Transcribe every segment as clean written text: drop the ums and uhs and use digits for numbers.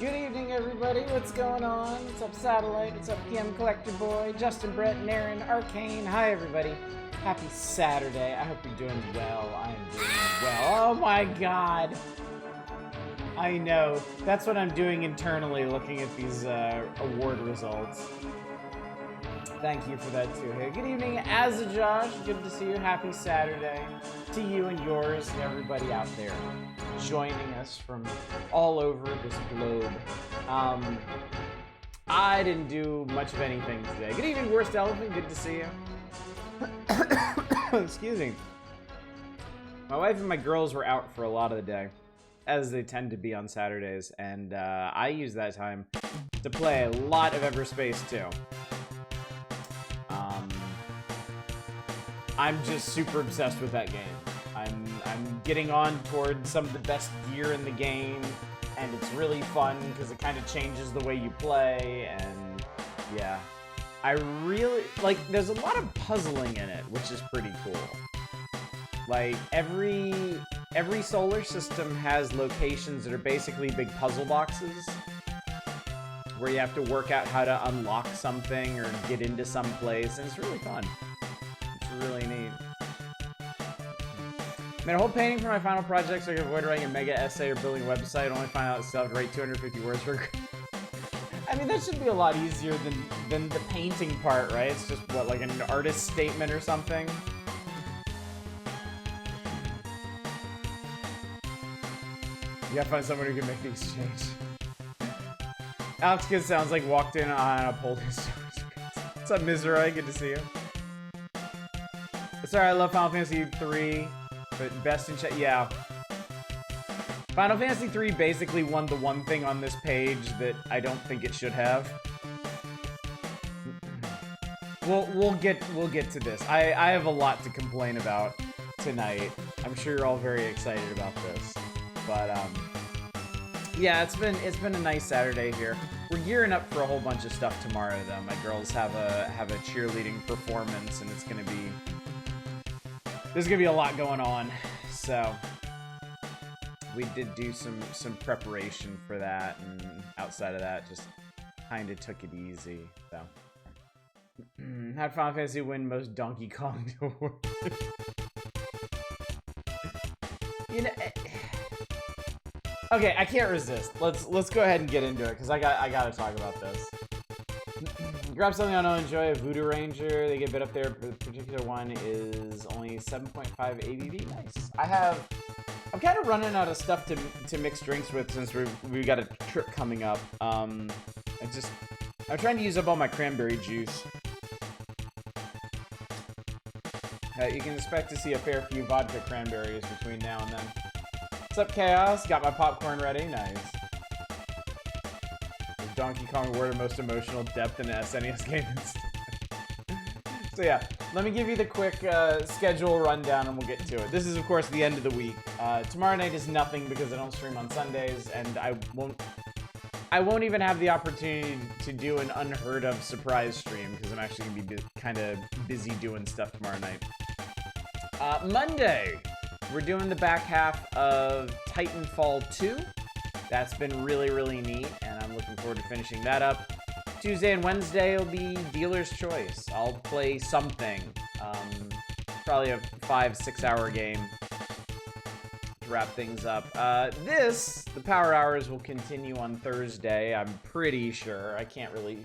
Good evening, everybody. What's going on? What's up, Satellite? What's up, PM Collector Boy? Justin, Brett, Naren, Arcane. Hi, everybody. Happy Saturday. I hope you're doing well. I am doing well. Oh my god. I know. That's what I'm doing internally, looking at these award results. Thank you for that, too. Hey, good evening, Josh. Good to see you. Happy Saturday to you and yours and everybody out there joining us from all over this globe. I didn't do much of anything today. Good evening, Worst Elephant. Good to see you. Excuse me. My wife and my girls were out for a lot of the day, as they tend to be on Saturdays, and I use that time to play a lot of Everspace 2. I'm just super obsessed with that game. I'm getting on towards some of the best gear in the game, and it's really fun because it kind of changes the way you play, and yeah. I really, like, there's a lot of puzzling in it, which is pretty cool. Like, every solar system has locations that are basically big puzzle boxes, where you have to work out how to unlock something or get into some place, and it's really fun. It's really neat. I made a whole painting for my final project so I could avoid writing a mega essay or building a website. Only find out I still have to write 250 words for. I mean, that should be a lot easier than the painting part, right? It's just, what, like an artist statement or something? You gotta find someone who can make the exchange. Alex Kidd sounds like walked in on a pole. What's up, Misery? Good to see you. Sorry, I love Final Fantasy 3, but best in chat, yeah. Final Fantasy 3 basically won the one thing on this page that I don't think it should have. We'll get to this. I have a lot to complain about tonight. I'm sure you're all very excited about this, but yeah, it's been a nice Saturday here. We're gearing up for a whole bunch of stuff tomorrow, though. My girls have a cheerleading performance, and there's gonna be a lot going on, so. We did do some preparation for that, and outside of that, just kind of took it easy. So, how'd Final Fantasy win most Donkey Kong awards? You know, okay, I can't resist. Let's go ahead and get into it because I gotta talk about this. Grab something I don't enjoy. A Voodoo Ranger. They get bit up there. But the particular one is only 7.5 ABV. Nice. I'm kind of running out of stuff to mix drinks with since we've got a trip coming up. I'm trying to use up all my cranberry juice. You can expect to see a fair few vodka cranberries between now and then. What's up, Chaos? Got my popcorn ready. Nice. The Donkey Kong awarded most emotional depth in an SNES game. So yeah, let me give you the quick schedule rundown and we'll get to it. This is, of course, the end of the week. Tomorrow night is nothing because I don't stream on Sundays, and I won't even have the opportunity to do an unheard of surprise stream because I'm actually going to be kind of busy doing stuff tomorrow night. Monday, we're doing the back half of Titanfall 2. That's been really, really neat, and I'm looking forward to finishing that up. Tuesday and Wednesday will be dealer's choice. I'll play something. Probably a 5-6 hour game to wrap things up. The Power Hours will continue on Thursday, I'm pretty sure. I can't really...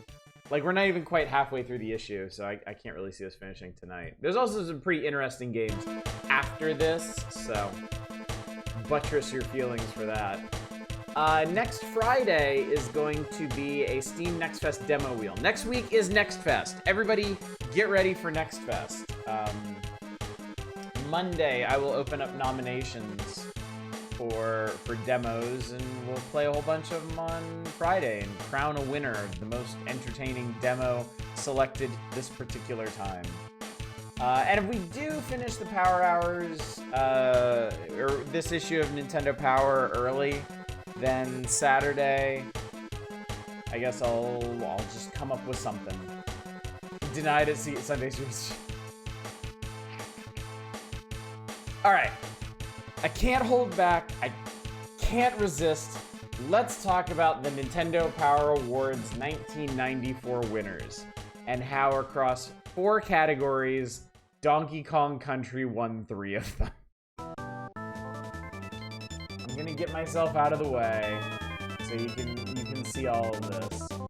Like, we're not even quite halfway through the issue, so I can't really see us finishing tonight. There's also some pretty interesting games after this, so buttress your feelings for that. Next Friday is going to be a Steam Next Fest demo wheel. Next week is Next Fest. Everybody get ready for Next Fest. Monday, I will open up nominations for demos, and we'll play a whole bunch of them on Friday and crown a winner of the most entertaining demo selected this particular time. And if we do finish the Power Hours, or this issue of Nintendo Power early, then Saturday, I guess I'll just come up with something. Denied at Sunday Street. Alright. I can't hold back. I can't resist. let's talk about the Nintendo Power Awards 1994 winners and how across 4 categories, Donkey Kong Country won 3 of them. I'm gonna get myself out of the way so you can see all of this. I'm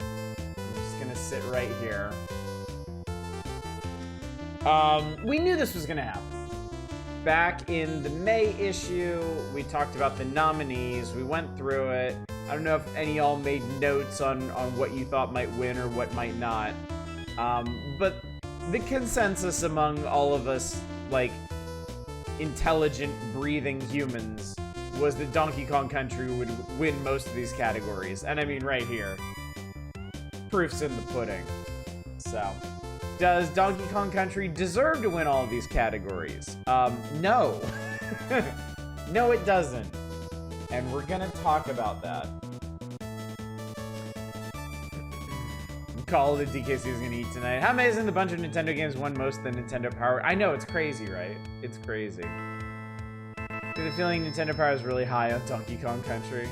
just gonna sit right here. We knew this was gonna happen. Back in the May issue, we talked about the nominees. We went through it. I don't know if any of y'all made notes on what you thought might win or what might not. But the consensus among all of us, like, intelligent, breathing humans, was that Donkey Kong Country would win most of these categories. And I mean right here. Proof's in the pudding. So, does Donkey Kong Country deserve to win all of these categories? No. No, it doesn't. And we're gonna talk about that. Call the DKC is gonna eat tonight. How amazing the bunch of Nintendo games won most of the Nintendo Power. I know, it's crazy, right? It's crazy. I have the feeling Nintendo Power is really high on Donkey Kong Country.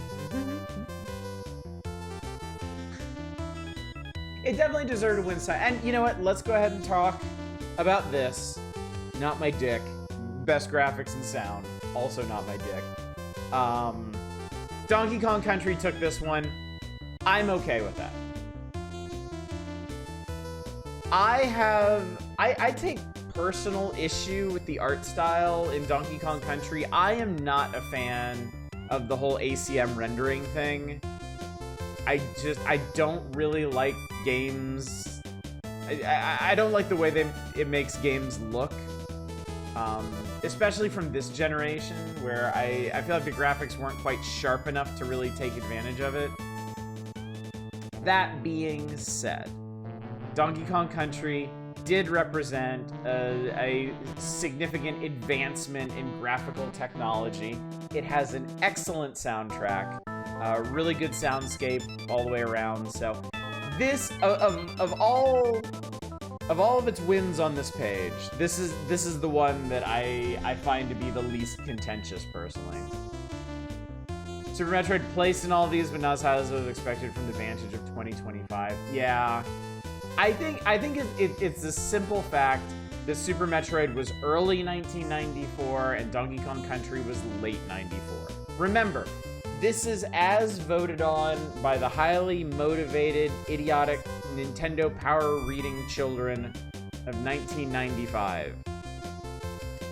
It definitely deserved to win some. And you know what? Let's go ahead and talk about this. Not my dick. Best graphics and sound. Also not my dick. Donkey Kong Country took this one. I'm okay with that. I take personal issue with the art style in Donkey Kong Country. I am not a fan of the whole ACM rendering thing. I don't really like games. I don't like the way it makes games look. Especially from this generation, where I feel like the graphics weren't quite sharp enough to really take advantage of it. That being said, Donkey Kong Country did represent a significant advancement in graphical technology. It has an excellent soundtrack, really good soundscape all the way around. So this, of all of its wins on this page, this is the one that I find to be the least contentious personally. Super Metroid placed in all of these, but not as high as I was expected from the vantage of 2025. Yeah, I think it's the simple fact that Super Metroid was early 1994 and Donkey Kong Country was late 94. Remember, this is as voted on by the highly motivated, idiotic Nintendo Power reading children of 1995.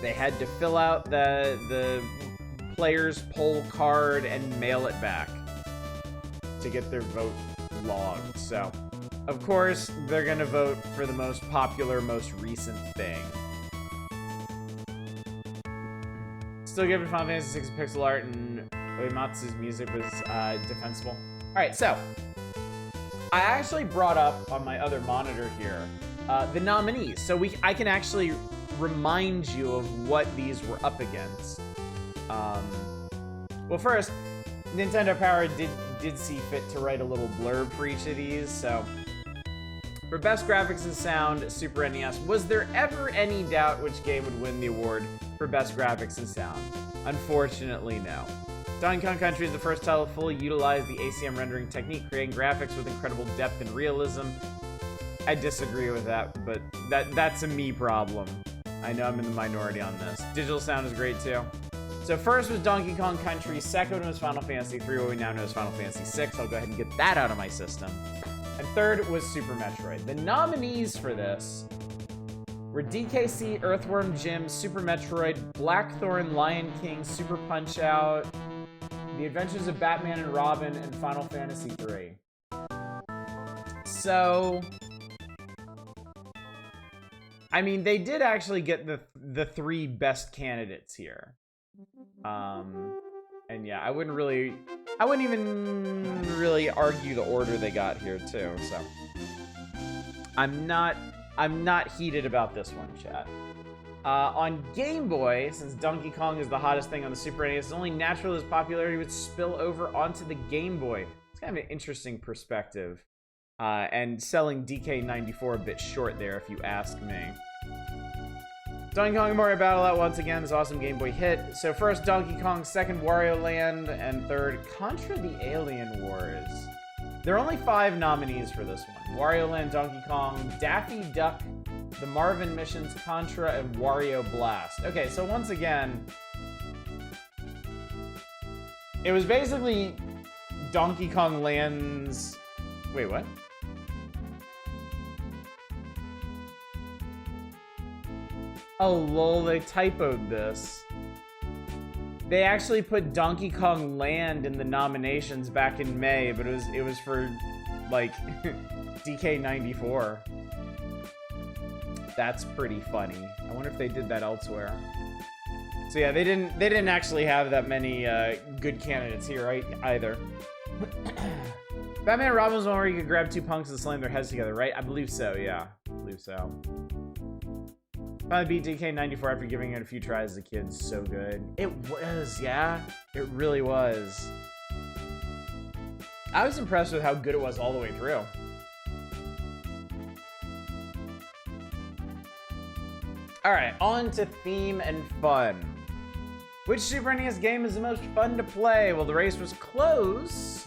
They had to fill out the player's poll card and mail it back to get their vote logged. So, of course, they're gonna vote for the most popular, most recent thing. Still giving Final Fantasy VI pixel art, and Uematsu's music was defensible. Alright, so I actually brought up on my other monitor here the nominees, so I can actually remind you of what these were up against. Well, first, Nintendo Power did see fit to write a little blurb for each of these. So, for Best Graphics and Sound, Super NES, was there ever any doubt which game would win the award for Best Graphics and Sound? Unfortunately, no. Donkey Kong Country is the first title to fully utilize the ACM rendering technique, creating graphics with incredible depth and realism. I disagree with that, but that's a me problem. I know I'm in the minority on this. Digital sound is great too. So first was Donkey Kong Country, second was Final Fantasy III, what we now know as Final Fantasy VI. I'll go ahead and get that out of my system. And third was Super Metroid. The nominees for this were DKC, Earthworm Jim, Super Metroid, Blackthorn, Lion King, Super Punch-Out!, The Adventures of Batman and Robin, and Final Fantasy III. So, I mean, they did actually get the 3 best candidates here. And yeah, I wouldn't even really argue the order they got here too, so. I'm not heated about this one, chat. On Game Boy, since Donkey Kong is the hottest thing on the Super NES, it's only natural his popularity would spill over onto the Game Boy. It's kind of an interesting perspective. And selling DK94 a bit short there, if you ask me. Donkey Kong and Mario Battle Out once again, this awesome Game Boy hit. So first Donkey Kong, second Wario Land, and third Contra the Alien Wars. There are only 5 nominees for this one. Wario Land, Donkey Kong, Daffy Duck, the Marvin Missions, Contra, and Wario Blast. Okay, so once again, it was basically Donkey Kong Land's... Wait, what? Oh, lol, they typoed this. They actually put Donkey Kong Land in the nominations back in May, but it was for, like, DK94. That's pretty funny. I wonder if they did that elsewhere. So yeah, they didn't actually have that many good candidates here either. Batman and Robin was one where you could grab 2 punks and slam their heads together, right? I believe so, yeah. I believe so. Finally beat DK94 after giving it a few tries as a kid. So good. It was, yeah. It really was. I was impressed with how good it was all the way through. Alright, on to theme and fun. Which Super NES game is the most fun to play? Well, the race was close,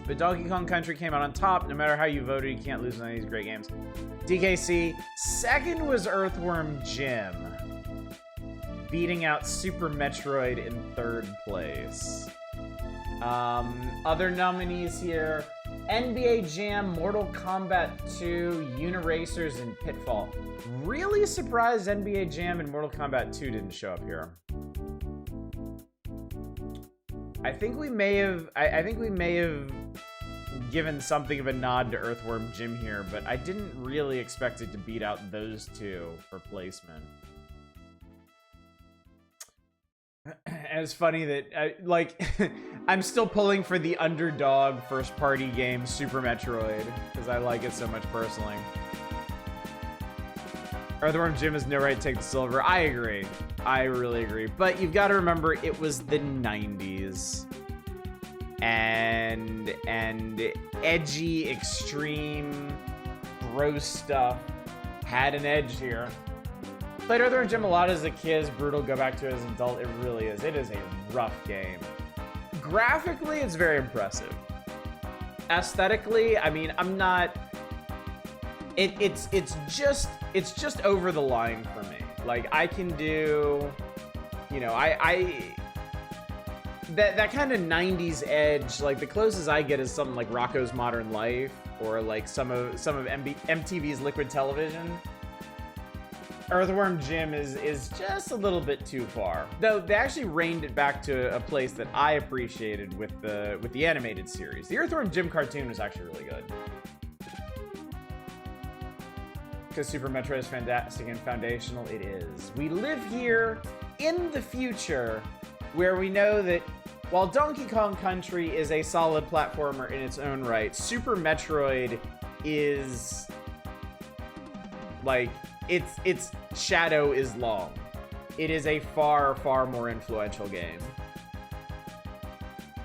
but Donkey Kong Country came out on top. No matter how you voted, you can't lose one of these great games. DKC. Second was Earthworm Jim, beating out Super Metroid in 3rd place. Other nominees here: NBA Jam, Mortal Kombat 2, Uniracers, and Pitfall. Really surprised NBA Jam and Mortal Kombat 2 didn't show up here. I think we may have given something of a nod to Earthworm Jim here, but I didn't really expect it to beat out those 2 for placement. And it's funny that, like, I'm still pulling for the underdog first-party game, Super Metroid, because I like it so much personally. Earthworm Jim has no right to take the silver. I agree. I really agree. But you've got to remember, it was the 90s. And edgy, extreme, gross stuff had an edge here. Played Earthworm Jim a lot as a kid. It's brutal. Go back to it as an adult. It really is. It is a rough game. Graphically, it's very impressive. Aesthetically, I mean, I'm not... It's just over the line for me. Like, I can do, you know, that kind of 90s edge, like the closest I get is something like Rocko's Modern Life or like some of MTV's Liquid Television. Earthworm Jim is just a little bit too far. Though they actually reined it back to a place that I appreciated with the animated series. The Earthworm Jim cartoon was actually really good. Because Super Metroid is fantastic and foundational, it is. We live here in the future where we know that while Donkey Kong Country is a solid platformer in its own right, Super Metroid is like, its shadow is long. It is a far, far more influential game.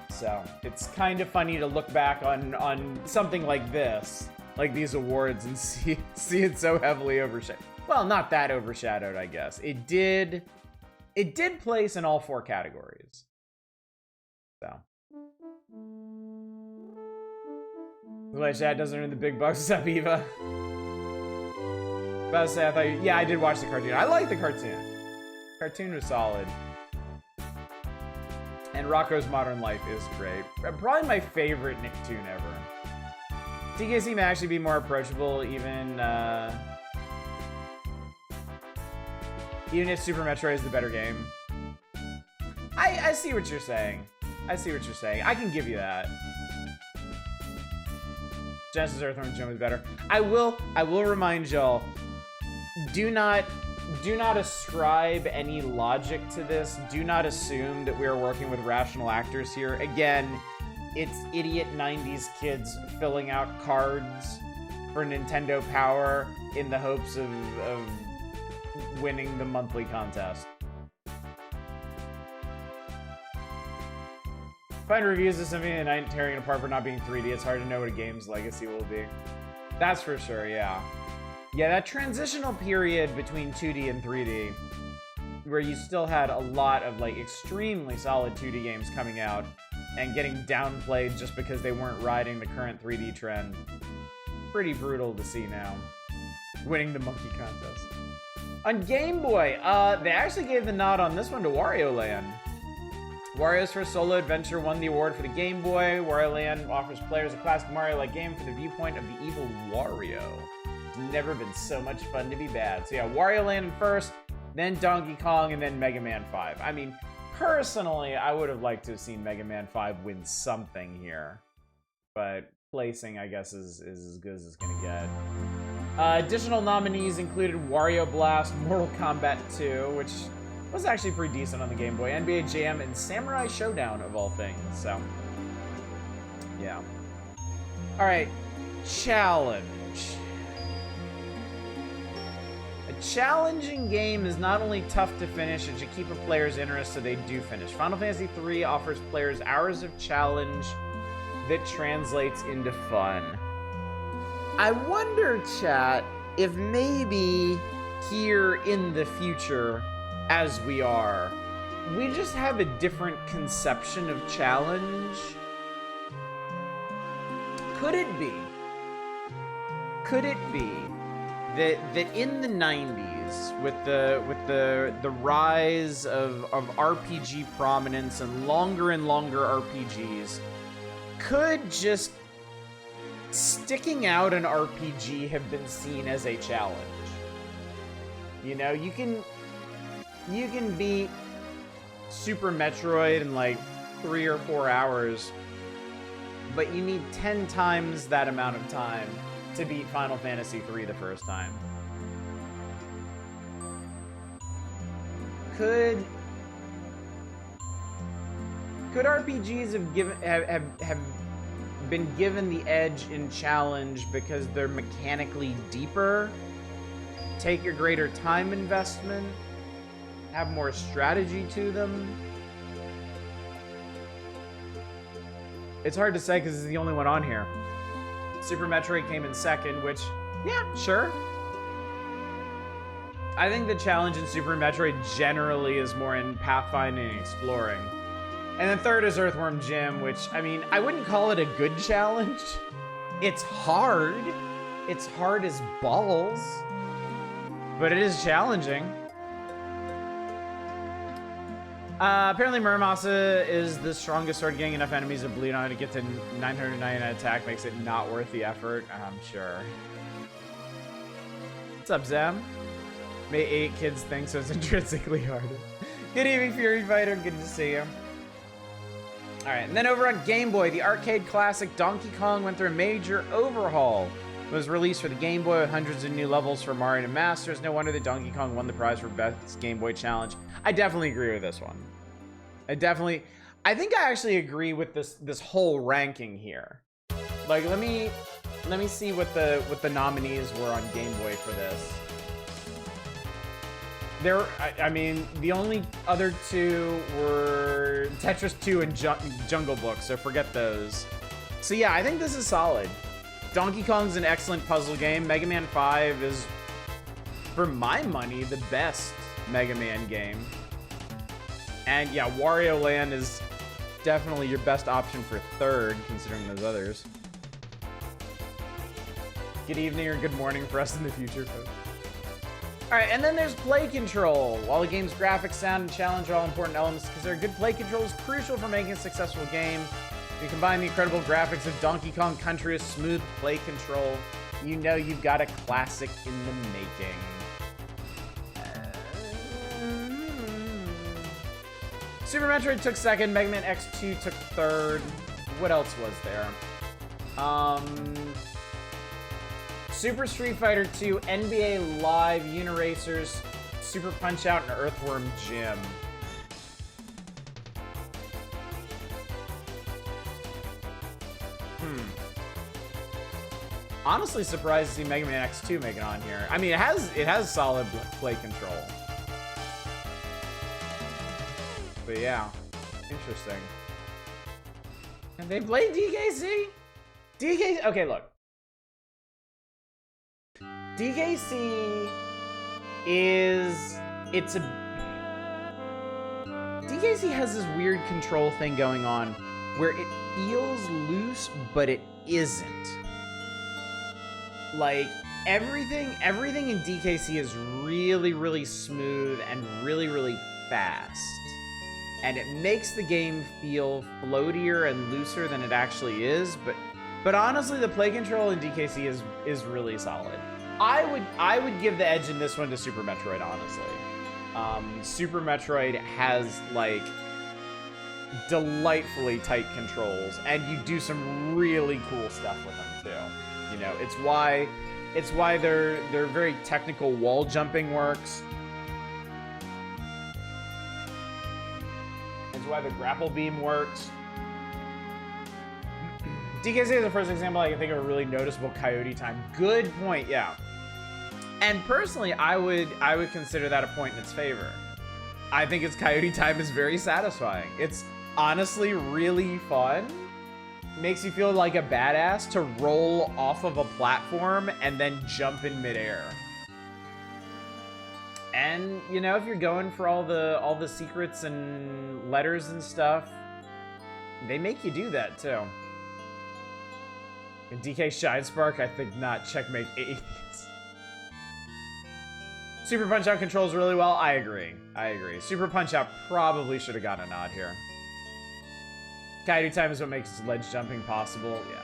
So it's kind of funny to look back on something like this, like these awards, and see it so heavily overshadowed. Well, not that overshadowed, I guess. It did place in all 4 categories. So. My chat doesn't earn the big bucks. What's up, Eva? About to say, I thought yeah, I did watch the cartoon. I like the cartoon. Cartoon was solid. And Rocko's Modern Life is great. Probably my favorite Nicktoon ever. TKC may actually be more approachable, even if Super Metroid is the better game. I see what you're saying. I see what you're saying. I can give you that. Genesis Earthworm Jim is better. I will remind y'all, do not ascribe any logic to this. Do not assume that we are working with rational actors here. Again, it's idiot 90s kids filling out cards for Nintendo Power in the hopes of winning the monthly contest. Find reviews of Symphony of the Night tearing it apart for not being 3D. It's hard to know what a game's legacy will be. That's for sure, yeah. Yeah, that transitional period between 2D and 3D, where you still had a lot of like extremely solid 2D games coming out and getting downplayed just because they weren't riding the current 3D trend. Pretty brutal to see now. Winning the monkey contest. On Game Boy, they actually gave the nod on this one to Wario Land. Wario's first solo adventure won the award for the Game Boy. Wario Land offers players a classic Mario-like game from the viewpoint of the evil Wario. It's never been so much fun to be bad. So yeah, Wario Land first, then Donkey Kong, and then Mega Man 5. I mean, personally, I would have liked to have seen Mega Man 5 win something here. But placing, I guess, is as good as it's gonna get. Additional nominees included Wario Blast, Mortal Kombat 2, which was actually pretty decent on the Game Boy, NBA Jam, and Samurai Showdown, of all things, so. Yeah. Alright, challenge. A challenging game is not only tough to finish, it should keep a player's interest so they do finish. Final Fantasy III offers players hours of challenge that translates into fun. I wonder, chat, if maybe here in the future, as we are, we just have a different conception of challenge. Could it be that in the 90s, with the rise of RPG prominence and longer RPGs, could just sticking out an RPG have been seen as a challenge? You know, you can beat Super Metroid in like 3 or 4 hours, but you need 10 times that amount of time to beat Final Fantasy III the first time. Could RPGs have been given the edge in challenge because they're mechanically deeper, take a greater time investment, have more strategy to them? It's hard to say because it's the only one on here. Super Metroid came in second, which, yeah, sure. I think the challenge in Super Metroid generally is more in pathfinding and exploring. And then third is Earthworm Jim, which, I mean, I wouldn't call it a good challenge. It's hard. It's hard as balls. But it is challenging. Apparently Muramasa is the strongest sword. Getting enough enemies to bleed on it to get to 999 attack makes it not worth the effort. I'm sure. What's up, Zam? May 8 kids think so it's intrinsically harder. Good evening, Fury Fighter. Good to see you. Alright, and then over on Game Boy, the arcade classic Donkey Kong went through a major overhaul. It was released for the Game Boy with hundreds of new levels for Mario and Masters. No wonder that Donkey Kong won the prize for Best Game Boy Challenge. I definitely agree with this one. I think I actually agree with this whole ranking here. Like, let me see what the nominees were on Game Boy for this. I mean, the only other two were Tetris 2 and Jungle Book, so forget those. So yeah, I think this is solid. Donkey Kong's an excellent puzzle game. Mega Man 5 is, for my money, the best Mega Man game. And yeah, Wario Land is definitely your best option for third, considering those others. Good evening or good morning for us in the future, folks. Alright, and then there's play control. While the game's graphics, sound, and challenge are all important elements, consider good play control is crucial for making a successful game. If you combine the incredible graphics of Donkey Kong Country with smooth play control, you know you've got a classic in the making. Super Metroid took second, Mega Man X2 took third. What else was there? Super Street Fighter 2, NBA Live, Uniracers, Super Punch-Out, and Earthworm Jim. Honestly surprised to see Mega Man X2 make it on here. I mean, it has solid play control. But yeah, interesting. Have they played DKC? DKC, okay, look. DKC is... DKC has this weird control thing going on where it feels loose, but it isn't. Like, everything in DKC is really, really smooth and really, really fast. And it makes the game feel floatier and looser than it actually is, but honestly, the play control in DKC is really solid. I would give the edge in this one to Super Metroid, honestly. Super Metroid has, like, delightfully tight controls, and you do some really cool stuff with them too. You know, it's why their very technical wall jumping works. It's why the grapple beam works. DKC is the first example I can think of a really noticeable coyote time. Good point, yeah. And personally, I would consider that a point in its favor. I think its coyote time is very satisfying. It's honestly really fun. Makes you feel like a badass to roll off of a platform and then jump in midair. And you know, if you're going for all the secrets and letters and stuff, they make you do that too. In DK Shine Spark, I think not. Checkmate Atheist. Super Punch-Out controls really well. I agree. Super Punch-Out probably should have gotten a nod here. Coyote time is what makes ledge jumping possible. Yeah.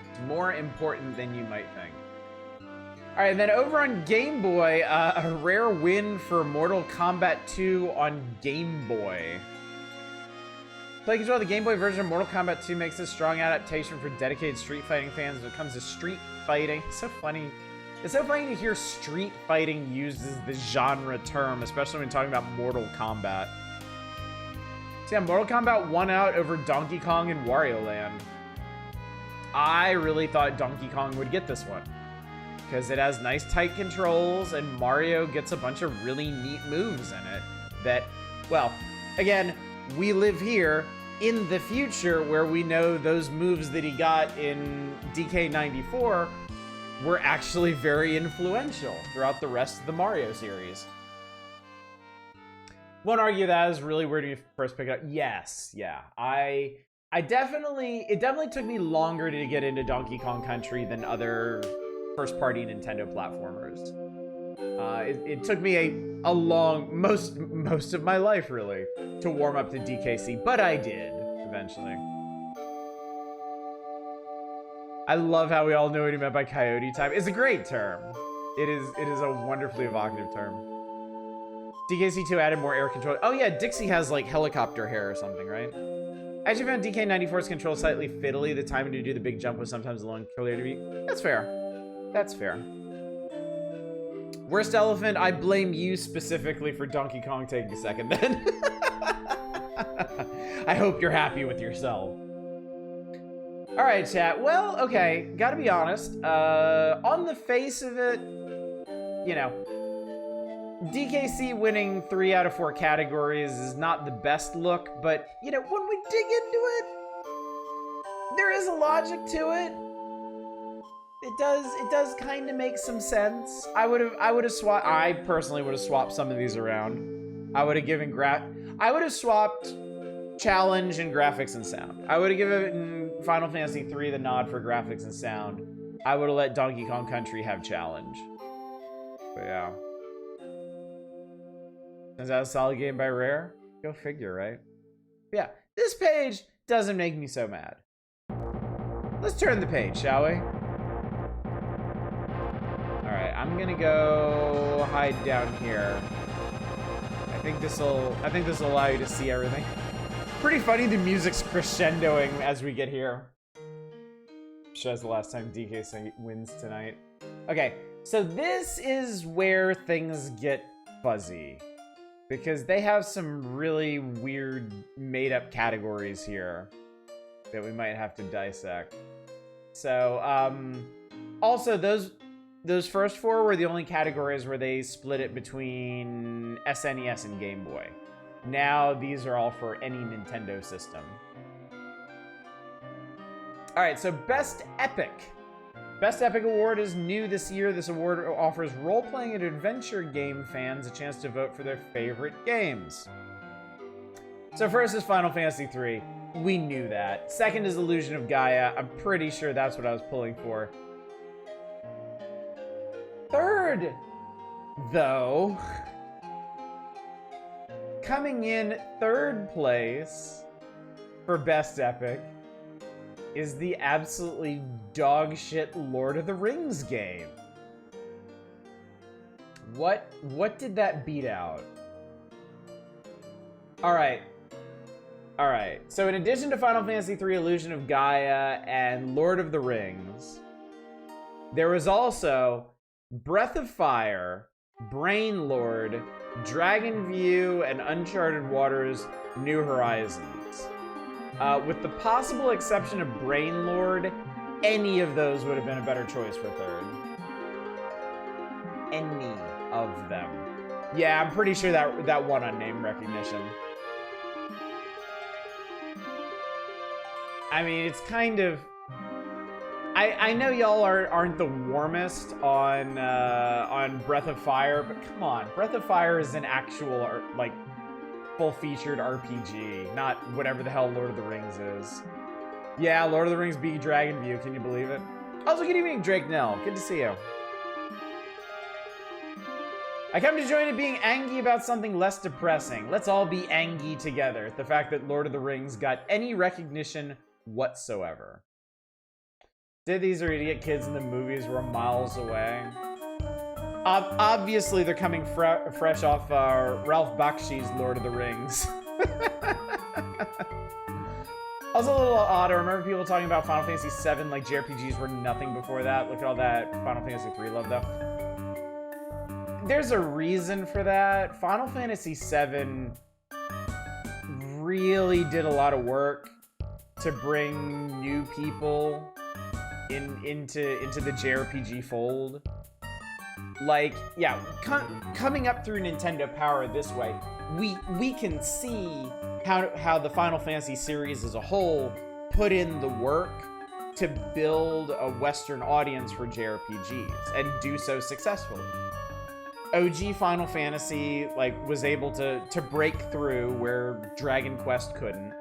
It's more important than you might think. All right, then over on Game Boy, a rare win for Mortal Kombat 2 on Game Boy. Play control of the Game Boy version of Mortal Kombat 2 makes a strong adaptation for dedicated street fighting fans when it comes to street fighting. It's so funny. It's so funny to hear street fighting used as the genre term, especially when talking about Mortal Kombat. So yeah, Mortal Kombat won out over Donkey Kong and Wario Land. I really thought Donkey Kong would get this one, because it has nice tight controls and Mario gets a bunch of really neat moves in it that, well, again, we live here in the future where we know those moves that he got in DK94 were actually very influential throughout the rest of the Mario series. Won't argue that is really weird when you first pick it up. Yes, yeah. It definitely took me longer to get into Donkey Kong Country than other first-party Nintendo platformers. It took me a long, most of my life, really, to warm up to DKC, but I did, eventually. I love how we all know what he meant by coyote time. It's a great term. It is a wonderfully evocative term. DKC 2 added more air control. Oh yeah, Dixie has like helicopter hair or something, right? I actually found DK94's control slightly fiddly. The timing to do the big jump was sometimes a little unclear to me. That's fair. That's fair. Worst elephant, I blame you specifically for Donkey Kong taking second then. I hope you're happy with yourself. All right, chat. Well, okay, gotta be honest. On the face of it, you know, DKC winning 3 out of 4 categories is not the best look, but, you know, when we dig into it, there is a logic to it. It does kind of make some sense. I personally would have swapped some of these around. I would have swapped challenge and graphics and sound. I would have given Final Fantasy 3 the nod for graphics and sound. I would have let Donkey Kong Country have challenge. But yeah. Is that a solid game by Rare? Go figure, right? But yeah, this page doesn't make me so mad. Let's turn the page, shall we? Alright, I'm gonna go hide down here. I think this'll allow you to see everything. Pretty funny the music's crescendoing as we get here. I'm sure that's the last time DK wins tonight. Okay, so this is where things get fuzzy, because they have some really weird made-up categories here that we might have to dissect. So, also those first 4 were the only categories where they split it between SNES and Game Boy. Now these are all for any Nintendo system. All right, so Best Epic. Best Epic Award is new this year. This award offers role-playing and adventure game fans a chance to vote for their favorite games. So first is Final Fantasy III. We knew that. Second is Illusion of Gaia. I'm pretty sure that's what I was pulling for. Third, though, coming in third place for Best Epic is the absolutely dog shit Lord of the Rings game. What did that beat out? All right. So in addition to Final Fantasy III Illusion of Gaia and Lord of the Rings, there was also Breath of Fire, Brain Lord, Dragon View, and Uncharted Waters New Horizons. With the possible exception of Brain Lord, any of those would have been a better choice for third. Any of them. Yeah, I'm pretty sure that won on name recognition. I mean, it's kind of... I know y'all aren't the warmest on Breath of Fire, but come on, Breath of Fire is an actual, like, full-featured RPG, not whatever the hell Lord of the Rings is. Yeah, Lord of the Rings beat Dragon View, can you believe it? Also, good evening, Drake Nell. Good to see you. I come to join it being angry about something less depressing. Let's all be angry together at the fact that Lord of the Rings got any recognition whatsoever. These are idiot kids in the movies were miles away. Obviously, they're coming fresh off Ralph Bakshi's Lord of the Rings. Also a little odd, I remember people talking about Final Fantasy VII like JRPGs were nothing before that. Look at all that Final Fantasy III love, though. There's a reason for that. Final Fantasy VII really did a lot of work to bring new people into the JRPG fold. Like, yeah, coming up through Nintendo Power this way, we can see how the Final Fantasy series as a whole put in the work to build a Western audience for JRPGs and do so successfully. OG Final Fantasy was able to break through where Dragon Quest couldn't.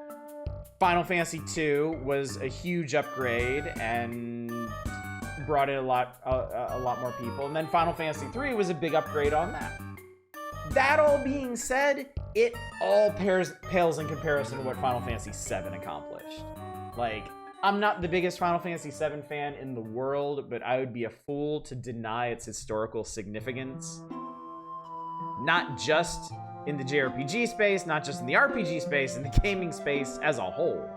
Final Fantasy II was a huge upgrade and brought in a lot more people. And then Final Fantasy III was a big upgrade on that. That all being said, it all pales in comparison to what Final Fantasy VII accomplished. Like, I'm not the biggest Final Fantasy VII fan in the world, but I would be a fool to deny its historical significance. Not just in the JRPG space, not just in the RPG space, in the gaming space as a whole.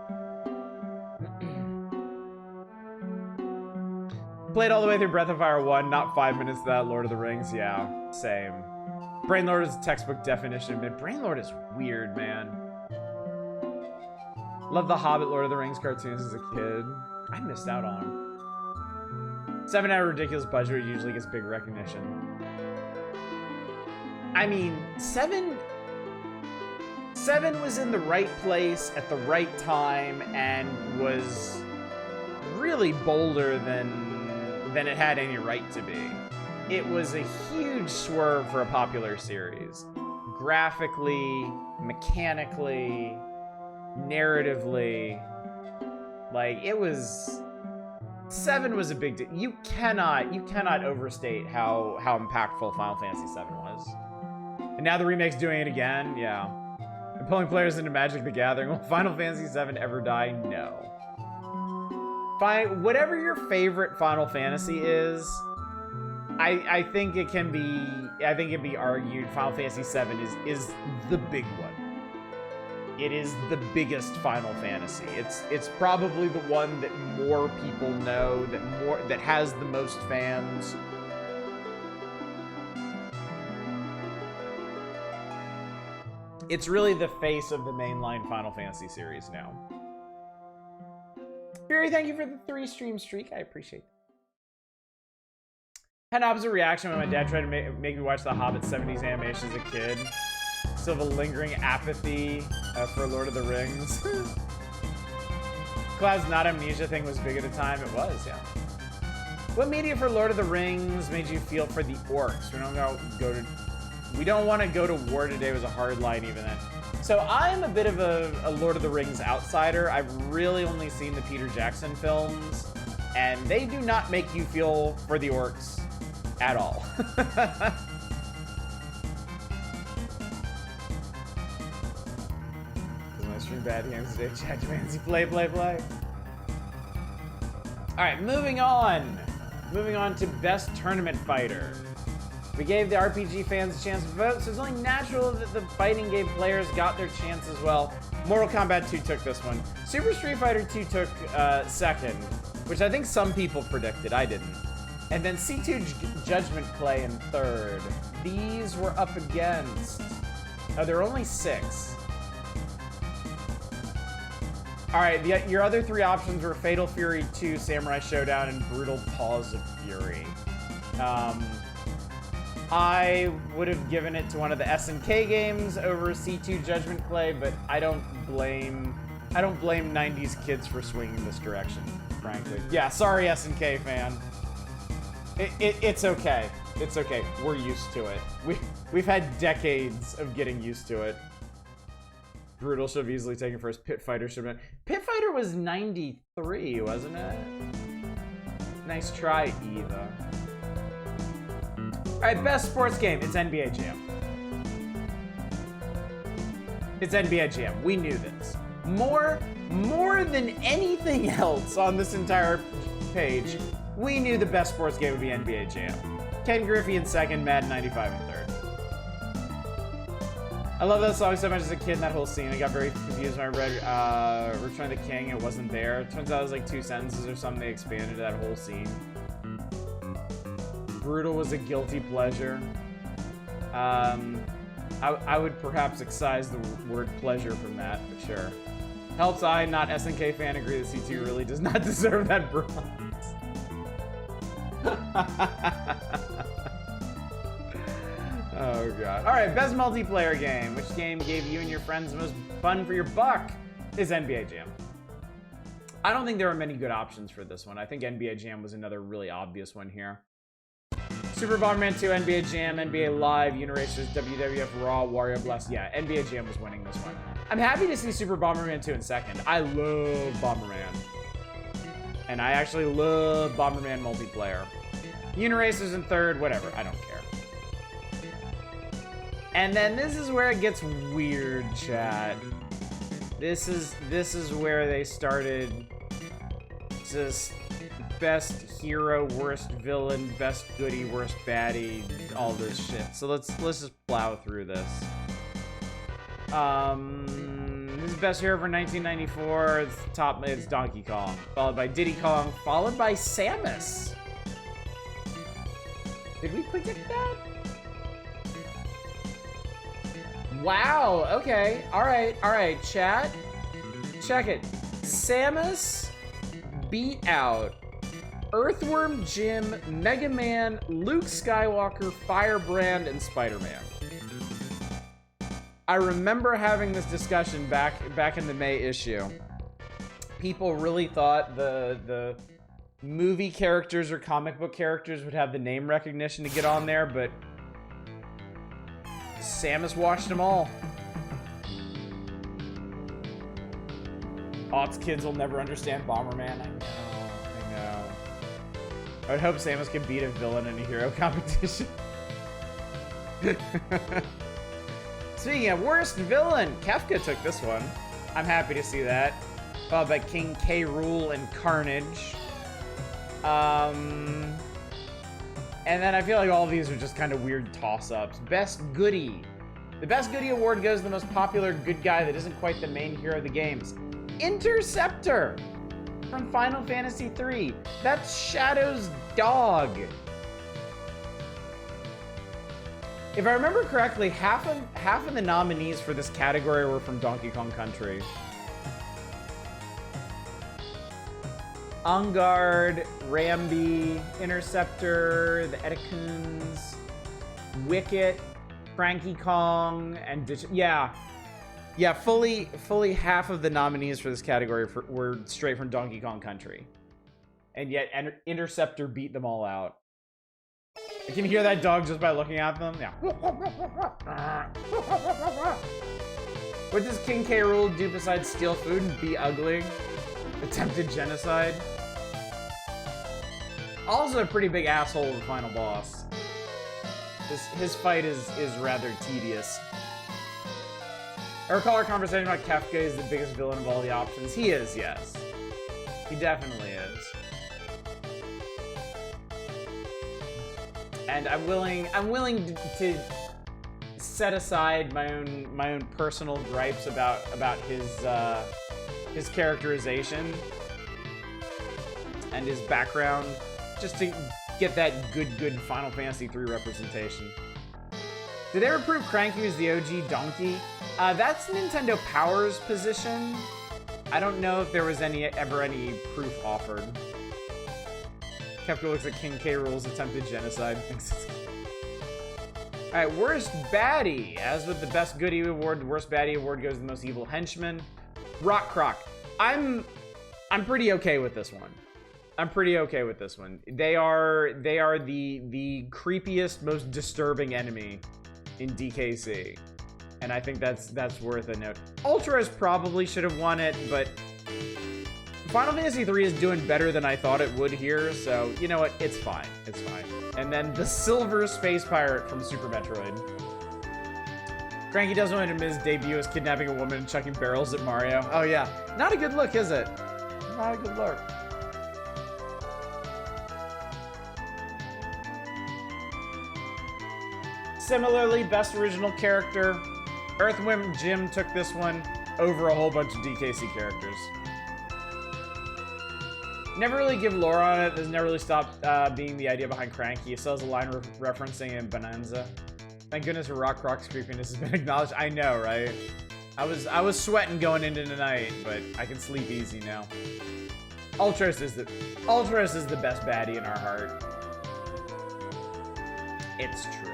Played all the way through Breath of Fire 1, not 5 minutes to that. Lord of the Rings, yeah, same. Brainlord is a textbook definition, but Brainlord is weird, man. Love the Hobbit Lord of the Rings cartoons as a kid. I missed out on them. 7 had a ridiculous budget, usually gets big recognition. I mean, 7 was in the right place at the right time and was really bolder than it had any right to be. It was a huge swerve for a popular series. Graphically, mechanically, narratively. Like, it was... 7 was a big deal. You cannot overstate how impactful Final Fantasy VII was. And now the remake's doing it again, yeah. And pulling players into Magic the Gathering. Will Final Fantasy VII ever die? No. Fine, whatever your favorite Final Fantasy is, I think it can be argued Final Fantasy VII is the big one. It is the biggest Final Fantasy. It's probably the one that more people know, that has the most fans. It's really the face of the mainline Final Fantasy series now. Fury, thank you for the 3-stream streak. I appreciate it. Had an opposite reaction when my dad tried to make me watch the Hobbit 70s animation as a kid. Still have a lingering apathy for Lord of the Rings. Cloud's not amnesia thing was big at the time. It was, yeah. What media for Lord of the Rings made you feel for the orcs? We don't want to go to war today was a hard line even then. So I'm a bit of a Lord of the Rings outsider. I've really only seen the Peter Jackson films, and they do not make you feel for the orcs at all. Stream bad games today, chat Mancy. Play. Alright, moving on. Moving on to Best Tournament Fighter. We gave the RPG fans a chance to vote, so it's only natural that the fighting game players got their chance as well. Mortal Kombat 2 took this one. Super Street Fighter 2 took second, which I think some people predicted. I didn't. And then C2 Judgment Play in third. These were up against... Oh, there are only 6. Alright, your other 3 options were Fatal Fury 2, Samurai Showdown, and Brutal Paws of Fury. I would have given it to one of the SNK games over C2 Judgment Play, but I don't blame 90s kids for swinging this direction, frankly. Yeah, sorry SNK fan. It's okay. It's okay. We're used to it. We've had decades of getting used to it. Brutal should have easily taken first. Pit Fighter should have been. Pit Fighter was 93, wasn't it? Nice try, Eva. Alright, best sports game. It's NBA Jam. It's NBA Jam. We knew this. More than anything else on this entire page, we knew the best sports game would be NBA Jam. Ken Griffey in second, Madden 95 in third. I love that song so much as a kid, and that whole scene. I got very confused when I read Return of the King. It wasn't there. It turns out it was like 2 sentences or something. They expanded that whole scene. Brutal was a guilty pleasure. I would perhaps excise the word pleasure from that, but sure. Helps I, not SNK fan, agree that C2 really does not deserve that bronze. Oh god. Alright, best multiplayer game. Which game gave you and your friends the most fun for your buck? Is NBA Jam. I don't think there were many good options for this one. I think NBA Jam was another really obvious one here. Super Bomberman 2, NBA Jam, NBA Live, Uniracers, WWF Raw, Wario Blast. Yeah, NBA Jam was winning this one. I'm happy to see Super Bomberman 2 in second. I love Bomberman. And I actually love Bomberman multiplayer. Uniracers in third, whatever, I don't care. And then this is where it gets weird, chat. This is where they started just best hero, worst villain, best goodie, worst baddie, all this shit. So let's just plow through this. This is best hero for 1994. It's Donkey Kong, followed by Diddy Kong, followed by Samus. Did we predict that? Wow, okay. Alright, chat. Check it. Samus beat out Earthworm Jim, Mega Man, Luke Skywalker, Firebrand, and Spider-Man. I remember having this discussion back in the May issue. People really thought the movie characters or comic book characters would have the name recognition to get on there, but Samus watched them all. Aughts kids will never understand Bomberman. I know. I would hope Samus can beat a villain in a hero competition. Speaking of worst villain, Kefka took this one. I'm happy to see that. Followed by King K. Rool and Carnage. And then I feel like all of these are just kind of weird toss-ups. Best Goodie. The Best Goodie award goes to the most popular good guy that isn't quite the main hero of the games. Interceptor from Final Fantasy III. That's Shadow's dog. If I remember correctly, half of the nominees for this category were from Donkey Kong Country. On Guard, Rambi, Interceptor, the Edecoons, Wicket, Frankie Kong, and yeah, fully half of the nominees for this category were straight from Donkey Kong Country. And yet Interceptor beat them all out. I can hear that dog just by looking at them. Yeah. What does King K. Rool do besides steal food and be ugly? Attempted genocide. Also a pretty big asshole of the final boss. His fight is rather tedious. I recall our conversation about Kefka is the biggest villain of all the options. He is, yes. He definitely is. And I'm willing to set aside my own personal gripes about his characterization and his background, just to get that good Final Fantasy III representation. Did they ever prove Cranky was the OG donkey? That's Nintendo Power's position. I don't know if there was ever any proof offered. Kefka looks at King K. Rool's attempted genocide. Alright, worst baddie. As with the best goodie award, the worst baddie award goes to the most evil henchman. Rock Croc. I'm pretty okay with this one. I'm pretty okay with this one. They are the creepiest, most disturbing enemy in DKC. And I think that's worth a note. Ultras probably should have won it, but Final Fantasy III is doing better than I thought it would here, so you know what? It's fine. It's fine. And then the Silver Space Pirate from Super Metroid. Cranky doesn't want to miss his debut as kidnapping a woman and chucking barrels at Mario. Oh yeah. Not a good look, is it? Not a good look. Similarly, best original character. Earthworm Jim took this one over a whole bunch of DKC characters. Never really give lore on it. There's never really stopped being the idea behind Cranky. It still has a line referencing in Bonanza. Thank goodness Rock Croc's creepiness has been acknowledged. I know, right? I was sweating going into tonight, but I can sleep easy now. Ultros is the best baddie in our heart. It's true.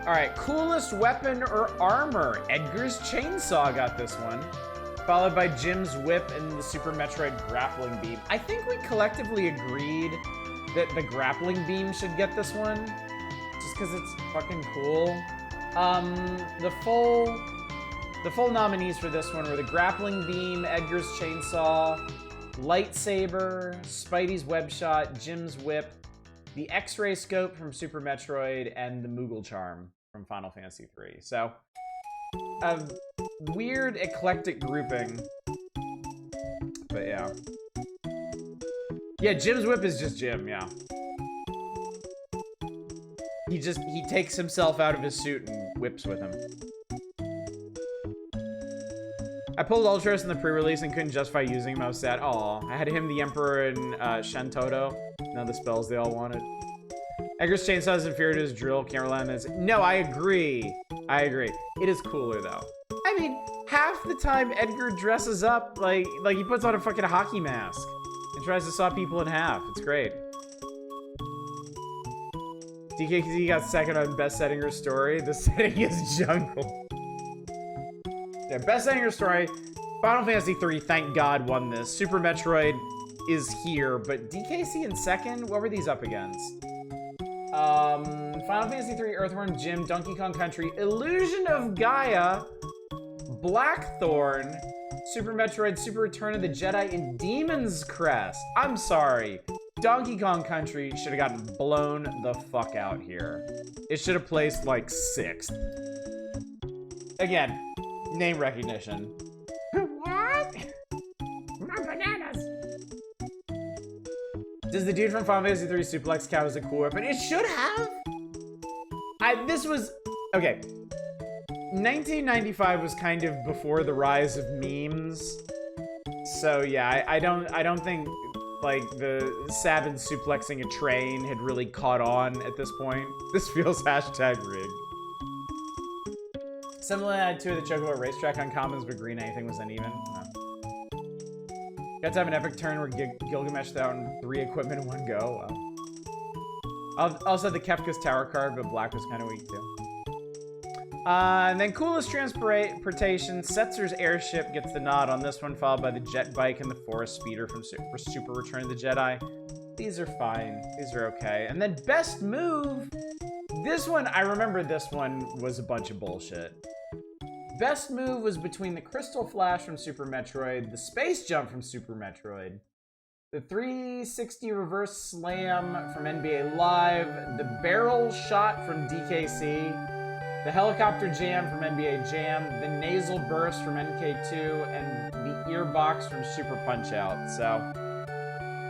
All right, coolest weapon or armor. Edgar's chainsaw got this one, followed by Jim's whip and the Super Metroid grappling beam. I think we collectively agreed that the grappling beam should get this one, just because it's fucking cool. The full nominees for this one were the grappling beam, Edgar's chainsaw, lightsaber, Spidey's web shot, Jim's whip, the X-ray scope from Super Metroid, and the Moogle charm from Final Fantasy III. So, a weird eclectic grouping, but yeah. Yeah, Jim's whip is just Jim, yeah. He takes himself out of his suit and whips with him. I pulled Ultros in the pre-release and couldn't justify using him. I was sad. Aw, I had him, the Emperor, and Shantoto. None of the spells they all wanted. Edgar's chainsaw is inferior to his drill. Can't rely on this. No, I agree. I agree. It is cooler though. I mean, half the time Edgar dresses up like he puts on a fucking hockey mask and tries to saw people in half. It's great. DKZ got second on best setting or story. The setting is jungle. Yeah, best setting or story. Final Fantasy III, thank God, won this. Super Metroid is here, but DKC in second? What were these up against? Final Fantasy III, Earthworm Jim, Donkey Kong Country, Illusion of Gaia, Blackthorn, Super Metroid, Super Return of the Jedi, and Demon's Crest. I'm sorry. Donkey Kong Country should have gotten blown the fuck out here. It should have placed like 6th. Again, name recognition. What? My bananas. Does the dude from Final Fantasy III Suplex count as a cool weapon? It should have. This was okay. 1995 was kind of before the rise of memes, so yeah, I don't think like the Sabin suplexing a train had really caught on at this point. This feels hashtag rigged. Similarly, I had 2 of the Chocobo racetrack on commons, but green anything was uneven. No. Got to have an epic turn where Gilgamesh down 3 equipment in one go. Wow. Also the Kefka's tower card, but black was kind of weak too. And then coolest transportation, Setzer's airship gets the nod on this one, followed by the jet bike and the forest speeder from Super Return of the Jedi. These are fine. These are okay. And then best move. This one, I remember this one was a bunch of bullshit. Best move was between the Crystal Flash from Super Metroid, the Space Jump from Super Metroid, the 360 Reverse Slam from NBA Live, the Barrel Shot from DKC, the Helicopter Jam from NBA Jam, the Nasal Burst from NK2, and the Earbox from Super Punch-Out. So,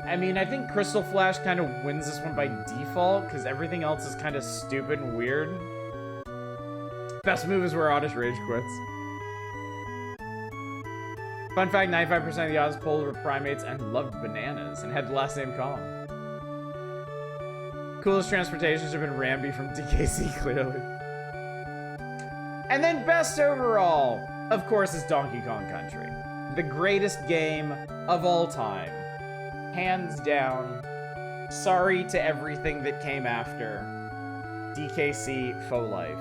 I mean, I think Crystal Flash kind of wins this one by default, because everything else is kind of stupid and weird. Best move is where Oddish Rage quits. Fun fact, 95% of the Odds polled were primates and loved bananas and had the last name Kong. Coolest transportations have been Rambi from DKC, clearly. And then best overall, of course, is Donkey Kong Country. The greatest game of all time. Hands down. Sorry to everything that came after. DKC faux life.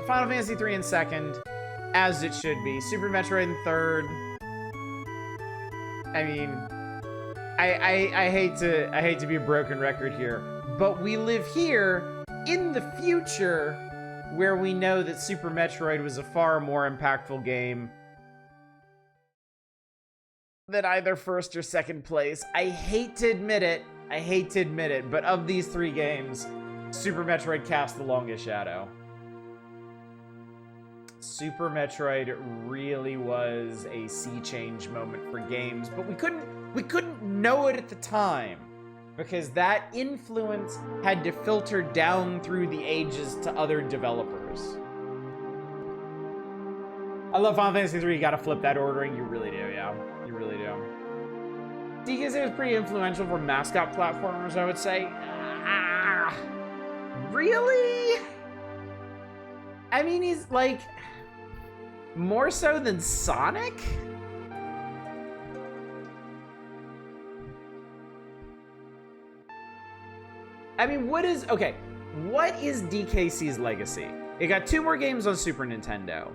Final Fantasy 3 in second, as it should be. Super Metroid in third. I mean, I hate to be a broken record here, but we live here in the future where we know that Super Metroid was a far more impactful game than either first or second place. I hate to admit it, but of these three games, Super Metroid cast the longest shadow. Super Metroid really was a sea change moment for games, but we couldn't know it at the time because that influence had to filter down through the ages to other developers. I love Final Fantasy 3. You gotta flip that ordering. You really do, yeah. You really do. DKC was pretty influential for mascot platformers, I would say. Really? I mean, he's like more so than Sonic? I mean, what is DKC's legacy? It got 2 more games on Super Nintendo,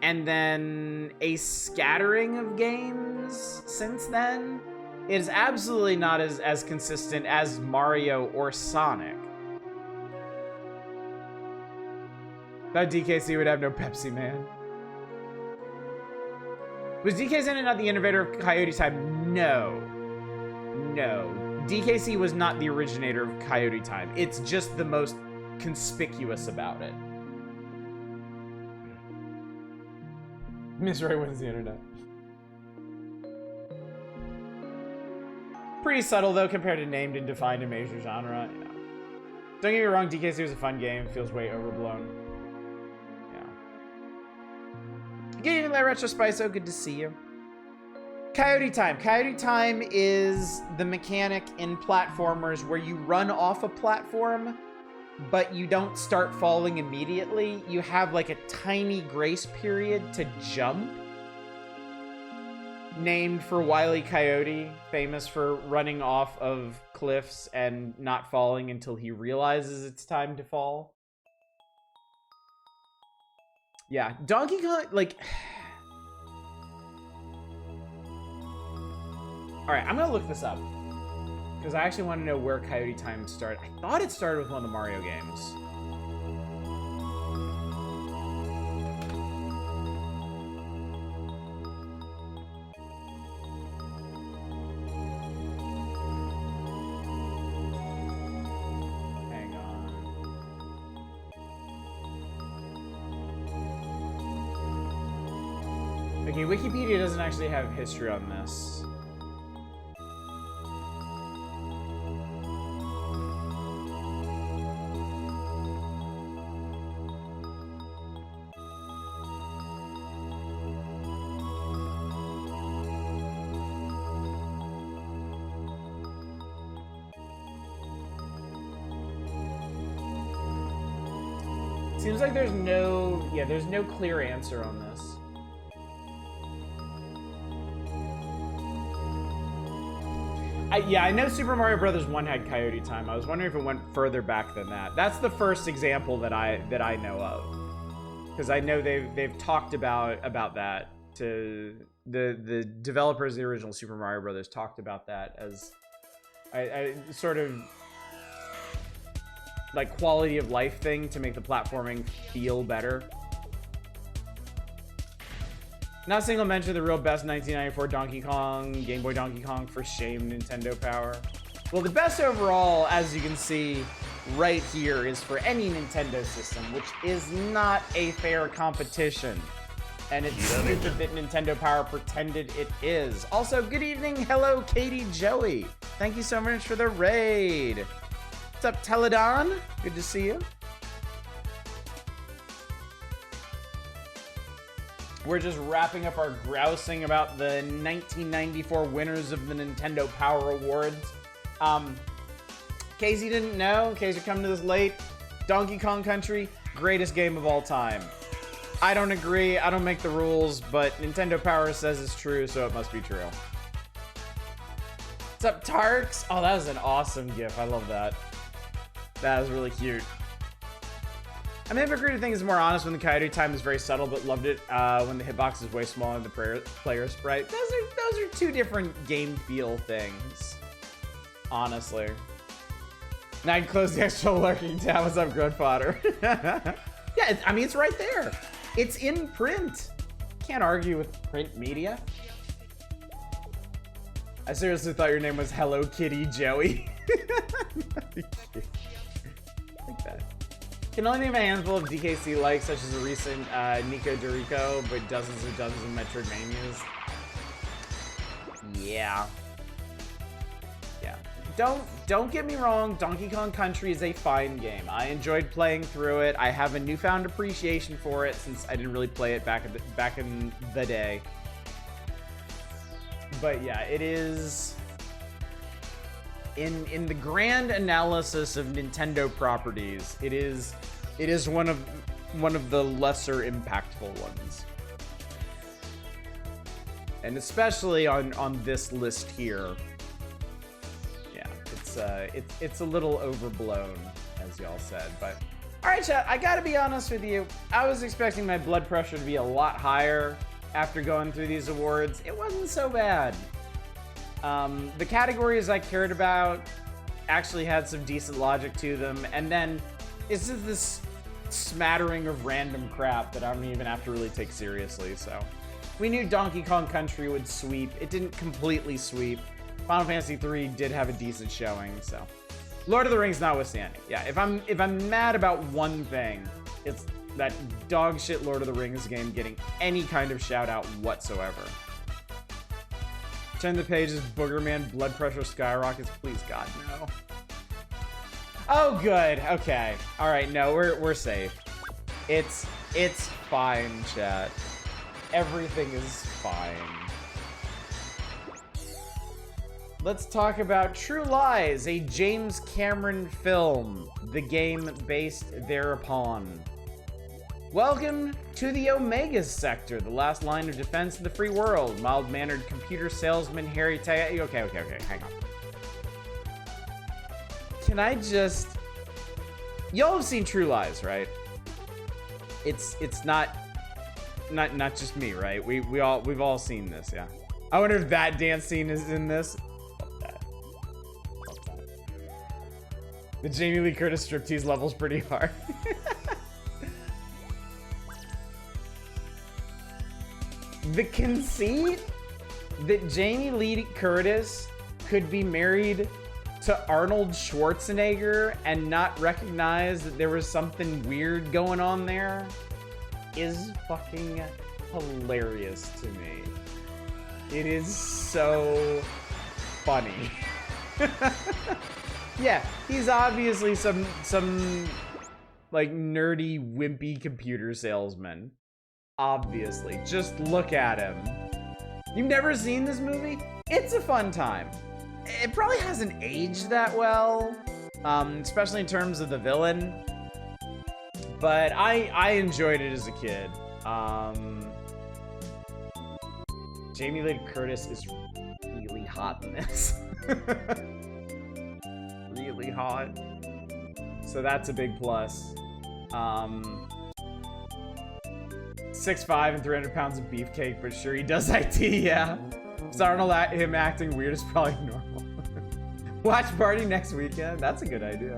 and then a scattering of games since then. It is absolutely not as consistent as Mario or Sonic. Thought DKC would have no Pepsi Man. Was DKC not the innovator of Coyote Time? No. No. DKC was not the originator of Coyote Time. It's just the most conspicuous about it. Miss Ray wins the internet. Pretty subtle, though, compared to named and defined a major genre. Yeah. Don't get me wrong, DKC was a fun game. Feels way overblown. Good evening, Light Retro Spice-O. Good to see you. Coyote Time. Coyote Time is the mechanic in platformers where you run off a platform, but you don't start falling immediately. You have like a tiny grace period to jump. Named for Wile E. Coyote, famous for running off of cliffs and not falling until he realizes it's time to fall. Yeah, Donkey Kong, like... Alright, I'm gonna look this up. Because I actually want to know where Coyote Time started. I thought it started with one of the Mario games. Okay, Wikipedia doesn't actually have history on this. Seems like there's no clear answer on this. I know Super Mario Brothers 1 had Coyote Time. I was wondering if it went further back than that. That's the first example that I know of, because I know they've talked about that. To the developers of the original Super Mario Brothers talked about that as I sort of like quality of life thing to make the platforming feel better. Not a single mention of the real best 1994 Donkey Kong, Game Boy Donkey Kong, for shame, Nintendo Power. Well, the best overall, as you can see right here, is for any Nintendo system, which is not a fair competition. And it's stupid that Nintendo Power pretended it is. Also, good evening, hello, Katie Joey. Thank you so much for the raid. What's up, Teledon? Good to see you. We're just wrapping up our grousing about the 1994 winners of the Nintendo Power Awards. In case you didn't know, in case you're coming to this late, Donkey Kong Country, greatest game of all time. I don't agree, I don't make the rules, but Nintendo Power says it's true, so it must be true. What's up, Tarks? Oh, that was an awesome GIF, I love that. That was really cute. I may have agreed to think it's more honest when the coyote time is very subtle, but loved it when the hitbox is way smaller than the player sprite. Those are two different game feel things, honestly. Now I can close the extra lurking tab. What's up, Growth Fodder? Yeah, I mean, it's right there. It's in print. Can't argue with print media. I seriously thought your name was Hello Kitty Joey. Like that. Can only name a handful of DKC likes, such as a recent Nico Dorico, but dozens and dozens of Metroidvanias. Yeah. Yeah. Don't get me wrong, Donkey Kong Country is a fine game. I enjoyed playing through it. I have a newfound appreciation for it since I didn't really play it back in the day. But yeah, it is in the grand analysis of Nintendo properties, it is one of the lesser impactful ones. And especially on this list here. Yeah, it's a little overblown, as y'all said, but all right, chat, I gotta be honest with you. I was expecting my blood pressure to be a lot higher after going through these awards. It wasn't so bad. The categories I cared about actually had some decent logic to them, and then it's just this smattering of random crap that I don't even have to really take seriously, so. We knew Donkey Kong Country would sweep. It didn't completely sweep. Final Fantasy III did have a decent showing, so. Lord of the Rings notwithstanding. Yeah, if I'm mad about one thing, it's that dog shit Lord of the Rings game getting any kind of shout out whatsoever. Turn the pages, Boogerman, blood pressure skyrockets. Please, God, no. Oh, good. Okay. All right. No, we're safe. It's fine, chat. Everything is fine. Let's talk about True Lies, a James Cameron film, the game based thereupon. Welcome to the Omega Sector, the last line of defense in the free world. Mild-mannered computer salesman Harry Okay, hang on. Can I just... Y'all have seen True Lies, right? It's not just me, right? We've all seen this, yeah. I wonder if that dance scene is in this. Love that. Love that. The Jamie Lee Curtis striptease level's pretty hard. The conceit that Jamie Lee Curtis could be married to Arnold Schwarzenegger and not recognize that there was something weird going on there is fucking hilarious to me. It is so funny. Yeah, he's obviously some like nerdy, wimpy computer salesman. Obviously, just look at him. You've never seen this movie? It's a fun time. It probably hasn't aged that well, especially in terms of the villain. But I enjoyed it as a kid. Jamie Lee Curtis is really hot in this. Really hot. So that's a big plus. 6'5" and 300 pounds of beefcake, but sure he does IT, yeah. So Arnold, him acting weird is probably normal. Watch party next weekend. That's a good idea.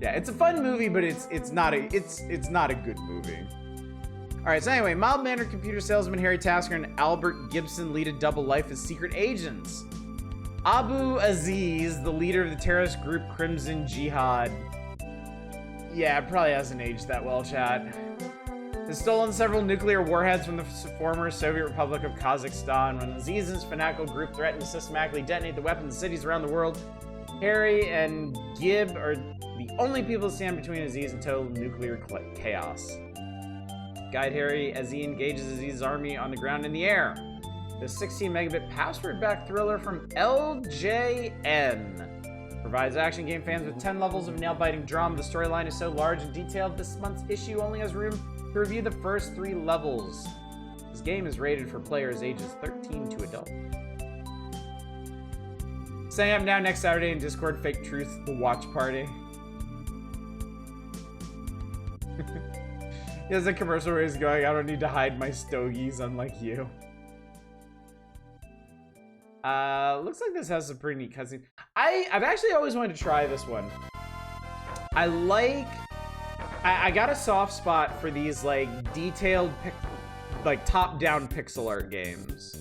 Yeah, it's a fun movie, but it's not a good movie. All right, so anyway, mild-mannered computer salesman Harry Tasker and Albert Gibson lead a double life as secret agents. Abu Aziz, the leader of the terrorist group Crimson Jihad. Yeah, it probably hasn't aged that well, chat. Has stolen several nuclear warheads from the former Soviet Republic of Kazakhstan. When Aziz and his fanatical group threatened to systematically detonate the weapons in cities around the world, Harry and Gib are the only people to stand between Aziz and total nuclear chaos. Guide Harry as he engages Aziz's army on the ground and the air. The 16 megabit password-backed thriller from LJN provides action game fans with 10 levels of nail-biting drama. The storyline is so large and detailed, this month's issue only has room to review the first 3 levels. This game is rated for players ages 13 to adult. Sign up now next Saturday in Discord Fake Truth, the watch party. There's a commercial where he's going, I don't need to hide my stogies, unlike you. Looks like this has some pretty neat cutscenes. I've actually always wanted to try this one. I got a soft spot for these like detailed, top-down pixel art games.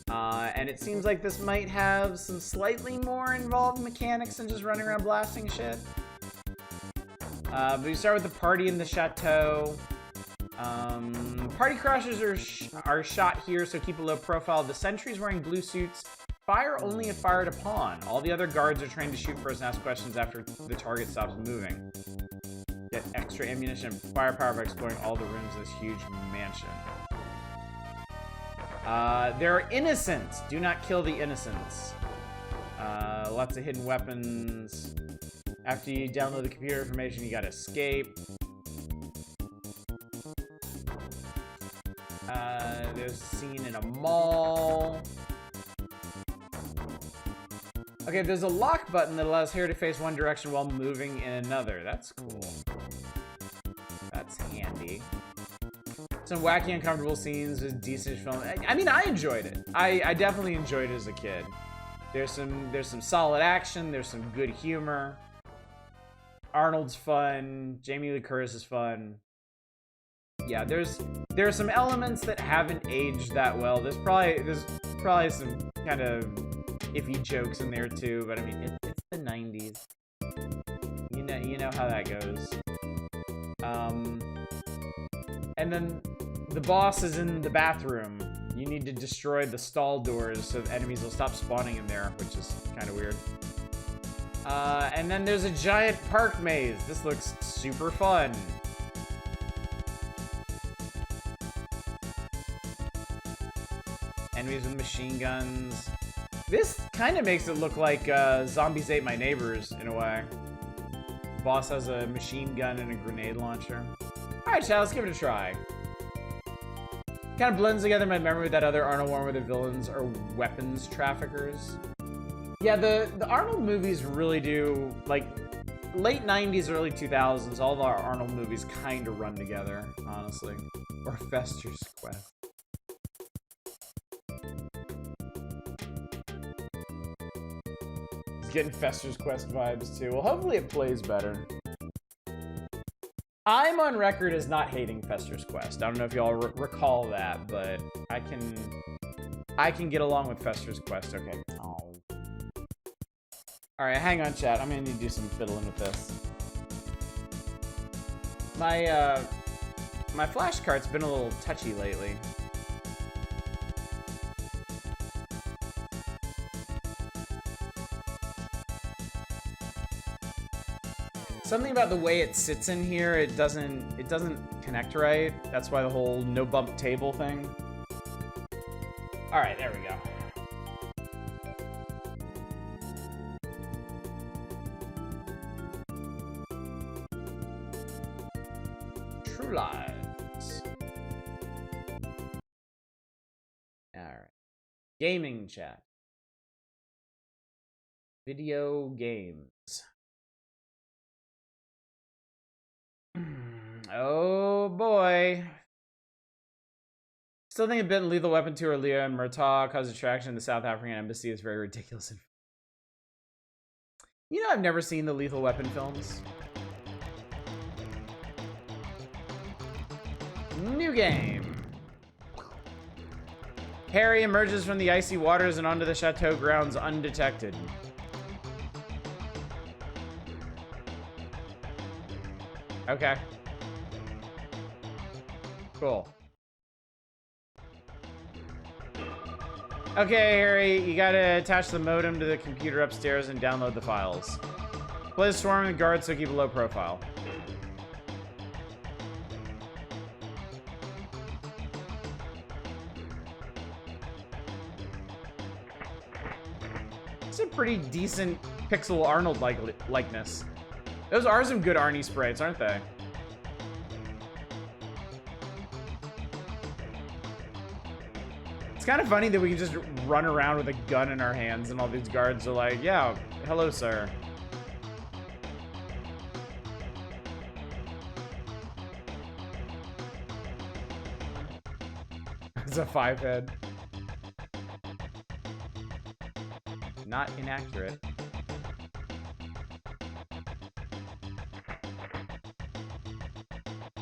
And it seems like this might have some slightly more involved mechanics than just running around blasting shit. But we start with the party in the chateau. Party crashers are shot here, so keep a low profile. The sentries wearing blue suits fire only if fired upon. All the other guards are trained to shoot first and ask questions after the target stops moving. Get extra ammunition and firepower by exploring all the rooms of this huge mansion. There are innocents. Do not kill the innocents. Lots of hidden weapons. After you download the computer information, you gotta escape. There's a scene in a mall. Okay, there's a lock button that allows Harry to face one direction while moving in another. That's cool. That's handy. Some wacky, uncomfortable scenes with decent film. I mean, I enjoyed it. I definitely enjoyed it as a kid. There's some solid action. There's some good humor. Arnold's fun. Jamie Lee Curtis is fun. Yeah, there are some elements that haven't aged that well. There's probably some kind of iffy jokes in there too, but I mean it's the 90s. You know how that goes. And then the boss is in the bathroom. You need to destroy the stall doors so the enemies will stop spawning in there, which is kind of weird. And then there's a giant park maze. This looks super fun. Enemies with machine guns. This kind of makes it look like Zombies Ate My Neighbors in a way. Boss has a machine gun and a grenade launcher. Alright, chat, let's give it a try. Kind of blends together my memory with that other Arnold one where the villains are weapons traffickers. Yeah, the Arnold movies really do, like, late 90s, early 2000s, all of our Arnold movies kind of run together, honestly. Or Fester's Quest. It's getting Fester's Quest vibes, too. Well, hopefully it plays better. I'm on record as not hating Fester's Quest. I don't know if y'all recall that, but I can get along with Fester's Quest. Okay. Oh. All right, hang on, chat. I'm gonna need to do some fiddling with this. My flash cart's been a little touchy lately. Something about the way it sits in here, it doesn't connect right. That's why the whole no bump table thing. All right, there we go. True Lies. All right. Gaming chat. Video games. Oh boy. Still think a bit in Lethal Weapon 2 or Leo and Murtaugh cause attraction in the South African embassy is very ridiculous. You know, I've never seen the Lethal Weapon films. New game. Harry emerges from the icy waters and onto the chateau grounds undetected. Okay. Cool. Okay, Harry, you gotta attach the modem to the computer upstairs and download the files. Play Swarm and guard, so keep a low profile. It's a pretty decent Pixel Arnold likeness. Those are some good Arnie sprites, aren't they? It's kind of funny that we can just run around with a gun in our hands and all these guards are like, yeah, hello, sir. It's a 5-head. Not inaccurate.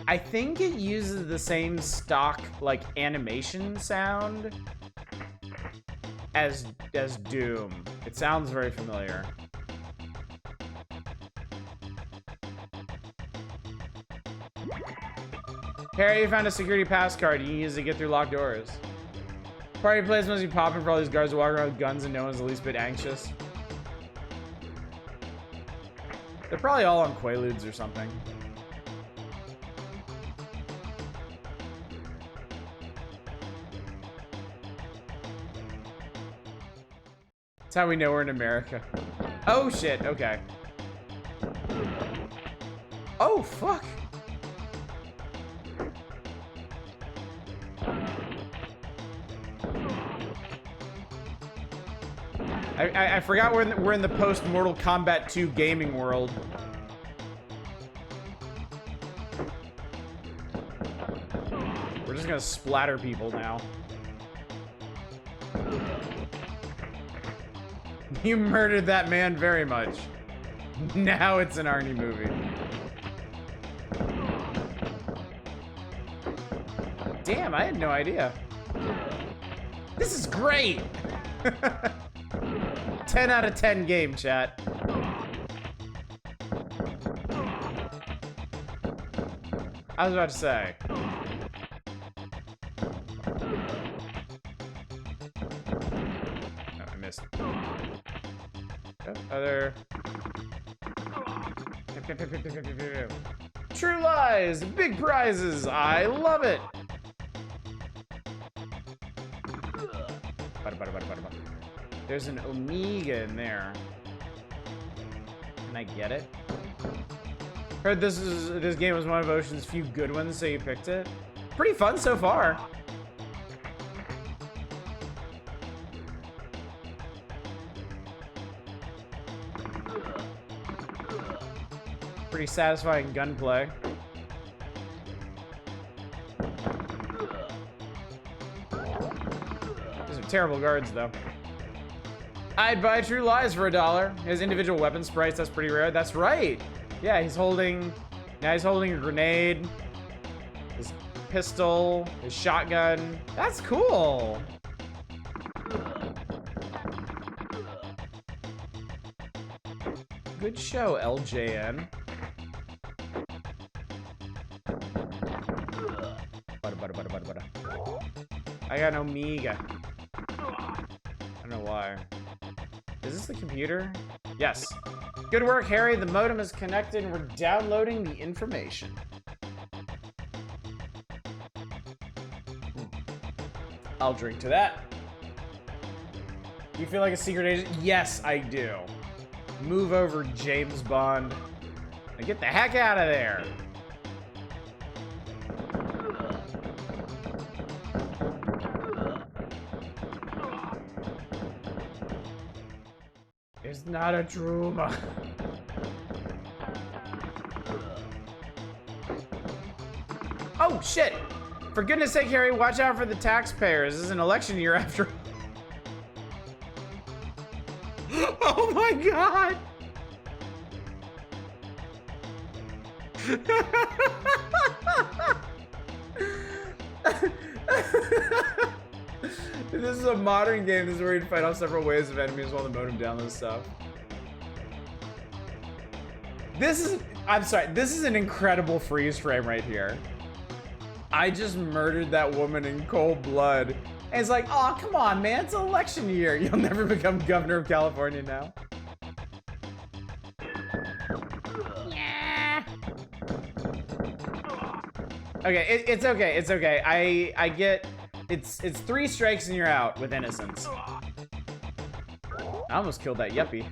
I think it uses the same stock, like, animation sound as Doom. It sounds very familiar. Harry, you found a security pass card. You can use it to get through locked doors. Party place must be popping for all these guards walking around with guns and no one's the least bit anxious. They're probably all on Quaaludes or something. That's how we know we're in America. Oh shit, okay. Oh fuck. I forgot we're in the post-Mortal Kombat 2 gaming world. We're just gonna splatter people now. You murdered that man very much. Now it's an Arnie movie. Damn, I had no idea. This is great! 10 out of 10 game, chat. I was about to say. Oh, I missed. Oh, other. True lies, big prizes. I love it. There's an Omega in there. Can I get it? Heard this game was one of Ocean's few good ones, so you picked it. Pretty fun so far. Pretty satisfying gunplay. These are terrible guards, though. I'd buy True Lies for $1. His individual weapon sprites, that's pretty rare. That's right. Yeah, he's holding a grenade, his pistol, his shotgun. That's cool. Good show, LJN. I got an Omega. I don't know why. Is this the computer? Yes. Good work, Harry. The modem is connected and we're downloading the information. I'll drink to that. Do you feel like a secret agent? Yes, I do. Move over, James Bond. Now get the heck out of there. It's not a Truma. Oh, shit. For goodness sake, Harry, watch out for the taxpayers. This is an election year after. Oh my god. This is a modern game. This is where you fight off several waves of enemies while the modem downloads stuff. I'm sorry, this is an incredible freeze frame right here. I just murdered that woman in cold blood. And it's like, oh, come on, man, it's election year. You'll never become governor of California now. Yeah. Okay, it's okay, it's okay. I get, it's 3 strikes and you're out with innocence. I almost killed that yuppie.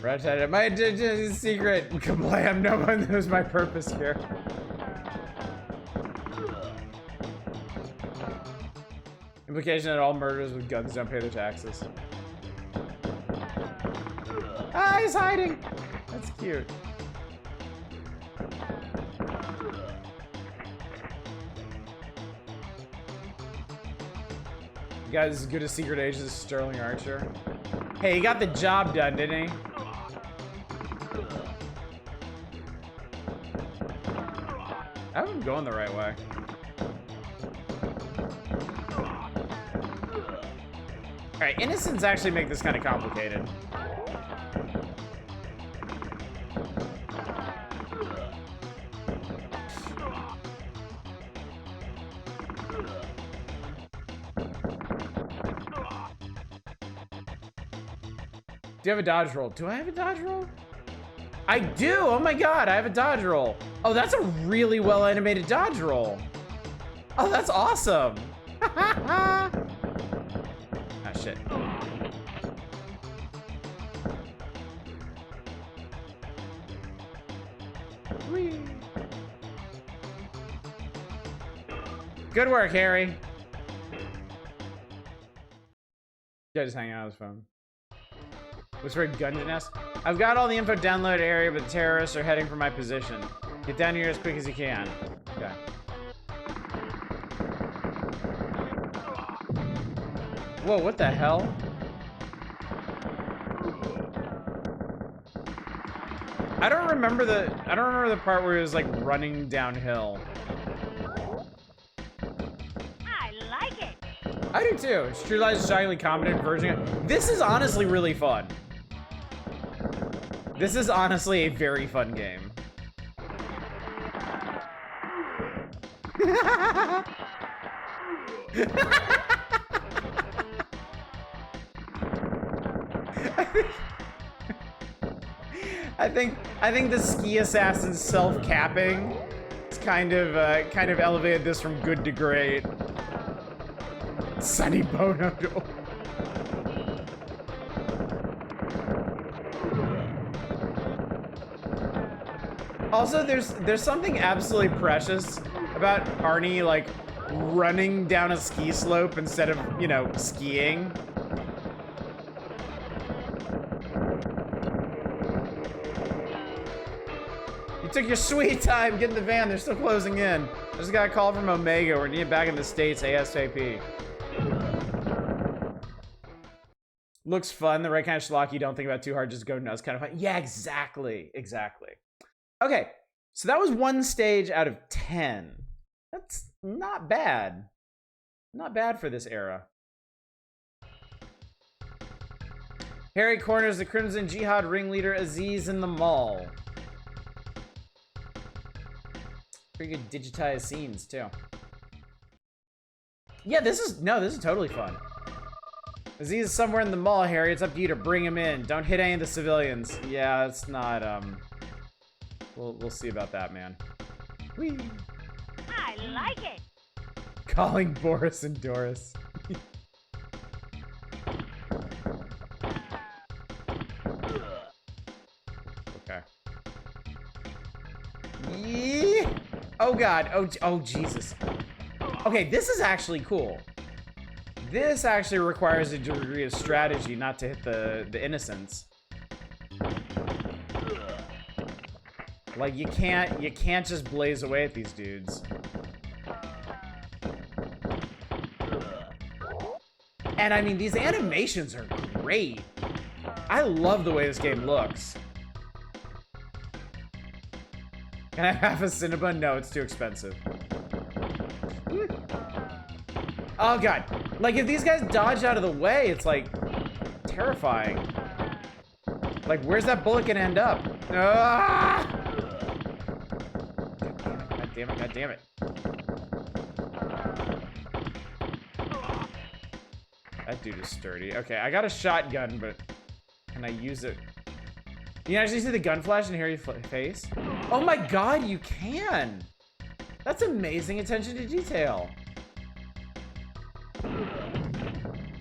Right, my secret kablam. No one knows my purpose here. Implication that all murderers with guns don't pay their taxes. Ah, he's hiding. That's cute. You guys as good as secret agent as Sterling Archer. Hey, he got the job done, didn't he? I'm going the right way. Alright, innocents actually make this kind of complicated. Do you have a dodge roll? Do I have a dodge roll? I do! Oh my god, I have a dodge roll. Oh, that's a really well animated dodge roll. Oh, that's awesome. Ah, shit. Whee. Good work, Harry. Yeah, just hanging out on his phone. Looks for a gungeon nest. I've got all the info downloaded area, but the terrorists are heading for my position. Get down here as quick as you can. Okay. Whoa, what the hell? I don't remember the part where it was like running downhill. I like it. I do too. Street Light is a shockingly competent version. This is honestly really fun. This is honestly a very fun game. I think the ski assassin's self-capping is kind of elevated this from good to great. Sonny Bono. Also, there's something absolutely precious about Arnie like running down a ski slope instead of, you know, skiing. You took your sweet time. Get in the van. They're still closing in. I just got a call from Omega. We're needed back in the States ASAP. Looks fun. The right kind of schlock you don't think about too hard. Just go nuts. Kind of fun. Yeah, exactly. Exactly. Okay. So that was 1 stage out of 10. That's not bad. Not bad for this era. Harry corners the Crimson Jihad ringleader Aziz in the mall. Pretty good digitized scenes too. Yeah, this is totally fun. Aziz is somewhere in the mall, Harry. It's up to you to bring him in. Don't hit any of the civilians. Yeah, it's not, we'll see about that, man. Whee! I like it. Calling Boris and Doris. Okay. Yeah. Oh god. Oh Jesus. Okay, this is actually cool. This actually requires a degree of strategy not to hit the innocents. Like you can't just blaze away at these dudes. And I mean, these animations are great. I love the way this game looks. Can I have a Cinnabon? No, it's too expensive. Oh god. Like, if these guys dodge out of the way, it's like terrifying. Like, where's that bullet gonna end up? Ah! God damn it, god damn it. That dude is sturdy. Okay, I got a shotgun, but can I use it? You can actually see the gun flash and hear your face? Oh my god, you can! That's amazing attention to detail.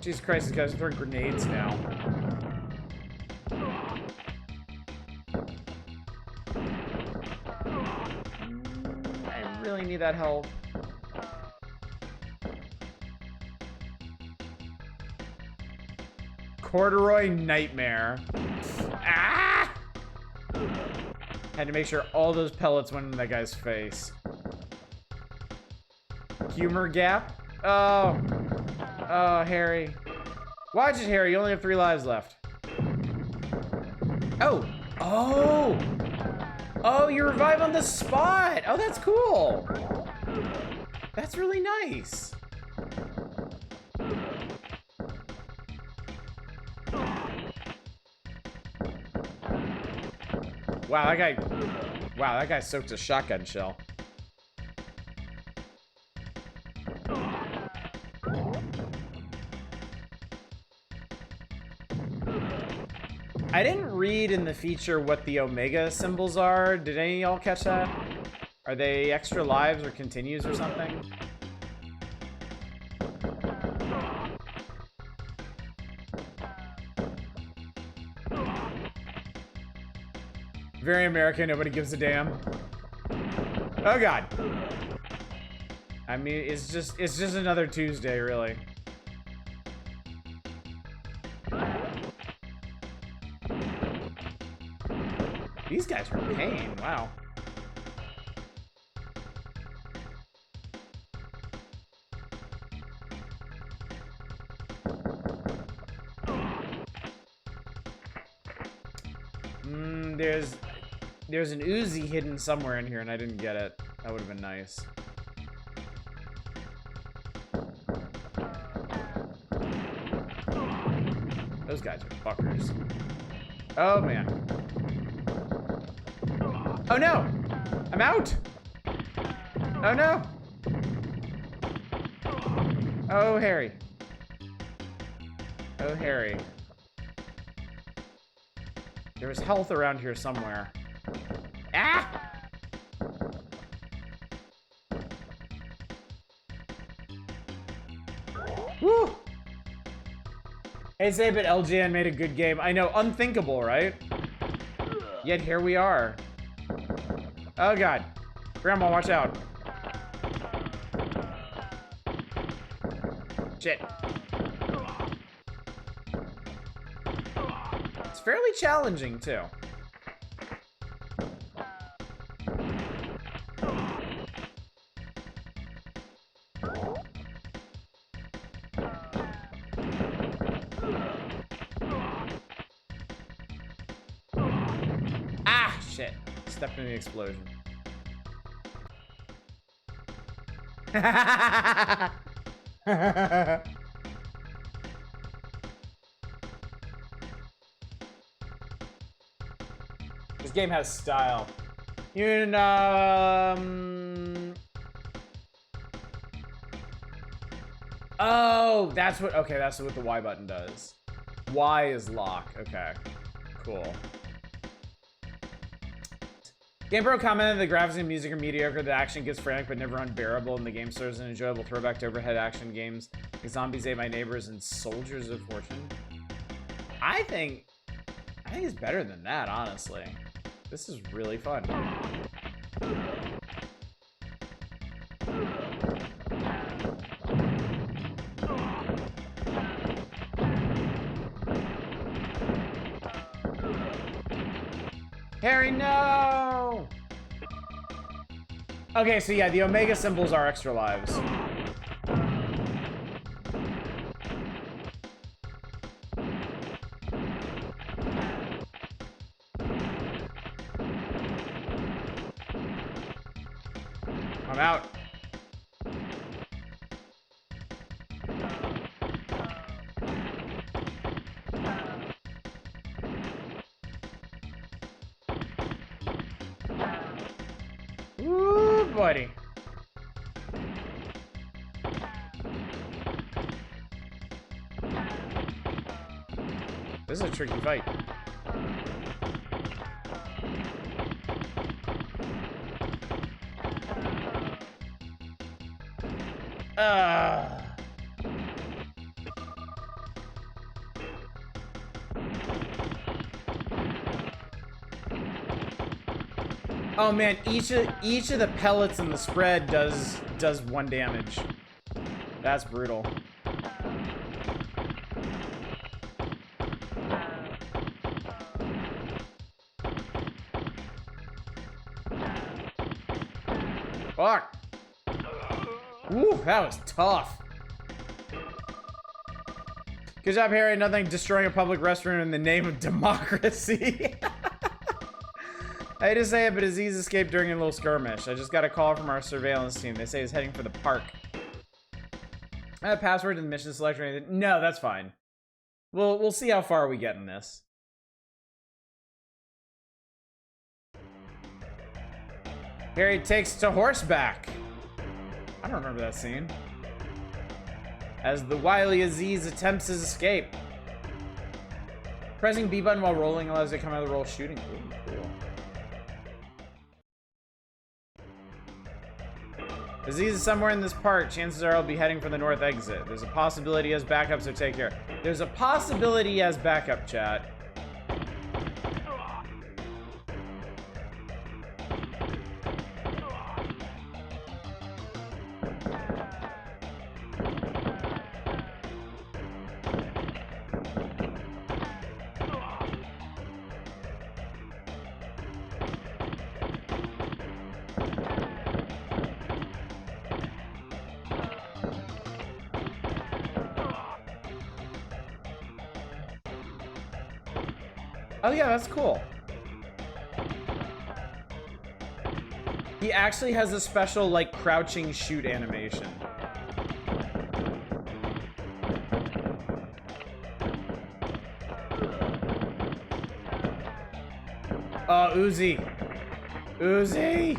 Jesus Christ, these guys are throwing grenades now. I really need that help. Corduroy nightmare. Ah! Had to make sure all those pellets went in that guy's face. Humor gap? Oh. Oh, Harry. Watch it, Harry. You only have 3 lives left. Oh. Oh. Oh, you revive on the spot. Oh, that's cool. That's really nice. Wow, that guy soaked a shotgun shell. I didn't read in the feature what the Omega symbols are. Did any of y'all catch that? Are they extra lives or continues or something? Very American, nobody gives a damn. Oh god. I mean, it's just another Tuesday, really. These guys are in pain, wow. There's an Uzi hidden somewhere in here and I didn't get it. That would have been nice. Those guys are fuckers. Oh man. Oh no! I'm out! Oh no! Oh Harry. Oh Harry. There was health around here somewhere. Ah! Woo! Hey, say, but LJN made a good game. I know, unthinkable, right? Yet here we are. Oh god. Grandma, watch out. Shit. It's fairly challenging, too. Ah, shit. Stepped in the explosion. This game has style. You know, oh, that's what, okay, that's what the Y button does. Y is lock, okay, cool. GamePro commented the graphics and music are mediocre, the action gets frantic but never unbearable, and the game serves an enjoyable throwback to overhead action games like Zombies Ate My Neighbors and Soldiers of Fortune. I think it's better than that, honestly. This is really fun. Harry, no! Okay, so yeah, the Omega symbols are extra lives. I'm out. Woo, buddy. This is a tricky fight. Oh man, each of the pellets in the spread does 1 damage. That's brutal. Fuck. Ooh, that was tough. Good job, Harry. Nothing destroying a public restroom in the name of democracy. I hate to say it, but Aziz escaped during a little skirmish. I just got a call from our surveillance team. They say he's heading for the park. I have a password to the mission selection or anything. No, that's fine. We'll see how far we get in this. Harry takes to horseback. I don't remember that scene. As the wily Aziz attempts his escape. Pressing B button while rolling allows you to come out of the roll shooting. Ooh, cool. Aziz is somewhere in this park. Chances are I'll be heading for the north exit. There's a possibility he has backup, so take care. There's a possibility he has backup, chat. Oh yeah, that's cool. He actually has a special, like, crouching shoot animation. Oh, Uzi. Uzi!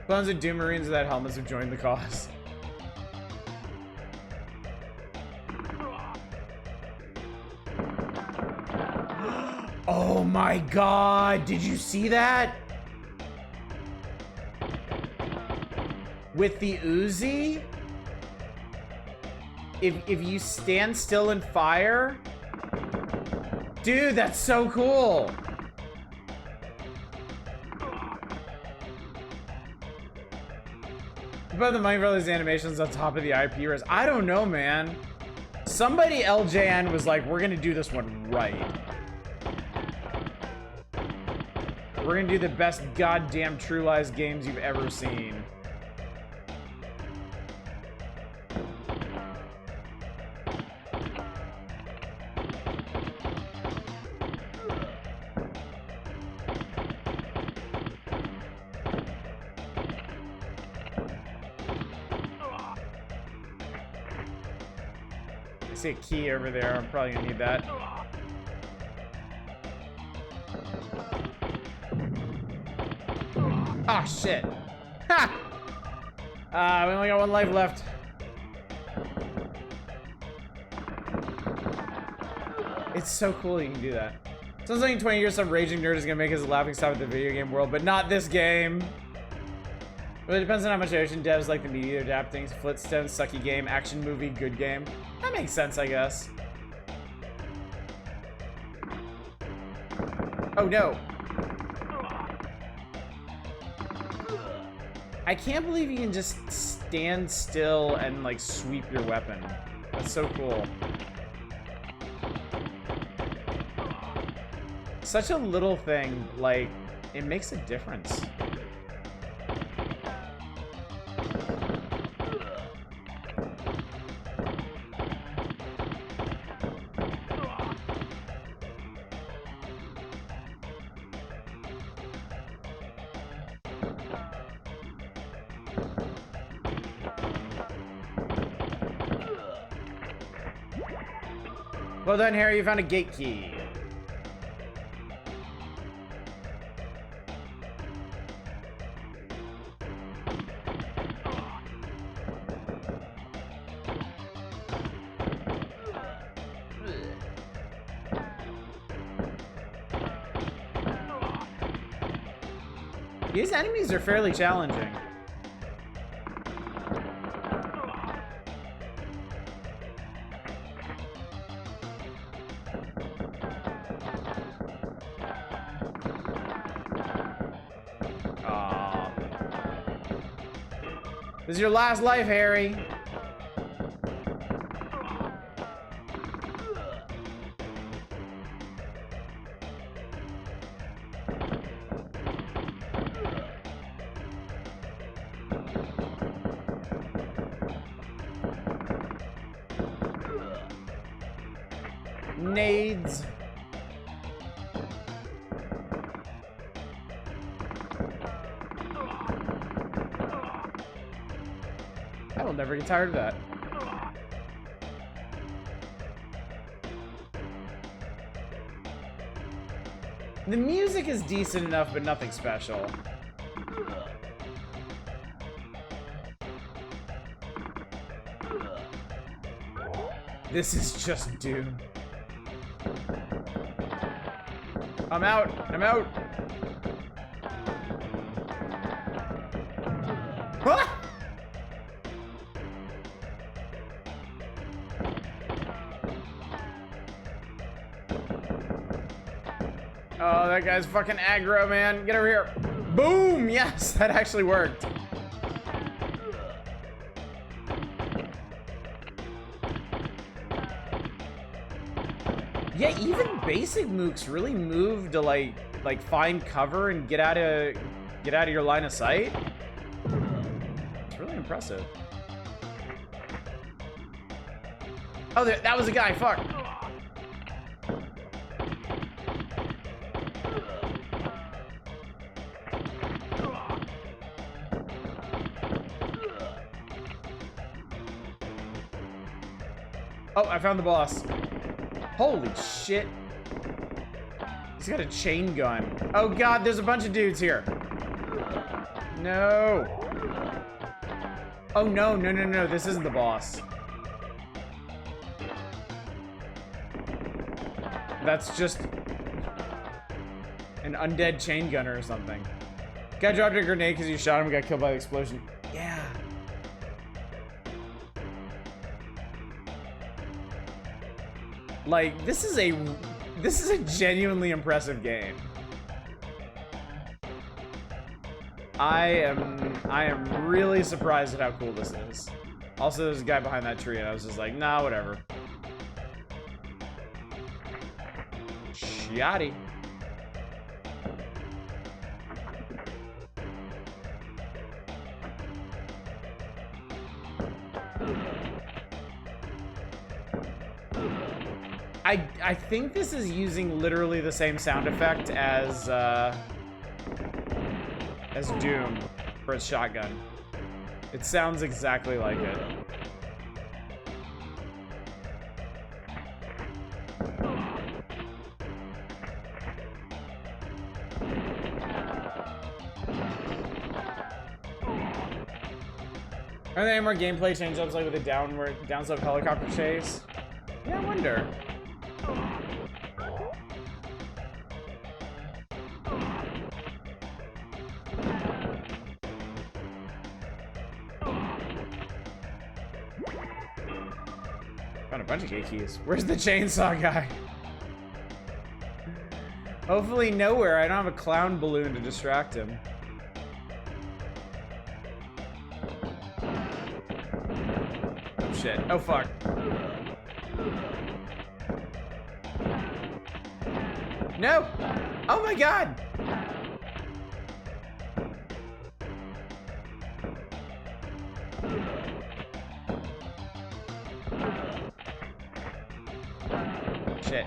Clones of Doom Marines without helmets have joined the cause. Oh my god, did you see that? With the Uzi? If you stand still and fire? Dude, that's so cool. About the money for all these animations on top of the IP res. I don't know, man. Somebody LJN was like, we're gonna do this one right. We're gonna do the best goddamn True Lies games you've ever seen. I see a key over there. I'm probably gonna need that. Ah, oh, shit. Ha! We only got 1 life left. It's so cool you can do that. Sounds like in 20 years some raging nerd is gonna make his laughing stock at the video game world, but not this game. But it depends on how much Ocean devs like the media adapting. Flintstones, sucky game, action movie, good game. That makes sense, I guess. Oh no. I can't believe you can just stand still and, like, sweep your weapon. That's so cool. Such a little thing, like, it makes a difference. Well done, Harry. You found a gate key. These enemies are fairly challenging. Aww. This is your last life, Harry. Nades. I will never get tired of that. The music is decent enough, but nothing special. This is just Doom. I'm out. I'm out. Ah! Oh, that guy's fucking aggro, man. Get over here. Boom! Yes, that actually worked. Yeah, even basic mooks really move to like find cover and get out of your line of sight. It's really impressive. Oh, that was a guy. Fuck. Oh, I found the boss. Holy shit. He's got a chain gun. Oh god, there's a bunch of dudes here. No. Oh no, no, no, no, this isn't the boss. That's just an undead chain gunner or something. Guy dropped a grenade because you shot him and got killed by the explosion. Yeah. Like, this is a genuinely impressive game. I am really surprised at how cool this is. Also, there's a guy behind that tree, and I was just like, nah, whatever. Shoddy. I think this is using literally the same sound effect as Doom for its shotgun. It sounds exactly like it. Are there any more gameplay change-ups like with the downslope helicopter chase? Yeah, I wonder. Found a bunch of gate keys. Where's the chainsaw guy? Hopefully nowhere. I don't have a clown balloon to distract him. Oh shit. Oh fuck. No! Oh my god! Shit.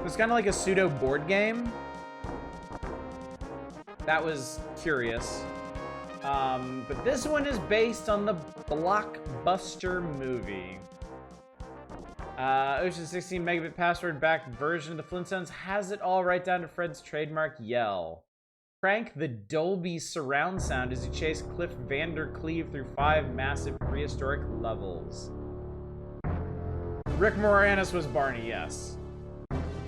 It was kind of like a pseudo board game. That was curious. But this one is based on the blockbuster movie. Ocean 16 megabit password backed version of the Flintstones has it all right down to Fred's trademark yell. Crank the Dolby surround sound as you chase Cliff Vandercleave through 5 massive prehistoric levels. Rick Moranis was Barney, yes.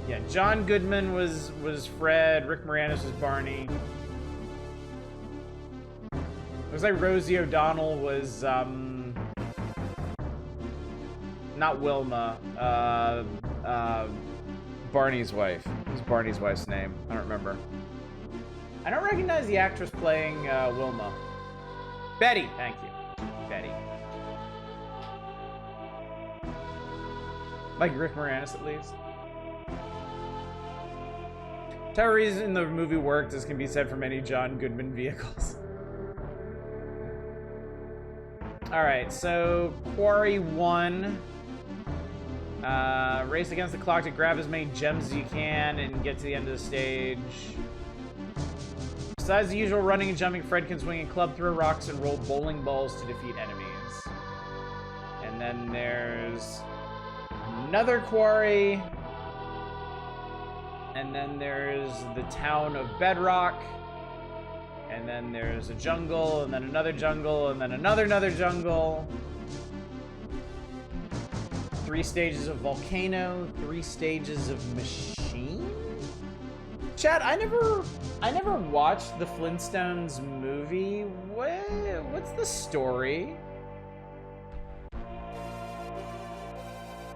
Yeah, John Goodman was Fred, Rick Moranis was Barney. Looks like Rosie O'Donnell was, not Wilma, Barney's wife. What's Barney's wife's name? I don't remember. I don't recognize the actress playing Wilma. Betty, thank you. Betty. Like Rick Moranis, at least. Entire reason the movie worked, as can be said for many John Goodman vehicles. Alright, so Quarry 1. Race against the clock to grab as many gems as you can and get to the end of the stage. Besides the usual running and jumping, Fred can swing a club, throw rocks, and roll bowling balls to defeat enemies. And then there's another quarry. And then there's the town of Bedrock. And then there's a jungle, and then another jungle, and then another jungle. 3 stages of volcano, 3 stages of machine? Chat, I never watched the Flintstones movie. What's the story?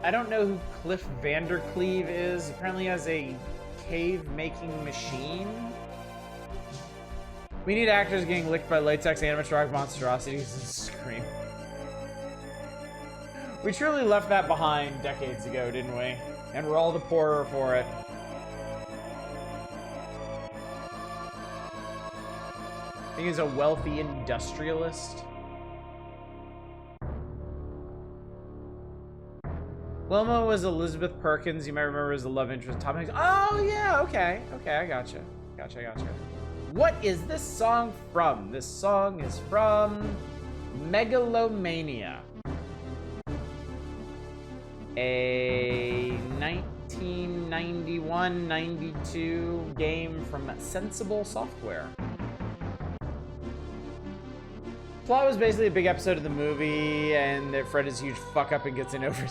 I don't know who Cliff Vandercleave is. Apparently he has a cave-making machine. We need actors getting licked by latex animatronic monstrosities and scream. We truly left that behind decades ago, didn't we? And we're all the poorer for it. I think he's a wealthy industrialist. Wilma was Elizabeth Perkins. You might remember as the love interest. Tom Hanks. Oh, yeah, okay. Okay, I gotcha. Gotcha. What is this song from? This song is from Megalomania, a 1991-92 game from Sensible Software. Plot was basically a big episode of the movie, and that Fred is a huge fuck up and gets in over.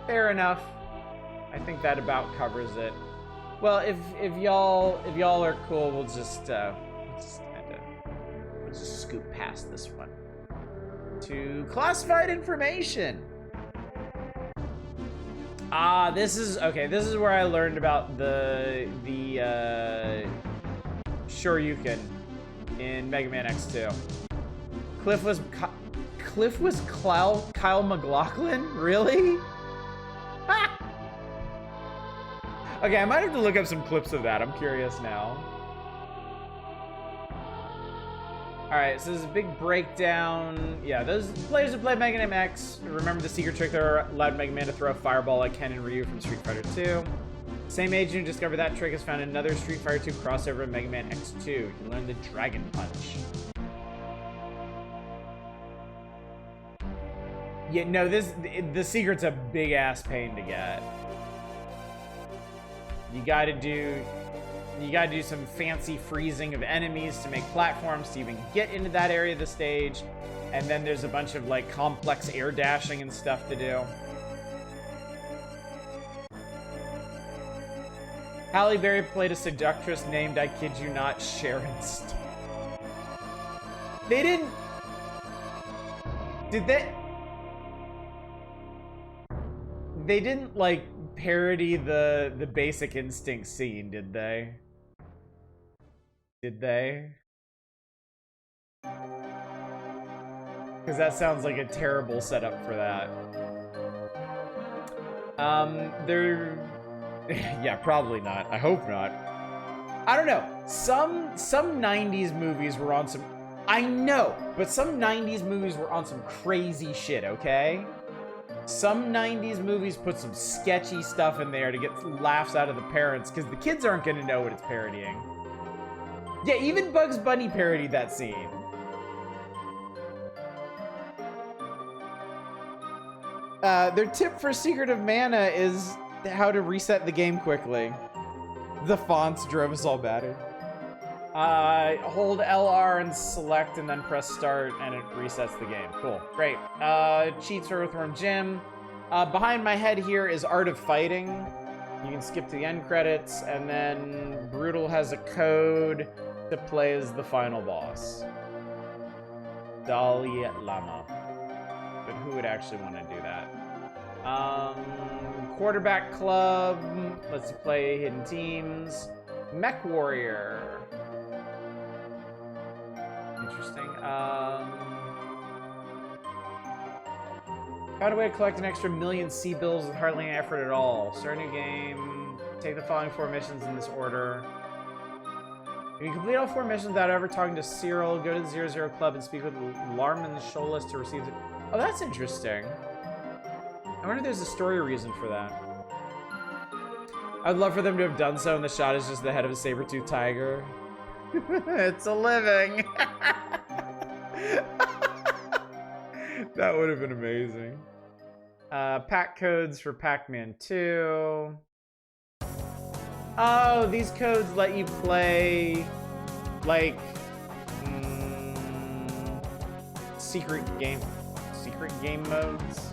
Fair enough. I think that about covers it. Well, if y'all are cool, we'll just scoop past this one to classified information. This is where I learned about the Shoryuken in Mega Man X2. Cliff was Kyle MacLachlan? Really? Okay, I might have to look up some clips of that. I'm curious now. Alright, so there's a big breakdown. Yeah, those players who played Mega Man X remember the secret trick that allowed Mega Man to throw a fireball like Ken and Ryu from Street Fighter 2. Same agent who discovered that trick has found another Street Fighter 2 crossover in Mega Man X2. You can learn the Dragon Punch. Yeah, no, the secret's a big-ass pain to get. You gotta do some fancy freezing of enemies to make platforms to even get into that area of the stage. And then there's a bunch of like complex air dashing and stuff to do. Halle Berry played a seductress named, I kid you not, Sharon Stone. They didn't... Did they... They didn't, like, parody the Basic Instinct scene, did they? Did they? Because that sounds like a terrible setup for that. Yeah, probably not. I hope not. I don't know. Some 90s movies were on some... I know, but some 90s movies were on some crazy shit, okay? Some 90s movies put some sketchy stuff in there to get laughs out of the parents, because the kids aren't going to know what it's parodying. Yeah, even Bugs Bunny parodied that scene. Their tip for Secret of Mana is how to reset the game quickly. The fonts drove us all battered. Hold LR and select and then press start and it resets the game. Cool, great. Cheats for Earthworm Jim. Behind my head here is Art of Fighting. You can skip to the end credits, and then Brutal has a code to play as the final boss. Dalai Lama. But who would actually want to do that? Quarterback Club. Let's play Hidden Teams. Mech Warrior. Interesting. Found a way to collect an extra million C-bills with hardly any effort at all. Start a new game. Take the following 4 missions in this order. If you complete all 4 missions without ever talking to Cyril, go to the 00 Club and speak with Larman Sholas to receive the... Oh, that's interesting. I wonder if there's a story reason for that. I'd love for them to have done so, and the shot is just the head of a saber-toothed tiger. It's a living. That would have been amazing. Pack codes for Pac-Man 2. Oh, these codes let you play, like, secret game modes.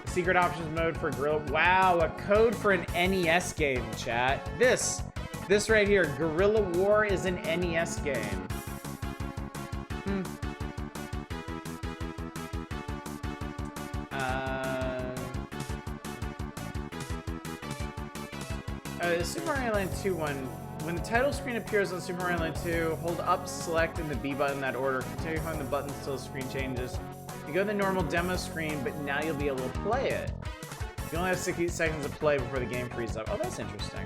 Secret options mode for Guerrilla. Wow, a code for an NES game, chat. This right here, Guerrilla War is an NES game. Super Mario Land 2 one. When the title screen appears on Super Mario Land 2, hold up, select, and the B button in that order. Continue holding the buttons until the screen changes. You go to the normal demo screen, but now you'll be able to play it. You only have 60 seconds to play before the game freezes up. Oh, that's interesting.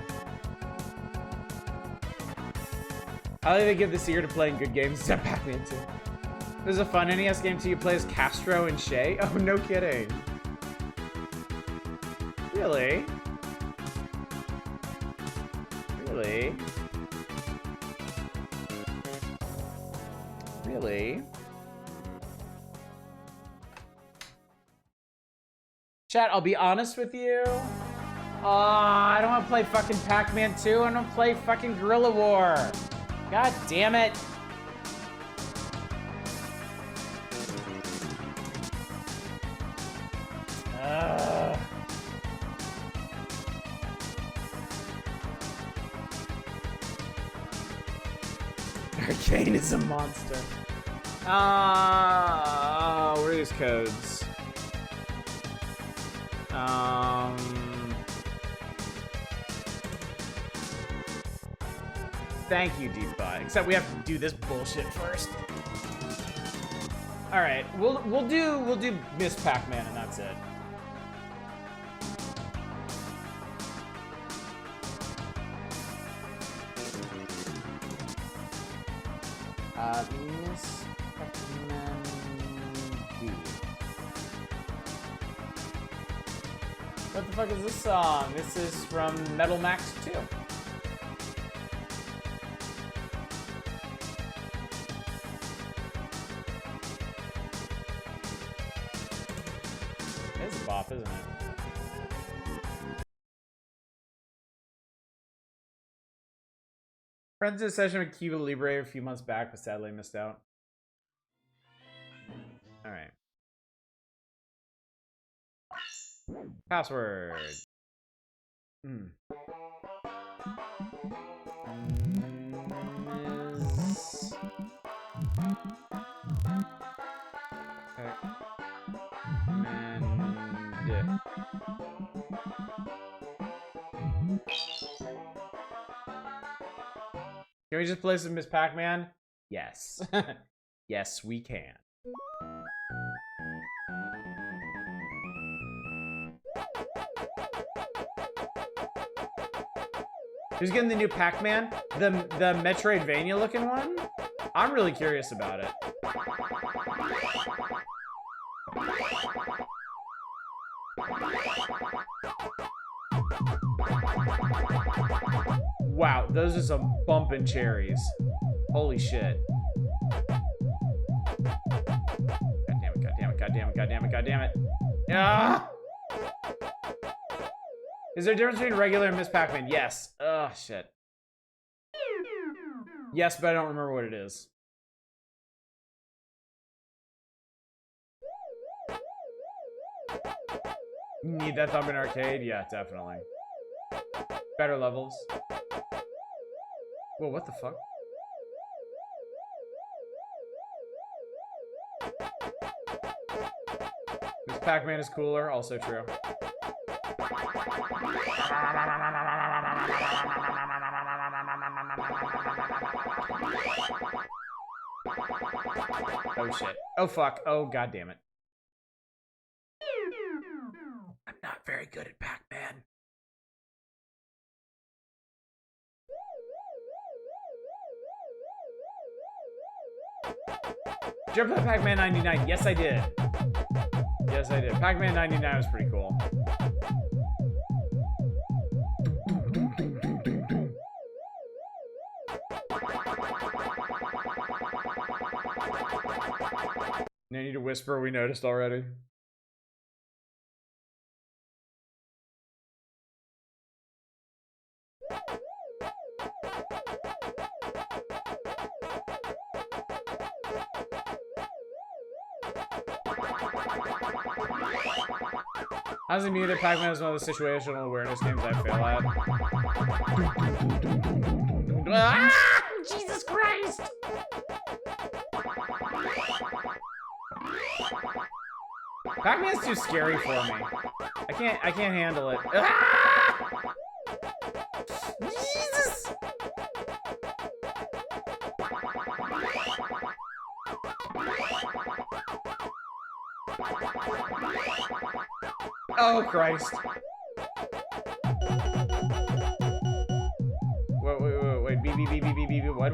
I like to give the secret to playing good games except Pac-Man 2. There's a fun NES game too. You play as Castro and Shay. Oh, no kidding. Really? Really? Really? Chat, I'll be honest with you. I don't want to play fucking Pac-Man 2. I want to play fucking Guerrilla War. God damn it. Arcane is a monster. What are these codes? Thank you, Deepbot. Except we have to do this bullshit first. All right, we'll do Miss Pac-Man and that's it. Miss Pac-Man D. What the fuck is this song? This is from Metal Max 2. It's a bop, isn't it? Friends did a session with Cuba Libre a few months back, but sadly missed out. All right. Password. Can we just play some Miss Pac-Man? Yes. Yes, we can. Who's getting the new Pac-Man? The Metroidvania looking one? I'm really curious about it. Wow, those are some bumpin' cherries. Holy shit. God damn it, god damn it, god damn it, god damn it, god damn it. Ah! Is there a difference between regular and Miss Pac-Man? Yes. Oh, shit. Yes, but I don't remember what it is. Need that thumb in arcade? Yeah, definitely. Better levels. Whoa, what the fuck? This Pac-Man is cooler, also true. Oh shit. Oh fuck. Oh god damn it. I'm not very good at Pac-Man. Did you ever play Pac-Man 99? Yes, I did. Yes, I did. Pac-Man 99 was pretty cool. No need to whisper, we noticed already. How's it mean that Pac-Man is one of the situational awareness games I fail at? Ah! Jesus Christ! Pac-Man's too scary for me. I can't handle it. Ah! Jesus! Oh Christ! Wait! B. What?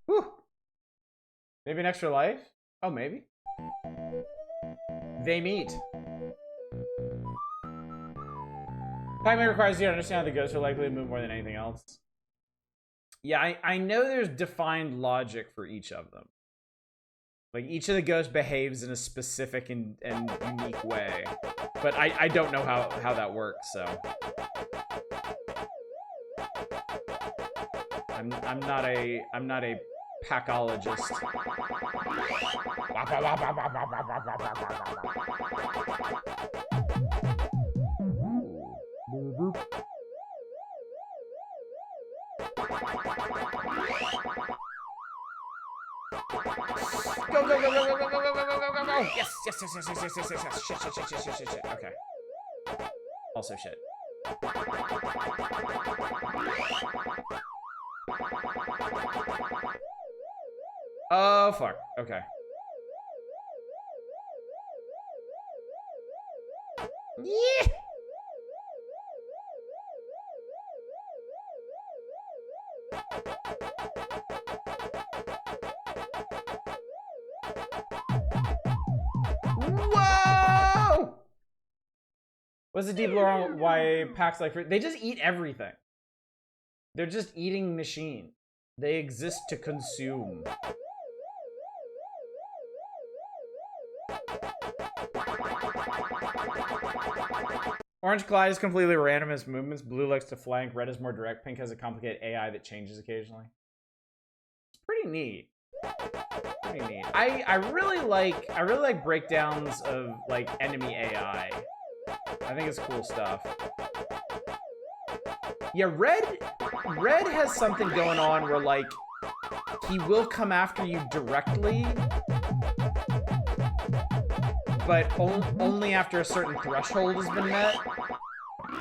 Whew. Maybe an extra life? Oh, maybe. They meet. Pac-Man requires you to understand how the ghosts are likely to move more than anything else. Yeah, I know there's defined logic for each of them. Like, each of the ghosts behaves in a specific and unique way. But I don't know how that works, so. I'm not a pachologist. Go! Yes! Shit. Okay. Also shit. Oh, fuck. Okay. Yeah! Whoa! What's the deep lore on why packs like fruit? They just eat everything. They're just eating machine. They exist to consume. Orange Clyde is completely random in its movements. Blue likes to flank. Red is more direct. Pink has a complicated AI that changes occasionally. It's pretty neat. Pretty neat. I really like breakdowns of like enemy AI. I think it's cool stuff. Yeah, Red has something going on where like he will come after you directly, but only after a certain threshold has been met.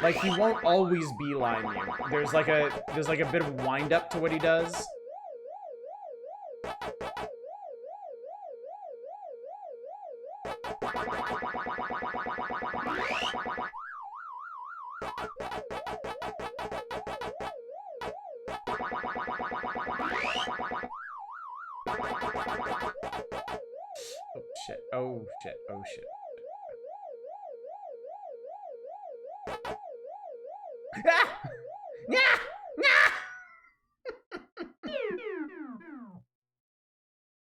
Like he won't always beeline you. There's like a bit of wind up to what he does. shit. Oh shit. Oh shit. Ah! Yeah!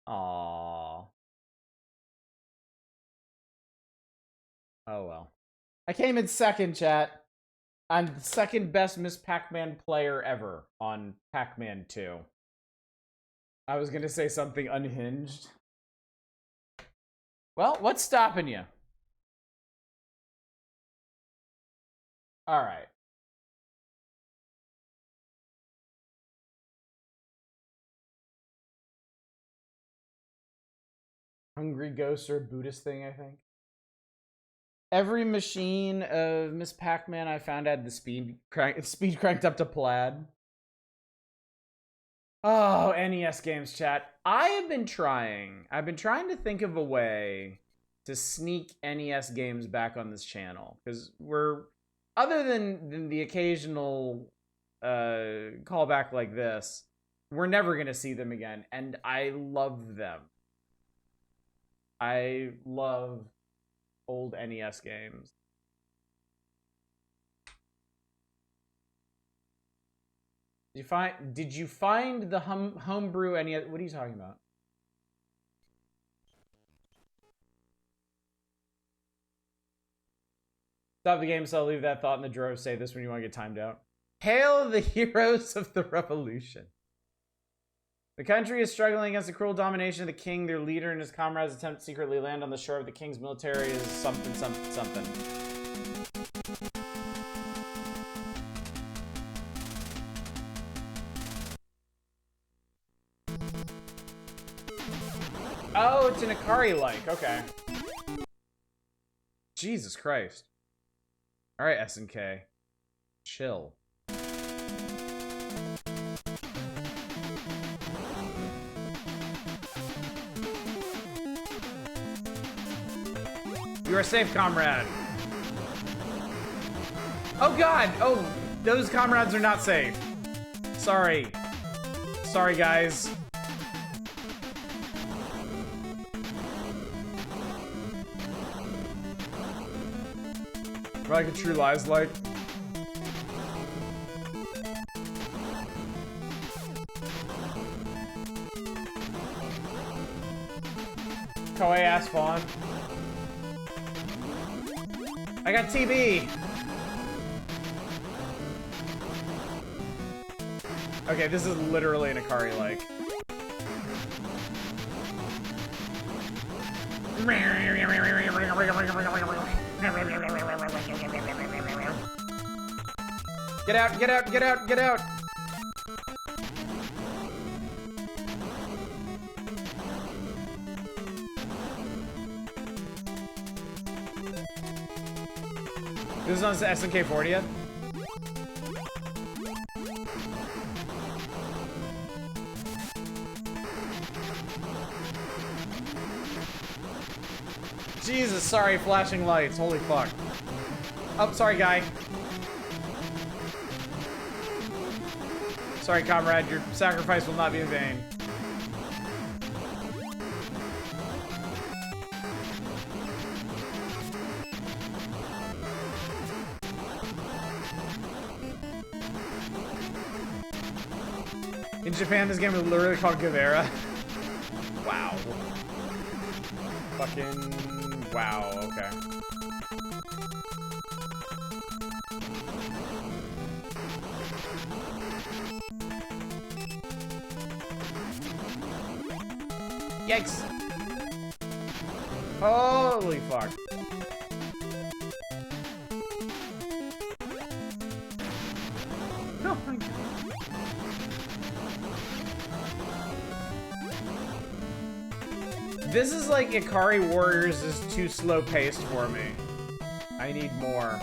Aww. Oh well. I came in second, chat. I'm the second best Miss Pac-Man player ever on Pac-Man 2. I was gonna say something unhinged. Well, what's stopping you? Alright. Hungry Ghost or a Buddhist thing, I think. Every machine of Miss Pac-Man I found had the speed cranked up to plaid. Oh, NES games, chat. I've been trying to think of a way to sneak NES games back on this channel. Because other than the occasional callback like this, we're never going to see them again. And I love them. I love old NES games. Did you find the homebrew NES? What are you talking about? Stop the game, so I'll leave that thought in the drawer. Say this when you want to get timed out. Hail the heroes of the revolution. The country is struggling against the cruel domination of the king. Their leader and his comrades attempt to secretly land on the shore of the king's military is something, something, something. Oh, it's an Ikari-like. Okay. Jesus Christ. Alright, SNK. Chill. You are safe, comrade. Oh god! Oh, those comrades are not safe. Sorry. Sorry, guys. Like a True Lies like. Koei ass fawn. I got TB. Okay, this is literally an Ikari-like. Get out, get out, get out, get out! This is on SNK 40 yet? Jesus, sorry, flashing lights. Holy fuck. Oh, sorry, guy. Sorry, comrade. Your sacrifice will not be in vain. In Japan, this game is literally called Guerrilla. Wow. Fucking... wow, okay. Yikes! Holy fuck. Oh my god. This is like Ikari Warriors is too slow paced for me. I need more.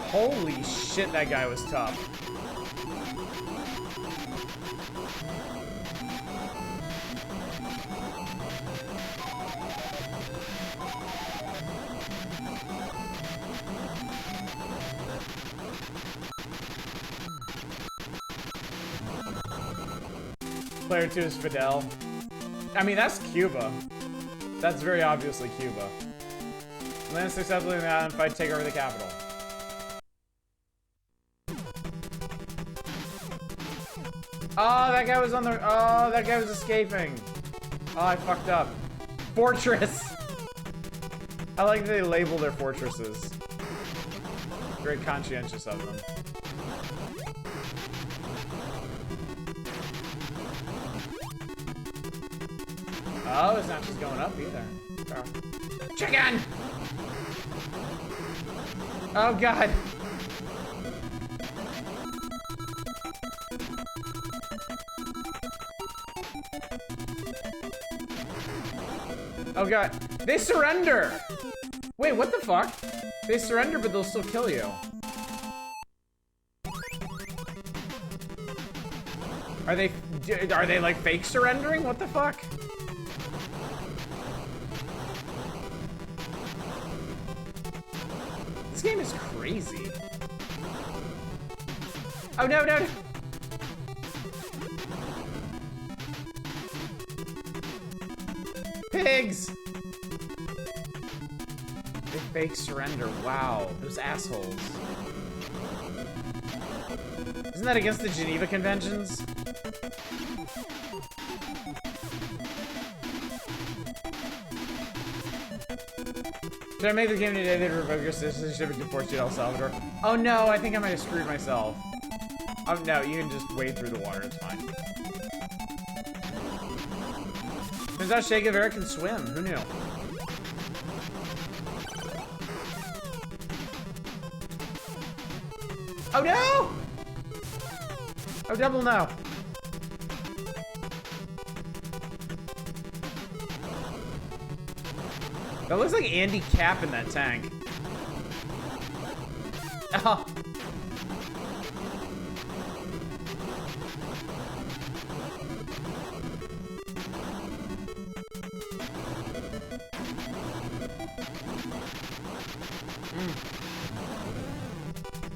Holy shit, that guy was tough. Player 2 is Fidel. I mean, that's Cuba. That's very obviously Cuba. Land successfully in the island fight, take over the capital. Oh, that guy was on the... Oh, that guy was escaping. Oh, I fucked up. Fortress! I like that they label their fortresses. Very conscientious of them. Oh, it's not just going up either. Oh. Chicken! Oh, God. Oh, God. They surrender! Wait, what the fuck? They surrender, but they'll still kill you. Are they like fake surrendering? What the fuck? This game is crazy. Oh, no, no, no. Pigs! They fake surrender. Wow, those assholes. Isn't that against the Geneva Conventions? Should I make the game today? They'd revoke your citizenship and deport you to El Salvador. Oh no, I think I might have screwed myself. Oh no, you can just wade through the water, it's fine. Turns out Che Guevara can swim, who knew? Oh no! Oh, double no. That looks like Andy Capp in that tank. Oh.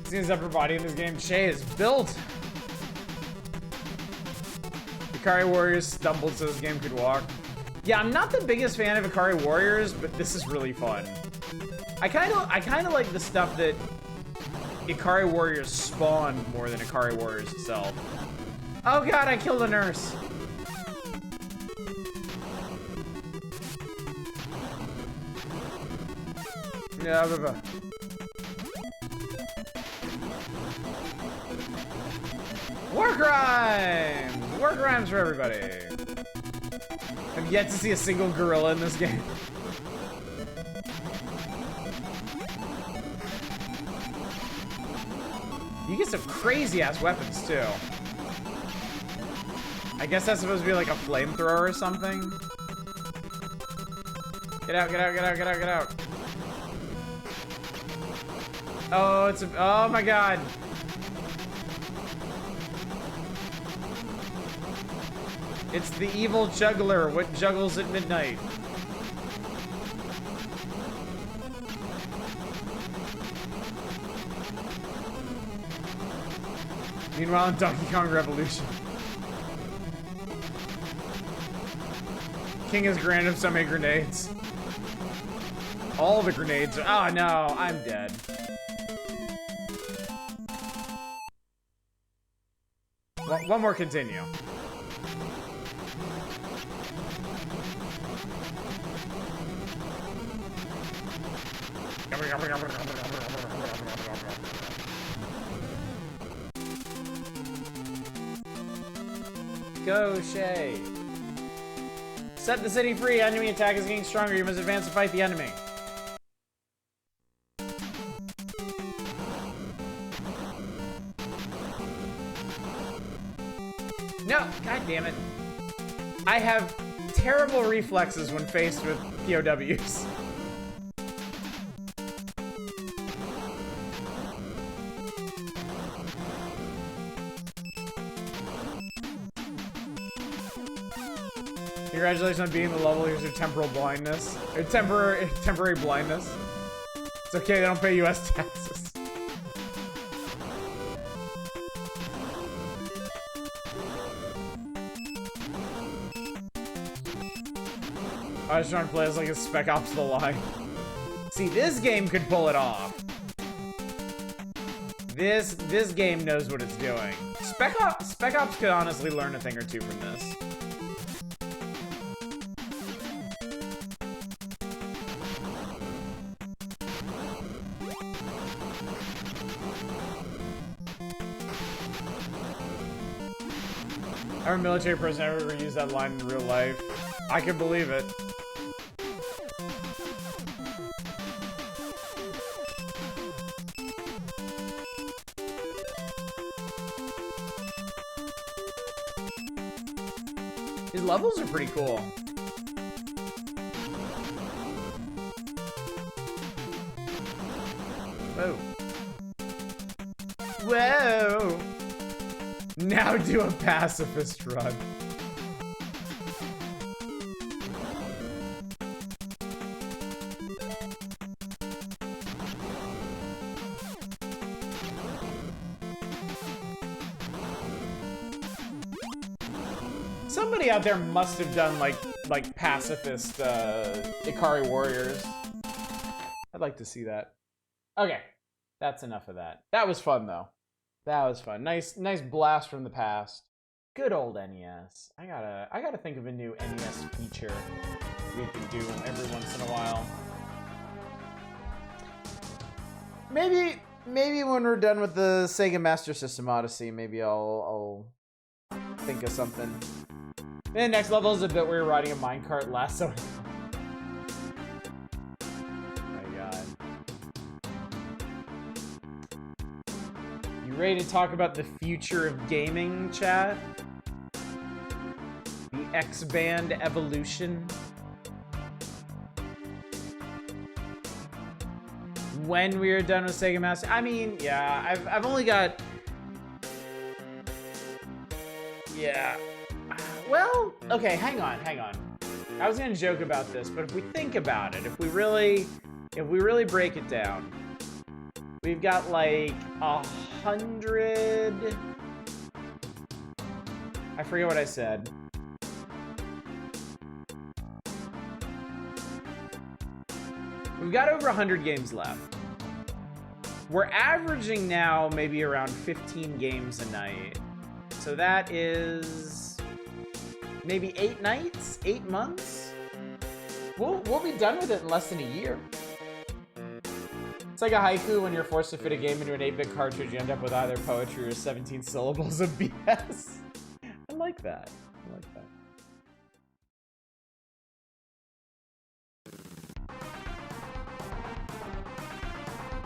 See his upper body in this game? Che is built. Ikari Warriors stumbled so this game could walk. Yeah, I'm not the biggest fan of Ikari Warriors, but this is really fun. I kind of like the stuff that Ikari Warriors spawned more than Ikari Warriors itself. Oh god, I killed a nurse. Yeah, blah, blah. War crimes! War crimes for everybody. I've yet to see a single gorilla in this game. You get some crazy ass weapons too. I guess that's supposed to be like a flamethrower or something. Get out, get out, get out, get out, get out. Oh, it's a, oh my god. It's the evil juggler, what juggles at midnight. Meanwhile in Donkey Kong Revolution. King has granted him so many grenades. All the grenades are, oh no, I'm dead. One more continue. Go, Shay. Set the city free. Enemy attack is getting stronger. You must advance to fight the enemy. No, god damn it. I have terrible reflexes when faced with POWs. Congratulations on being the level. Here's your temporal blindness. Or temporary blindness. It's okay, they don't pay US taxes. I was trying to play as like a Spec Ops The Line. See, this game could pull it off. This game knows what it's doing. Spec Ops could honestly learn a thing or two from this. I'm a military person. I never used that line in real life. I can believe it. These levels are pretty cool. Whoa. Whoa! Now do a pacifist run. Somebody out there must have done like pacifist Ikari Warriors. I'd like to see that. Okay, that's enough of that. That was fun though. That was fun. Nice blast from the past. Good old NES. I gotta think of a new NES feature we can do every once in a while. Maybe when we're done with the Sega Master System Odyssey, maybe I'll think of something. The next level is a bit where you're riding a minecart lasso. Ready to talk about the future of gaming, chat? The X-Band evolution? When we are done with Sega Master... I mean, yeah, I've only got... Yeah. Well, okay, hang on. I was gonna joke about this, but if we think about it, if we really break it down, we've got like 100... I forget what I said. We've got over 100 games left. We're averaging now maybe around 15 games a night. So that is maybe 8 nights, 8 months. We'll be done with it in less than a year. It's like a haiku when you're forced to fit a game into an 8-bit cartridge. You end up with either poetry or 17 syllables of BS. I like that. I like that.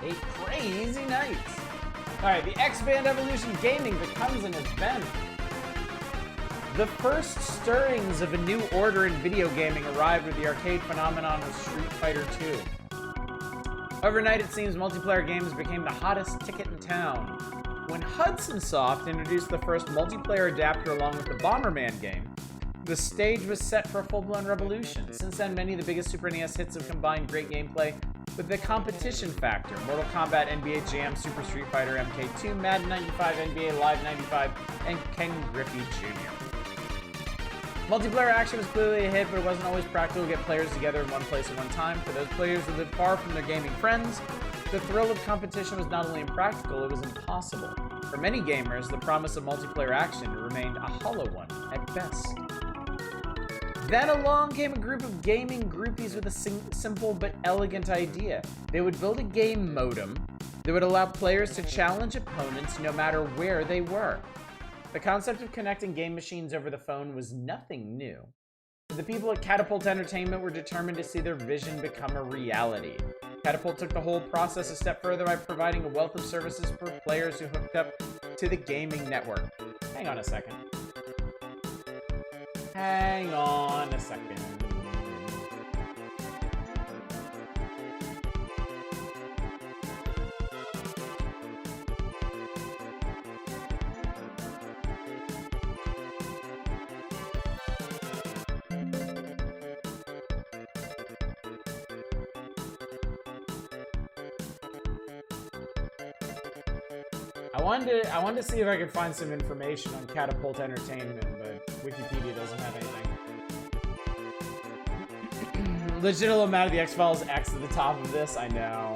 8 crazy nights. Alright, the X-Band Evolution Gaming becomes an event. The first stirrings of a new order in video gaming arrived with the arcade phenomenon of Street Fighter II. Overnight, it seems multiplayer games became the hottest ticket in town. When Hudson Soft introduced the first multiplayer adapter along with the Bomberman game, the stage was set for a full-blown revolution. Since then, many of the biggest Super NES hits have combined great gameplay with the competition factor. Mortal Kombat, NBA Jam, Super Street Fighter, MK2, Madden 95, NBA Live 95, and Ken Griffey Jr. Multiplayer action was clearly a hit, but it wasn't always practical to get players together in one place at one time. For those players who lived far from their gaming friends, the thrill of competition was not only impractical, it was impossible. For many gamers, the promise of multiplayer action remained a hollow one at best. Then along came a group of gaming groupies with a simple but elegant idea. They would build a game modem that would allow players to challenge opponents no matter where they were. The concept of connecting game machines over the phone was nothing new. The people at Catapult Entertainment were determined to see their vision become a reality. Catapult took the whole process a step further by providing a wealth of services for players who hooked up to the gaming network. Hang on a second. Hang on a second. I wanted to see if I could find some information on Catapult Entertainment, but Wikipedia doesn't have anything. Legitimate amount of the X-Files X at the top of this, I know.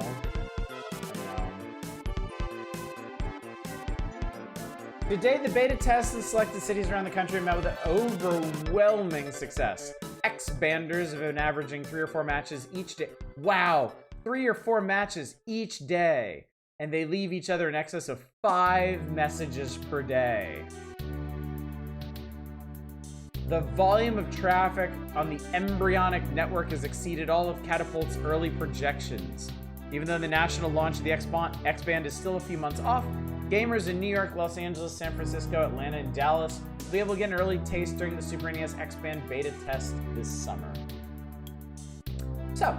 Today, the beta tests in selected cities around the country met with overwhelming success. X-banders have been averaging 3 or 4 matches each day. Wow, 3 or 4 matches each day. And they leave each other in excess of 5 messages per day. The volume of traffic on the embryonic network has exceeded all of Catapult's early projections. Even though the national launch of the X-Band is still a few months off, gamers in New York, Los Angeles, San Francisco, Atlanta, and Dallas will be able to get an early taste during the Super NES X-Band beta test this summer. So,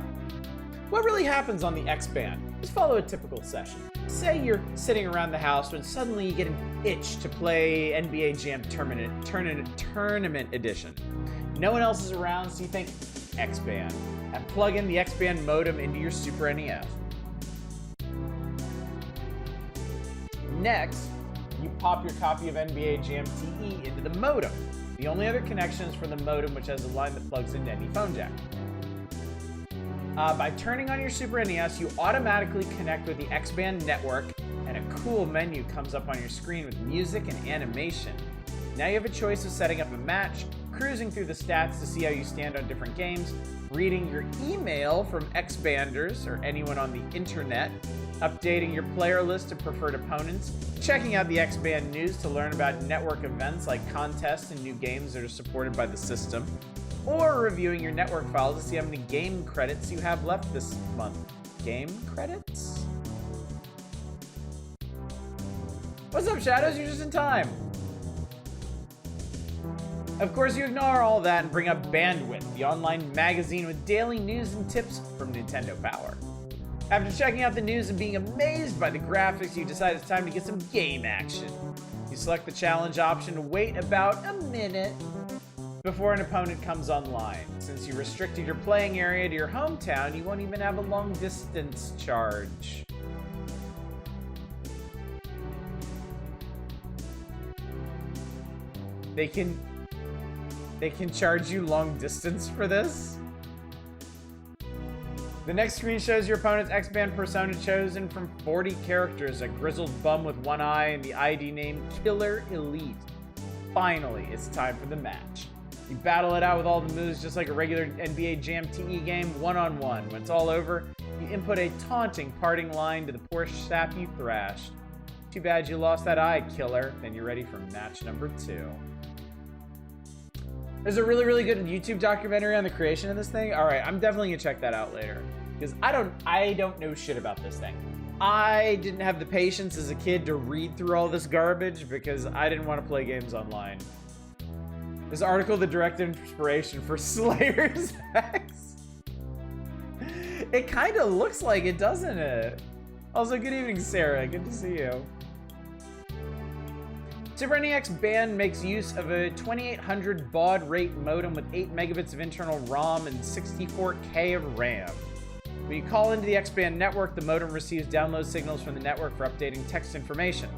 what really happens on the X-Band? Just follow a typical session. Say you're sitting around the house when suddenly you get an itch to play NBA Jam Tournament Edition. No one else is around, so you think X-Band, and plug in the X-Band modem into your Super NES. Next, you pop your copy of NBA Jam TE into the modem. The only other connection is for the modem, which has a line that plugs into any phone jack. By turning on your Super NES, you automatically connect with the X-Band network, and a cool menu comes up on your screen with music and animation. Now you have a choice of setting up a match, cruising through the stats to see how you stand on different games, reading your email from X-Banders or anyone on the internet, updating your player list of preferred opponents, checking out the X-Band news to learn about network events like contests and new games that are supported by the system, or reviewing your network files to see how many game credits you have left this month. Game credits? What's up, Shadows? You're just in time. Of course, you ignore all that and bring up Bandwidth, the online magazine with daily news and tips from Nintendo Power. After checking out the news and being amazed by the graphics, you decide it's time to get some game action. You select the challenge option to wait about a minute before an opponent comes online. Since you restricted your playing area to your hometown, you won't even have a long distance charge. They can charge you long distance for this? The next screen shows your opponent's X-Band persona chosen from 40 characters, a grizzled bum with one eye and the ID name Killer Elite. Finally, it's time for the match. You battle it out with all the moves just like a regular NBA Jam TE game, one-on-one. When it's all over, you input a taunting parting line to the poor sap you thrashed. Too bad you lost that eye, Killer. Then you're ready for match number 2. There's a really, really good YouTube documentary on the creation of this thing. All right, I'm definitely gonna check that out later because I don't know shit about this thing. I didn't have the patience as a kid to read through all this garbage because I didn't want to play games online. This article, the direct inspiration for Slayer's X. It kind of looks like it, doesn't it? Also, good evening, Sarah. Good to see you. Super NEX Band makes use of a 2800 baud rate modem with 8 megabits of internal ROM and 64K of RAM. When you call into the X-Band network, the modem receives download signals from the network for updating text information.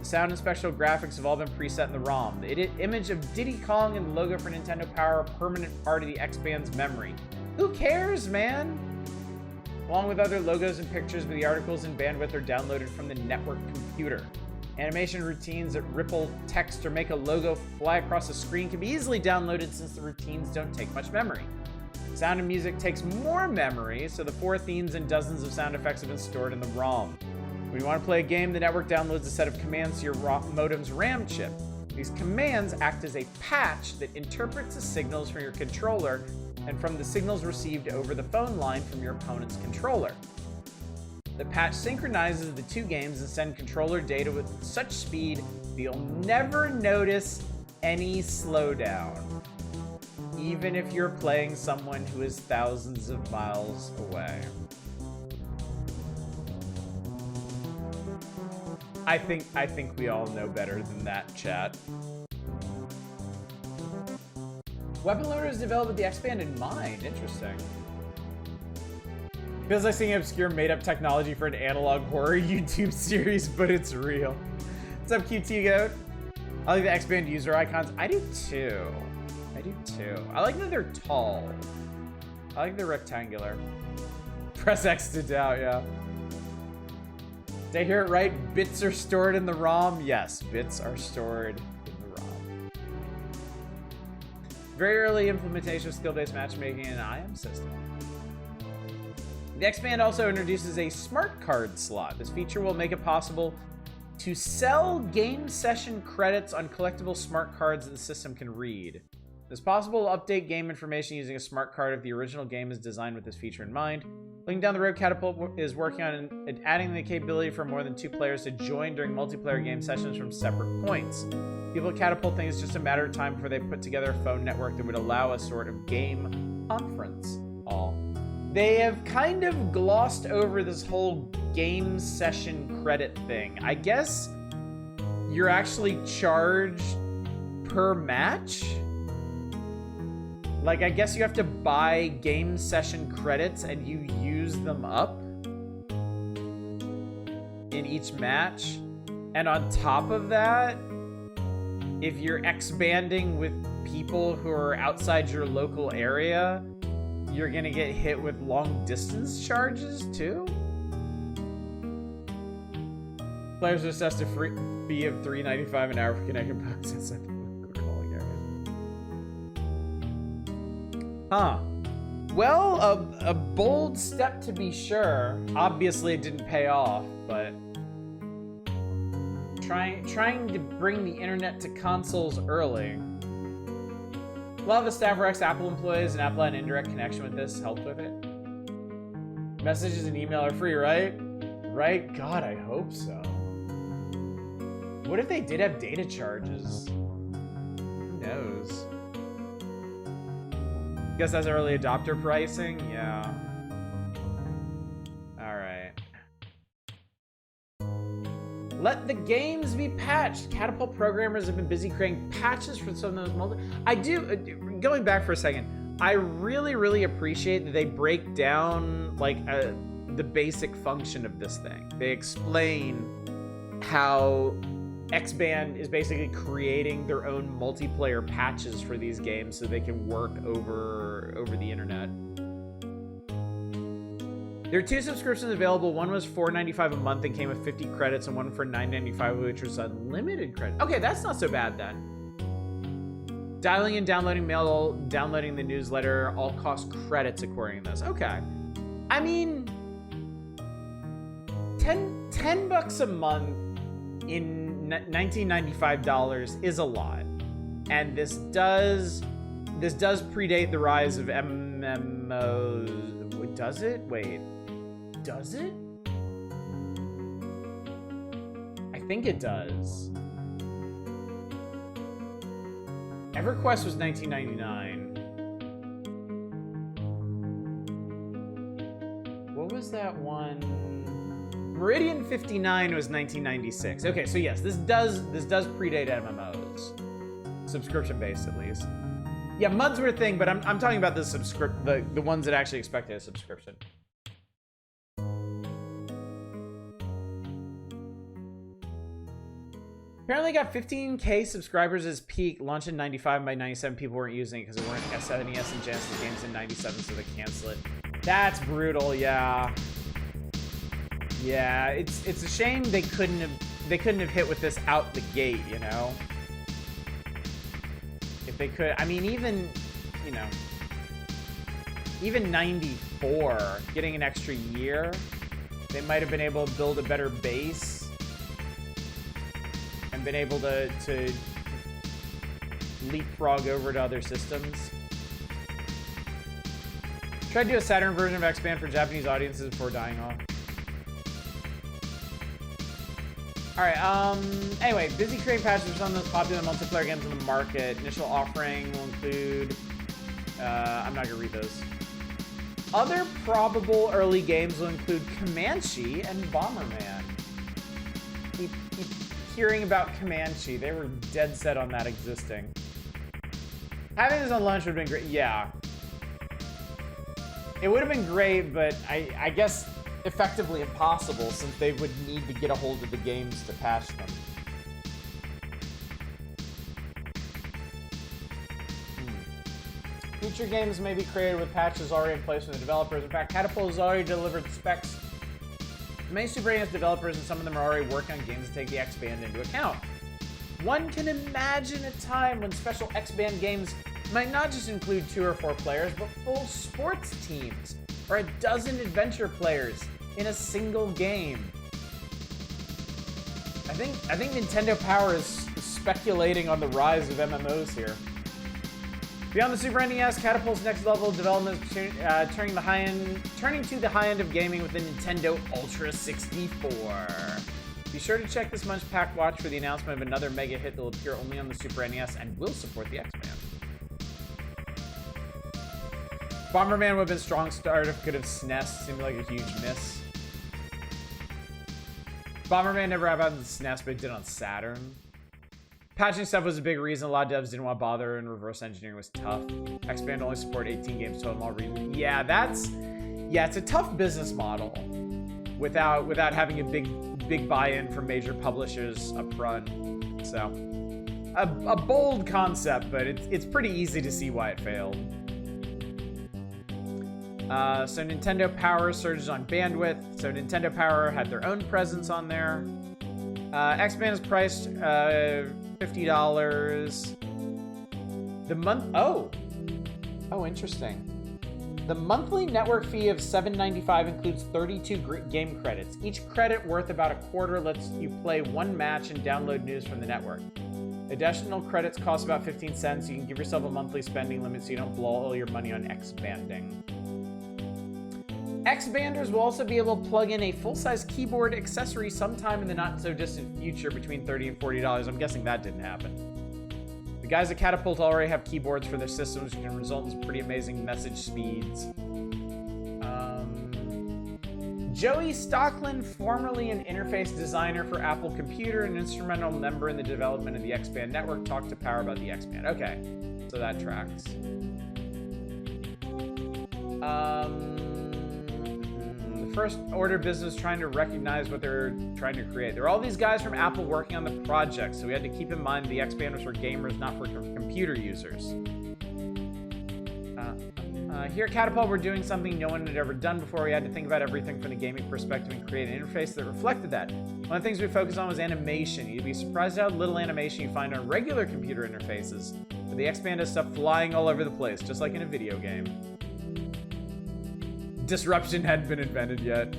The sound and special graphics have all been preset in the ROM. The image of Diddy Kong and the logo for Nintendo Power are a permanent part of the X-Band's memory. Who cares, man? Along with other logos and pictures, the articles and bandwidth are downloaded from the network computer. Animation routines that ripple text or make a logo fly across the screen can be easily downloaded since the routines don't take much memory. Sound and music takes more memory, so the 4 themes and dozens of sound effects have been stored in the ROM. When you want to play a game, the network downloads a set of commands to your modem's RAM chip. These commands act as a patch that interprets the signals from your controller and from the signals received over the phone line from your opponent's controller. The patch synchronizes the 2 games and sends controller data with such speed that you'll never notice any slowdown, even if you're playing someone who is thousands of miles away. I think we all know better than that, chat. Weapon loaders developed with the X-Band in mind. Interesting. Feels like seeing obscure made-up technology for an analog horror YouTube series, but it's real. What's up, QT Goat? I like the X-Band user icons. I do too. I like that they're tall. I like the rectangular. Press X to doubt, yeah. Did I hear it right? Bits are stored in the ROM? Yes, bits are stored in the ROM. Very early implementation of skill-based matchmaking in an IM system. The X-Band also introduces a smart card slot. This feature will make it possible to sell game session credits on collectible smart cards that the system can read. It's possible to update game information using a smart card if the original game is designed with this feature in mind. Looking down the road, Catapult is working on adding the capability for more than 2 players to join during multiplayer game sessions from separate points. People at Catapult think it's just a matter of time before they put together a phone network that would allow a sort of game conference all. They have kind of glossed over this whole game session credit thing. I guess you're actually charged per match? Like, I guess you have to buy game session credits and you use them up in each match. And on top of that, if you're X-banding with people who are outside your local area, you're gonna get hit with long distance charges too? Players are assessed a free fee of $3.95 an hour for connecting boxes. Huh. Well, a bold step to be sure. Obviously, it didn't pay off, but trying to bring the internet to consoles early. A lot of the staff were ex-Apple employees, and Apple had an indirect connection with this, helped with it. Messages and email are free, right? Right? God, I hope so. What if they did have data charges? Who knows? Guess that's early adopter pricing? Yeah. Alright. Let the games be patched. Catapult programmers have been busy creating patches for some of those going back for a second, I really, really appreciate that they break down, like, the basic function of this thing. They explain how X-Band is basically creating their own multiplayer patches for these games so they can work over the internet. There are 2 subscriptions available. One was $4.95 a month and came with 50 credits, and one for $9.95, which was unlimited credit. Okay, that's not so bad then. Dialing and downloading mail, downloading the newsletter, all cost credits according to this. Okay. I mean, 10 bucks a month in $1995 is a lot, and this does predate the rise of MMOs. Does it? Wait, does it? I think it does. EverQuest was $19.99. What was that one? Meridian 59 was 1996. Okay, so yes, this does predate MMOs, subscription based at least. Yeah, MUDs were a thing, but I'm talking about the ones that actually expected a subscription. Apparently got 15K subscribers as peak, launched in 95. By 97, people weren't using it because there weren't SNES and Genesis games in 97, so they cancel it. That's brutal, yeah. Yeah, it's a shame they couldn't have hit with this out the gate, you know? If they could, I mean, even, you know, even 94, getting an extra year, they might have been able to build a better base and been able to leapfrog over to other systems. Tried to do a Saturn version of X-Band for Japanese audiences before dying off. Alright, anyway, busy creating patches for some of the most popular multiplayer games on the market. Initial offering will include, I'm not gonna read those. Other probable early games will include Comanche and Bomberman. Keep hearing about Comanche. They were dead set on that existing. Having this on launch would have been great. Yeah. It would have been great, but I guess effectively impossible since they would need to get a hold of the games to patch them. Future games may be created with patches already in place from the developers. In fact, Catapult has already delivered specs. Many Super NES developers, and some of them are already working on games that take the X-Band into account. One can imagine a time when special X-Band games might not just include 2 or 4 players, but full sports teams, or a dozen adventure players in a single game. I think Nintendo Power is speculating on the rise of MMOs here. Beyond the Super NES, Catapult's next level of development is turning to the high end of gaming with the Nintendo Ultra 64. Be sure to check this month's packed watch for the announcement of another mega hit that will appear only on the Super NES and will support the X-Band. Bomberman would have been a strong start if it could have SNES. Seemed like a huge miss. Bomberman never happened on the SNES, but it did on Saturn. Patching stuff was a big reason a lot of devs didn't want to bother, and reverse engineering was tough. X-Band only support 18 games total in all regions. Yeah, it's a tough business model without having a big buy-in from major publishers up front. So, a bold concept, but it's pretty easy to see why it failed. So Nintendo Power surges on bandwidth. So Nintendo Power had their own presence on there. X-Band is priced $50. The month. Oh, interesting. The monthly network fee of $7.95 includes 32 game credits. Each credit, worth about a quarter, lets you play 1 match and download news from the network. Additional credits cost about 15 cents. You can give yourself a monthly spending limit so you don't blow all your money on X-Banding. X-Banders will also be able to plug in a full-size keyboard accessory sometime in the not-so-distant future between $30 and $40. I'm guessing that didn't happen. The guys at Catapult already have keyboards for their systems, which can result in some pretty amazing message speeds. Joey Stockland, formerly an interface designer for Apple Computer and an instrumental member in the development of the X-Band network, talked to Power about the X-Band. Okay, so that tracks. First order business trying to recognize what they're trying to create. There are all these guys from Apple working on the project, so we had to keep in mind the X-Band was for gamers, not for computer users. Here at Catapult, we're doing something no one had ever done before. We had to think about everything from the gaming perspective and create an interface that reflected that. One of the things we focused on was animation. You'd be surprised how little animation you find on regular computer interfaces, but the X-Band has stuff flying all over the place, just like in a video game. Disruption hadn't been invented yet.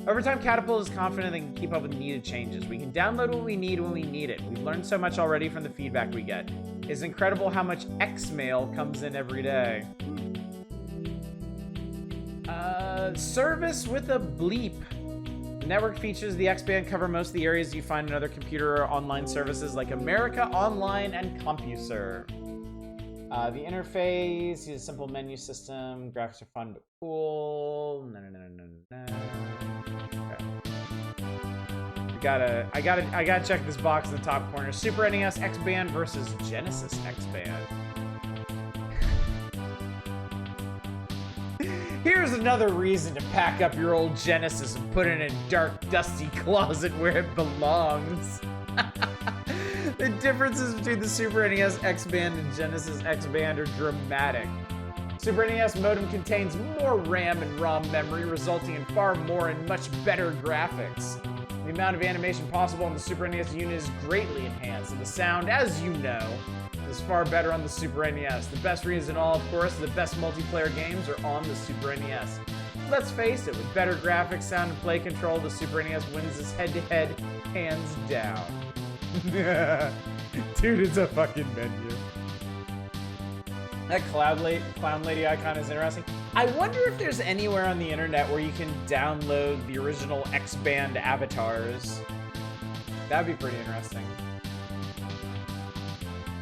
Over time, Catapult is confident they can keep up with needed changes. We can download what we need when we need it. We've learned so much already from the feedback we get. It's incredible how much X-mail comes in every day. Service with a bleep. The network features of the X-Band cover most of the areas you find in other computer or online services like America Online and CompuServe. The interface is a simple menu system. Graphics are fun but cool. Okay. I gotta check this box in the top corner. Super NES X-Band versus Genesis X-Band. Here's another reason to pack up your old Genesis and put it in a dark, dusty closet where it belongs. The differences between the Super NES X-Band and Genesis X-Band are dramatic. Super NES modem contains more RAM and ROM memory, resulting in far more and much better graphics. The amount of animation possible on the Super NES unit is greatly enhanced, and the sound, as you know, is far better on the Super NES. The best reason all, of course, the best multiplayer games are on the Super NES. Let's face it, with better graphics, sound, and play control, the Super NES wins this head-to-head, hands down. Dude, it's a fucking menu. That clown lady icon is interesting. I wonder if there's anywhere on the internet where you can download the original X-Band avatars. That'd be pretty interesting.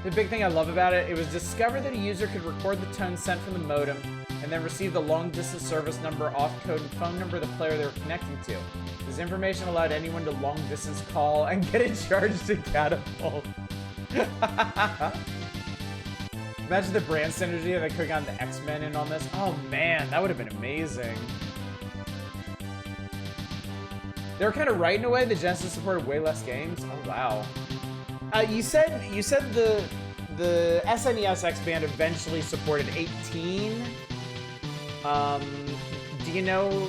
The big thing I love about it, it was discovered that a user could record the tone sent from the modem and then receive the long-distance service number, off-code, and phone number of the player they were connecting to. This information allowed anyone to long-distance call and get it charged to Catapult. Imagine the brand synergy if they could have gotten the X-Men in on this. Oh man, that would have been amazing. They were kind of right in a way. The Genesis supported way less games. Oh wow. You said the SNES X band eventually supported 18. Do you know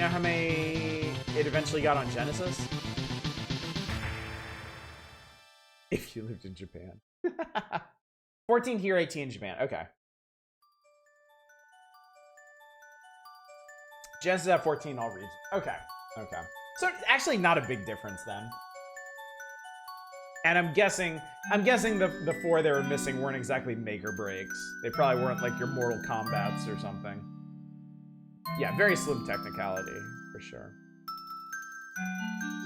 how many it eventually got on Genesis? If you lived in Japan. 14 here, 18 in Japan. Okay. Genesis at 14 all regions. Okay. Okay. So actually not a big difference then. And I'm guessing the 4 they were missing weren't exactly make or breaks. They probably weren't like your Mortal Kombats or something. Yeah, very slim technicality for sure.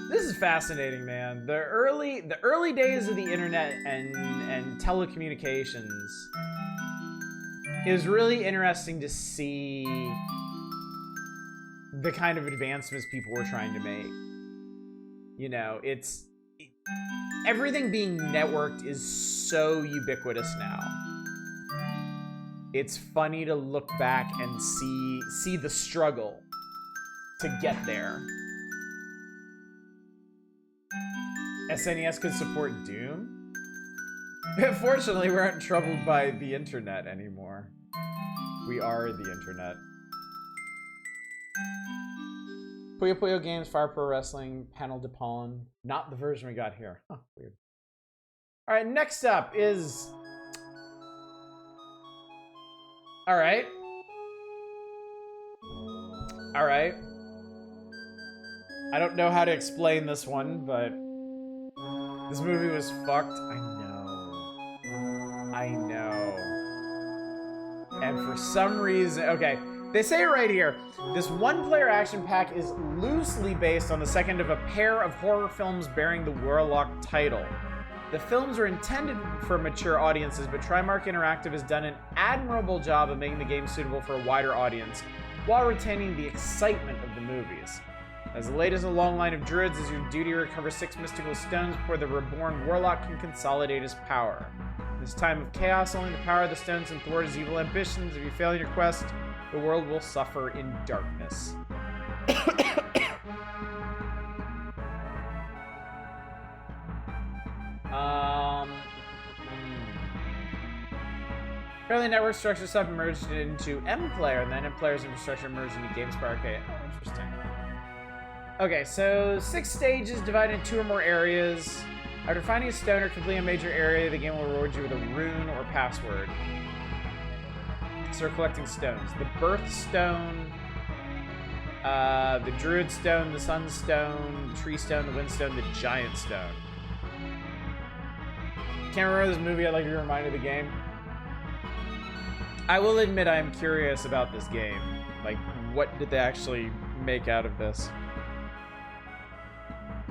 This is fascinating, man. The early days of the internet and telecommunications is really interesting to see the kind of advancements people were trying to make. You know, everything being networked is so ubiquitous now. It's funny to look back and see the struggle to get there. SNES could support Doom? Fortunately, we aren't troubled by the internet anymore. We are the internet. Puyo Puyo Games, Fire Pro Wrestling, Panel de Pollen. Not the version we got here. Huh, weird. Alright, next up is... Alright. Alright. I don't know how to explain this one, but... This movie was fucked. I know. And for some reason... Okay, they say it right here. This one-player action pack is loosely based on the second of a pair of horror films bearing the Warlock title. The films are intended for mature audiences, but Trimark Interactive has done an admirable job of making the game suitable for a wider audience, while retaining the excitement of the movies. As the latest in a long line of druids, it's your duty to recover 6 mystical stones before the reborn Warlock can consolidate his power. In this time of chaos, only the power of the stones can thwart his evil ambitions. If you fail in your quest, the world will suffer in darkness. Apparently, network structure stuff merged into M-Player, and then M-Player's infrastructure merged into GameSpy Arcade. Oh, interesting. Okay, so 6 stages divided into 2 or more areas. After finding a stone or completing a major area, the game will reward you with a rune or password. Start collecting stones. The Birth Stone, the Druid Stone, the Sun Stone, the Tree Stone, the Wind Stone, the Giant Stone. Can't remember this movie. I'd like to be reminded of the game. I will admit I am curious about this game. Like, what did they actually make out of this?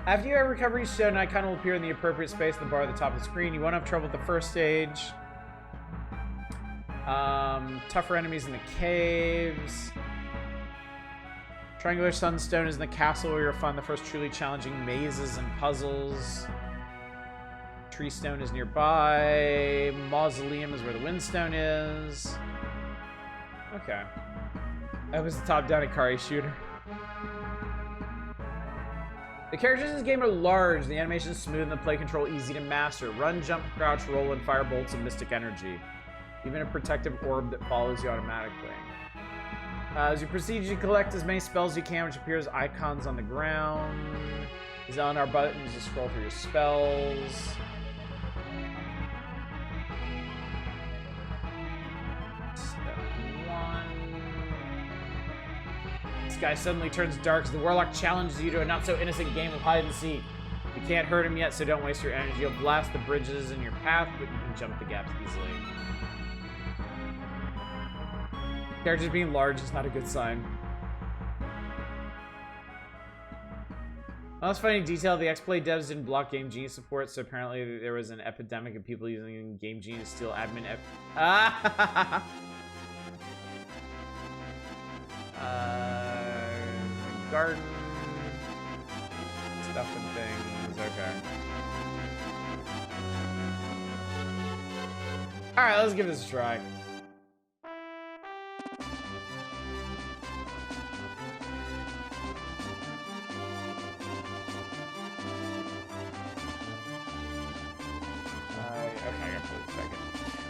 After you recover each stone, an icon will appear in the appropriate space in the bar at the top of the screen. You won't have trouble with the first stage. Tougher enemies in the caves. Triangular Sunstone is in the castle where you'll find the first truly challenging mazes and puzzles. Tree Stone is nearby. Mausoleum is where the Windstone is. Okay. That was the top-down Ikari shooter. The characters in this game are large, the animation is smooth, and the play control easy to master. Run, jump, crouch, roll, and fire bolts of mystic energy. Even a protective orb that follows you automatically. As you proceed, you collect as many spells as you can, which appear as icons on the ground. These on our buttons to scroll through your spells. The sky suddenly turns dark as the Warlock challenges you to a not-so-innocent game of hide-and-seek. You can't hurt him yet, so don't waste your energy. You'll blast the bridges in your path, but you can jump the gaps easily. Characters being large is not a good sign. Well, that's funny detail. The X-Play devs didn't block Game Genius support, so apparently there was an epidemic of people using Game Genius to steal admin garden stuff and things. Okay. Alright, let's give this a try. Okay, I got to a second.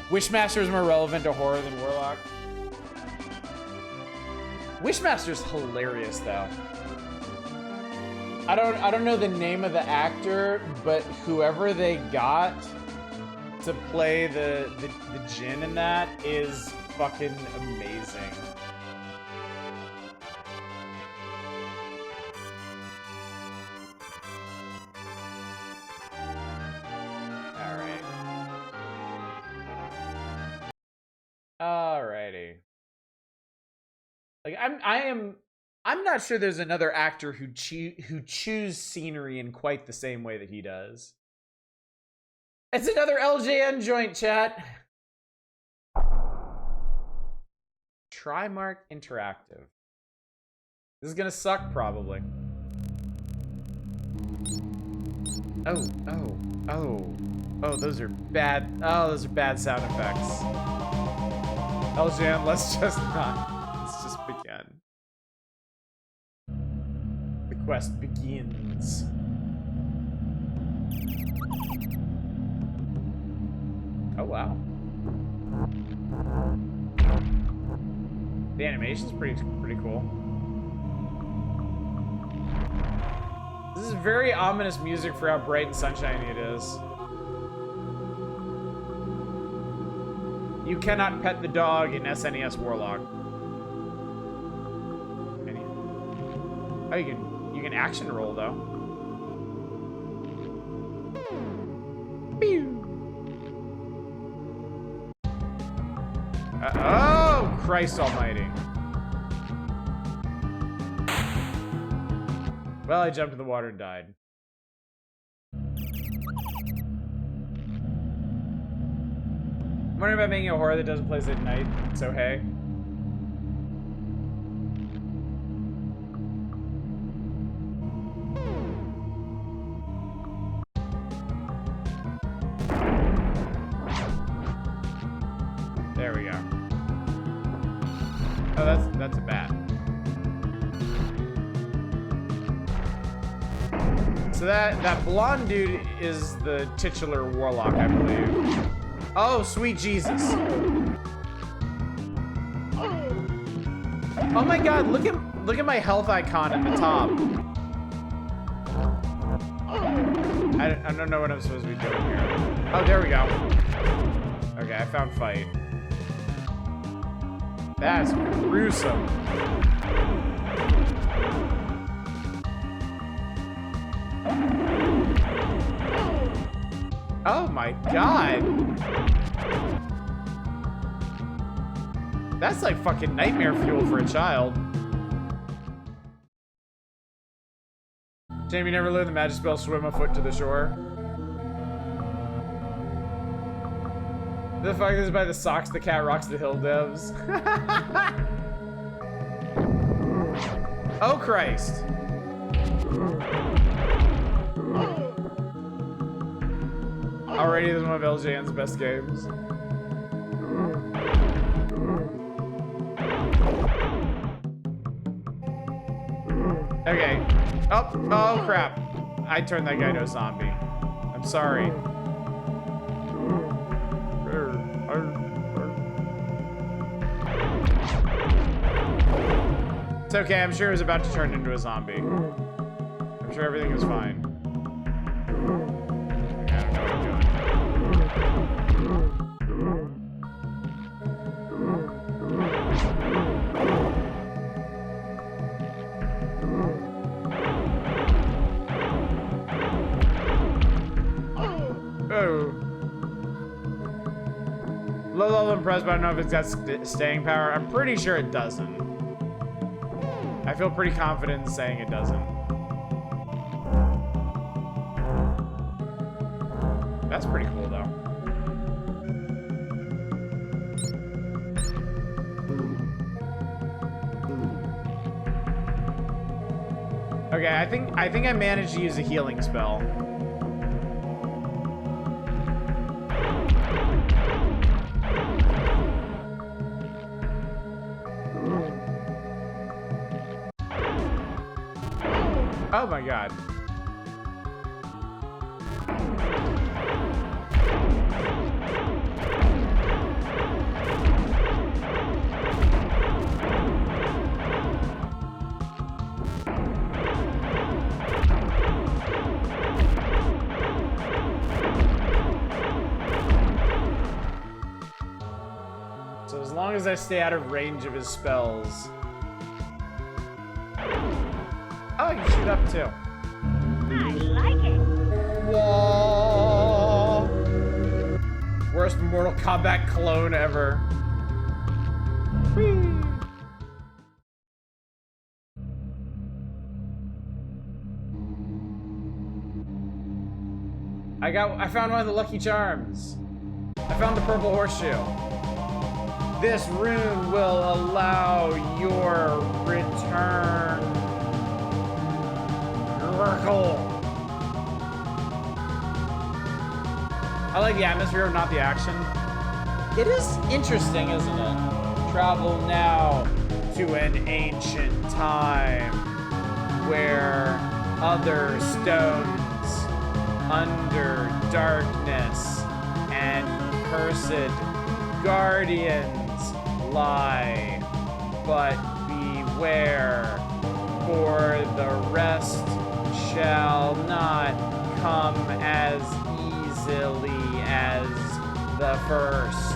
Wishmaster is more relevant to horror than Warlock. Wishmaster's hilarious though. I don't know the name of the actor, but whoever they got to play the djinn in that is fucking amazing. Alrighty. Like I'm not sure there's another actor who chews scenery in quite the same way that he does. It's another LJN joint, chat. Trimark Interactive. This is gonna suck probably. Oh, those are bad. Oh, those are bad sound effects. LJN, let's just begin. The quest begins. Oh wow. The animation's pretty cool. This is very ominous music for how bright and sunshiny it is. You cannot pet the dog in SNES Warlock. Oh, you can action roll though. Pew. Oh, Christ almighty. Well, I jumped in the water and died. I'm wondering about making a horror that doesn't play at night, so hey. There we go. Oh, that's a bat. So that blonde dude is the titular Warlock, I believe. Oh, sweet Jesus. Oh my god, look at my health icon at the top. I don't know what I'm supposed to be doing here. Oh, there we go. Okay, I found fight. That's gruesome. Oh my god. That's like fucking nightmare fuel for a child. Jamie never learned the magic spell swim a foot to the shore. The fuck is by the socks the cat rocks the hill devs. Oh Christ. Already this is one of LJN's best games. Okay. Oh crap. I turned that guy to a zombie. I'm sorry. It's okay, I'm sure it was about to turn into a zombie. I'm sure everything was fine. I don't know what I'm doing. Oh. Low level impressed, but I don't know if it's got staying power. I'm pretty sure it doesn't. I feel pretty confident in saying it doesn't. That's pretty cool, though. Okay, I think I managed to use a healing spell. Oh my god. as I stay out of range of his spells. Oh, you shoot up too. I like it. Whoa! Worst Mortal Kombat clone ever. Whee! I found one of the Lucky Charms. I found the purple horseshoe. This rune will allow your return. Miracle. I like the atmosphere, not the action. It is interesting, isn't it? Travel now to an ancient time where other stones under darkness and cursed guardians lie. But beware, for the rest shall not come as easily as the first.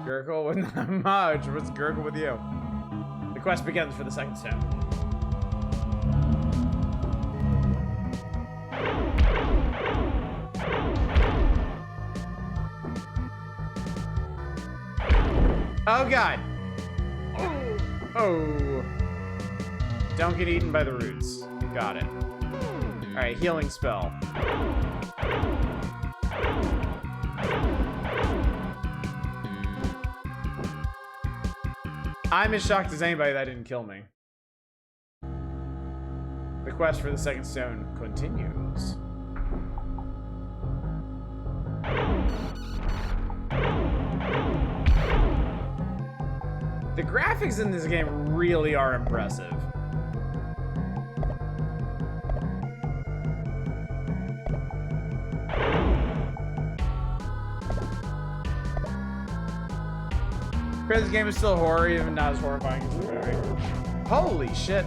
Gurgle with not much. What's Gurgle with you? The quest begins for the second stone. Oh god. Oh. Don't get eaten by the roots. Got it. Alright, healing spell. I'm as shocked as anybody that didn't kill me. The quest for the second stone continues. The graphics in this game really are impressive. This game is still horror, even not as horrifying as the movie. Holy shit.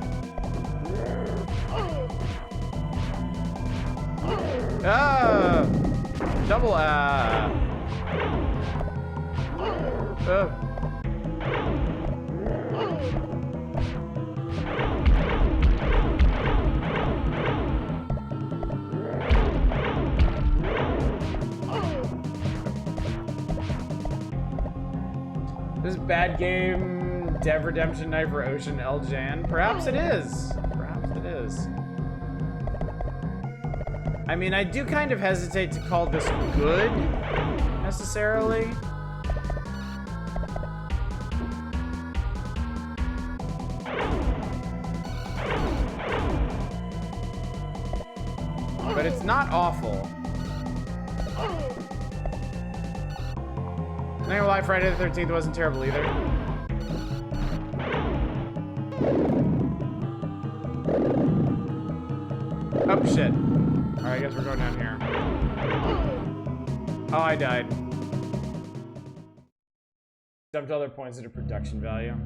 Ah! Double This bad game, Dev Redemption Night for Ocean Eljan. Perhaps it is. Perhaps it is. I mean, I do kind of hesitate to call this good, necessarily. But it's not awful. I'm not gonna lie, Friday the 13th wasn't terrible either. Oh shit. Alright, I guess we're going down here. Oh, I died. Dumped all their points into production value.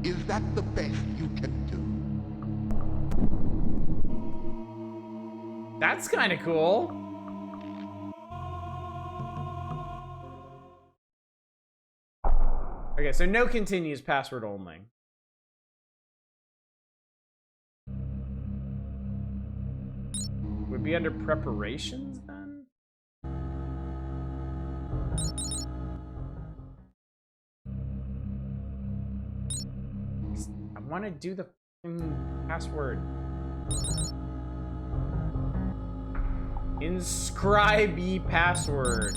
Is that the best you can do? That's kind of cool. Okay, so no continues, password only. Would be under preparations then? I want to do the password. Inscribe ye password.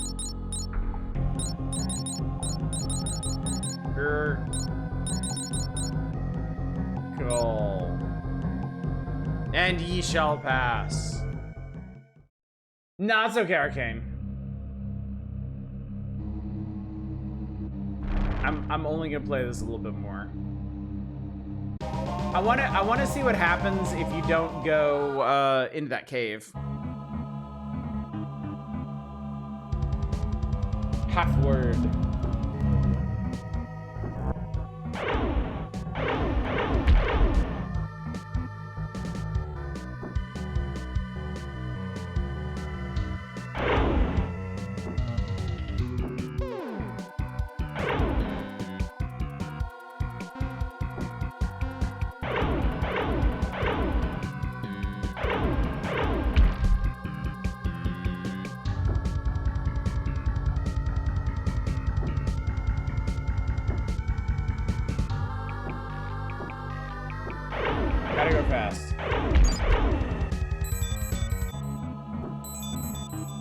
Go. And ye shall pass. Nah, it's okay, Arcane. I'm only gonna play this a little bit more. I wanna see what happens if you don't go into that cave. Half word.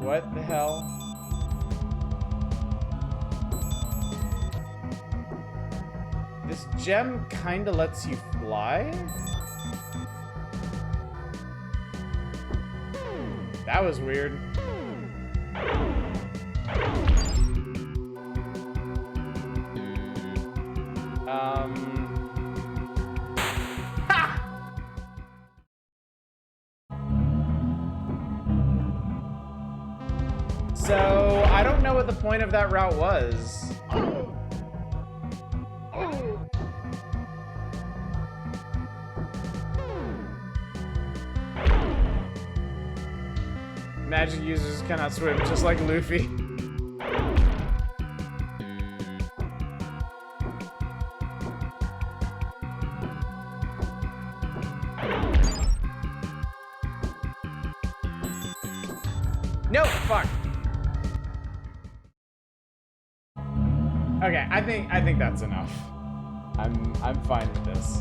What the hell? This gem kinda lets you fly? That was weird. So, I don't know what the point of that route was. Magic users cannot swim, just like Luffy. No, fuck. Okay, I think that's enough. I'm fine with this.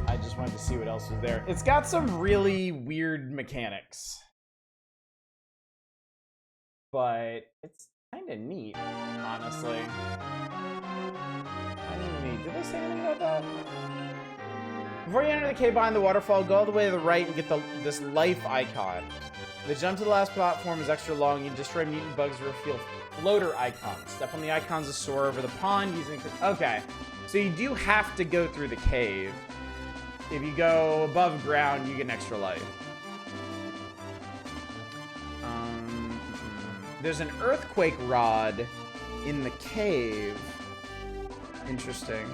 I just wanted to see what else was there. It's got some really weird mechanics. But it's kind of neat, honestly. Kind of neat. Did they say anything about that? Before you enter the cave behind the waterfall, go all the way to the right and get this life icon. The jump to the last platform is extra long. You destroy mutant bugs to reveal floater icons. Step on the icons to soar over the pond using... Okay, so you do have to go through the cave. If you go above ground, you get an extra life. There's an earthquake rod in the cave. Interesting.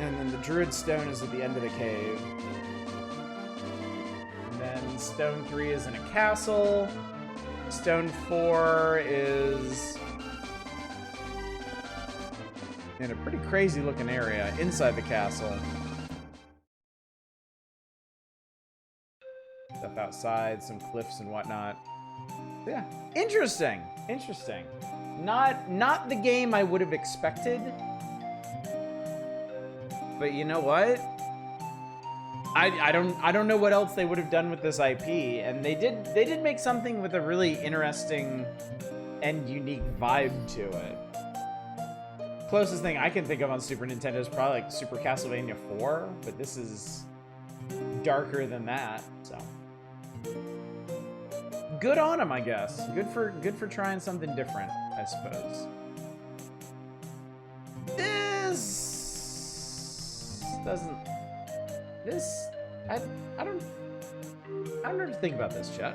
And then the druid stone is at the end of the cave. And then stone 3 is in a castle. Stone 4 is in a pretty crazy looking area inside the castle. Stuff outside, some cliffs and whatnot. Yeah, interesting. Interesting. Not the game I would have expected. But you know what? I don't know what else they would have done with this IP, and they did make something with a really interesting and unique vibe to it. Closest thing I can think of on Super Nintendo is probably like Super Castlevania 4, but this is darker than that, so. Good on them, I guess. Good for trying something different, I suppose. This doesn't. This I don't know what to think about this, chat.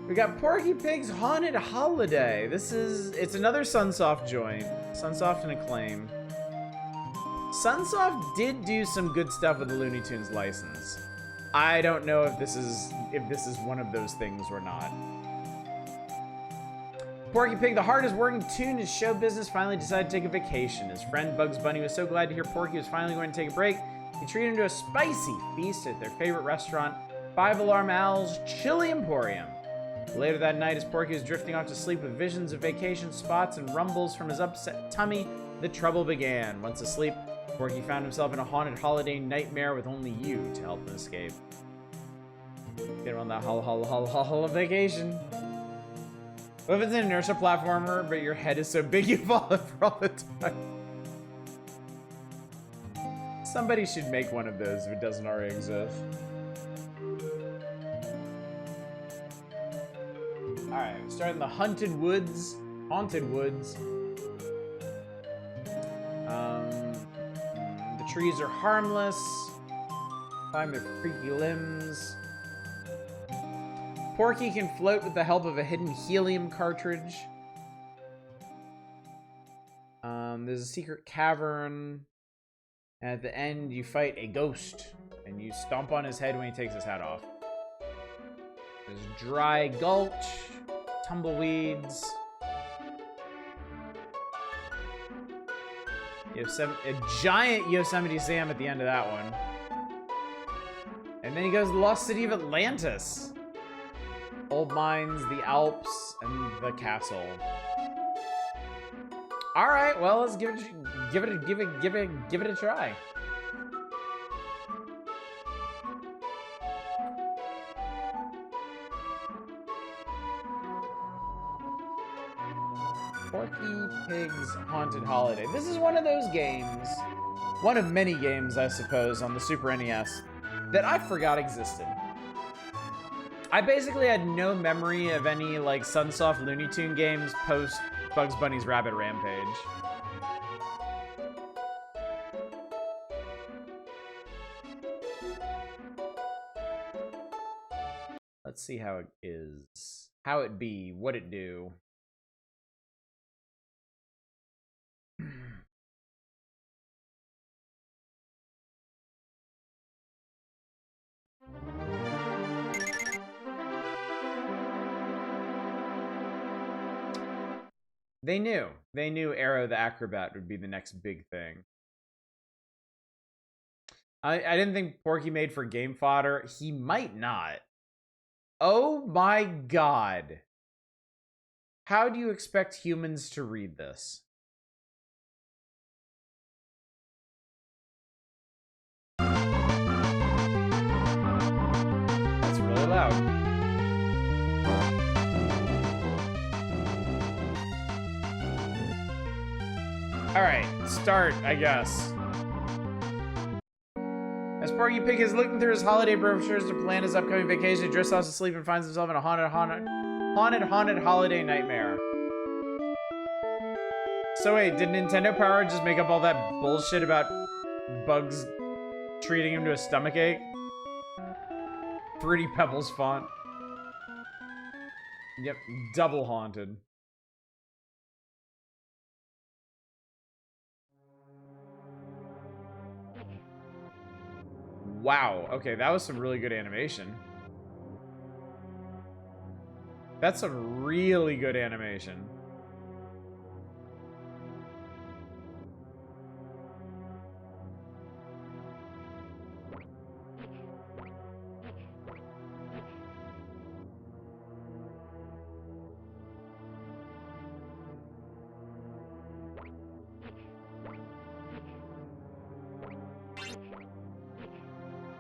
We got Porky Pig's Haunted Holiday. It's another Sunsoft joint. Sunsoft and Acclaim. Sunsoft did do some good stuff with the Looney Tunes license. I don't know if this is one of those things or not. Porky Pig, the hardest working toon in show business, finally decided to take a vacation. His friend Bugs Bunny was so glad to hear Porky was finally going to take a break. He treated him to a spicy feast at their favorite restaurant, 5 Alarm Owl's Chili Emporium. Later that night, as Porky was drifting off to sleep with visions of vacation spots and rumbles from his upset tummy, the trouble began. Once asleep, Porky found himself in a haunted holiday nightmare with only you to help him escape. Get him on that holla vacation. What if it's an inertia platformer, but your head is so big you fall over all the time? Somebody should make one of those if it doesn't already exist. Alright, we're starting the Haunted Woods. The trees are harmless. Climb their creaky limbs. Porky can float with the help of a hidden helium cartridge. There's a secret cavern. And at the end, you fight a ghost. And you stomp on his head when he takes his hat off. There's Dry Gulch. Tumbleweeds. A giant Yosemite Sam at the end of that one. And then he goes to the Lost City of Atlantis. Old mines, the Alps, and the castle. All right, well, let's give it a try. Porky Pig's Haunted Holiday. This is one of those games, one of many games, I suppose, on the Super NES that I forgot existed. I basically had no memory of any, like, Sunsoft Looney Tune games post Bugs Bunny's Rabbit Rampage. Let's see how it is. How it be, what it do. They knew. They knew Arrow the Acrobat would be the next big thing. I didn't think Porky made for game fodder. He might not. Oh my god. How do you expect humans to read this? That's really loud. Alright, start, I guess. As Porky Pig is looking through his holiday brochures to plan his upcoming vacation, he drifts off to sleep and finds himself in a haunted holiday nightmare. So wait, did Nintendo Power just make up all that bullshit about Bugs treating him to a stomachache? Fruity Pebbles font. Yep, double haunted. Wow, okay, that was some really good animation. That's some really good animation.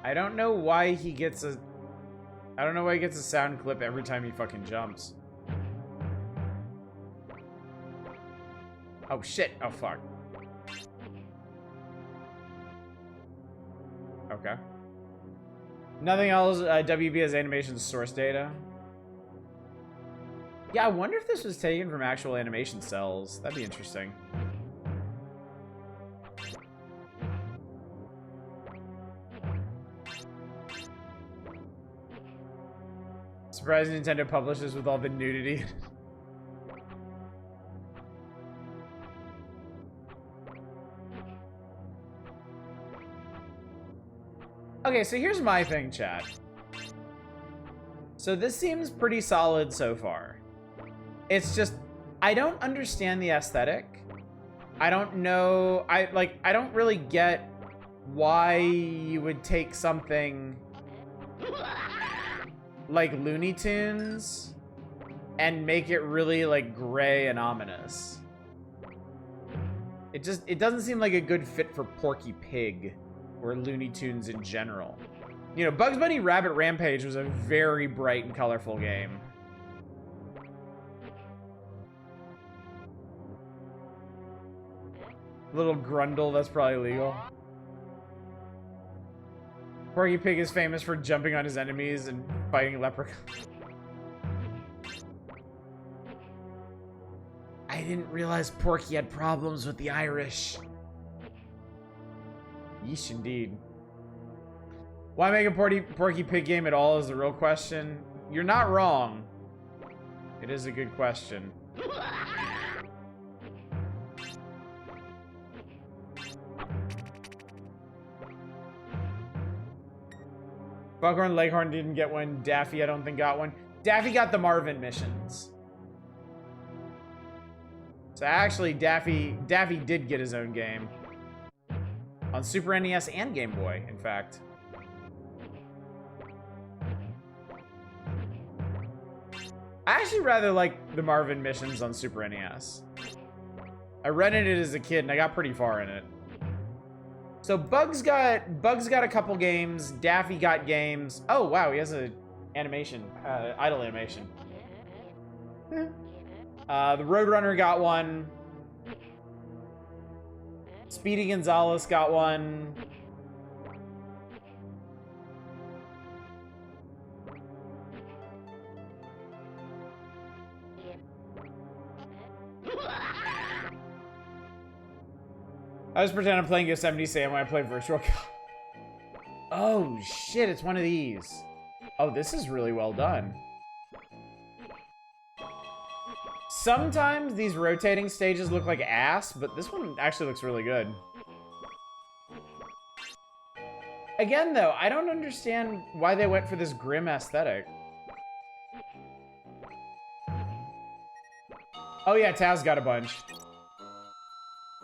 I don't know why he gets a... I don't know why he gets a sound clip every time he fucking jumps. Oh shit, oh fuck. Okay. Nothing else, WB has animation source data. Yeah, I wonder if this was taken from actual animation cells. That'd be interesting. Surprised Nintendo publishes with all the nudity. Okay, so here's my thing, chat. So this seems pretty solid so far. It's just, I don't understand the aesthetic. I don't know, I don't really get why you would take something like Looney Tunes and make it really like gray and ominous. It doesn't seem like a good fit for Porky Pig or Looney Tunes in general. You know, Bugs Bunny Rabbit Rampage was a very bright and colorful game. Little Grundle, that's probably legal. Porky Pig is famous for jumping on his enemies and fighting leprechauns. I didn't realize Porky had problems with the Irish. Yeesh, indeed. Why make a Porky Pig game at all is the real question. You're not wrong. It is a good question. Buckhorn Leghorn didn't get one. Daffy, I don't think, got one. Daffy got the Marvin missions. So actually, Daffy did get his own game. On Super NES and Game Boy, in fact. I actually rather like the Marvin missions on Super NES. I rented it as a kid and I got pretty far in it. So Bugs got a couple games. Daffy got games. Oh wow, he has a animation, idle animation. The Roadrunner got one. Speedy Gonzalez got one. I just pretend I'm playing Yosemite Sam when I play Virtual Cop. Oh shit, it's one of these. Oh, this is really well done. Sometimes these rotating stages look like ass, but this one actually looks really good. Again, though, I don't understand why they went for this grim aesthetic. Oh yeah, Taz got a bunch.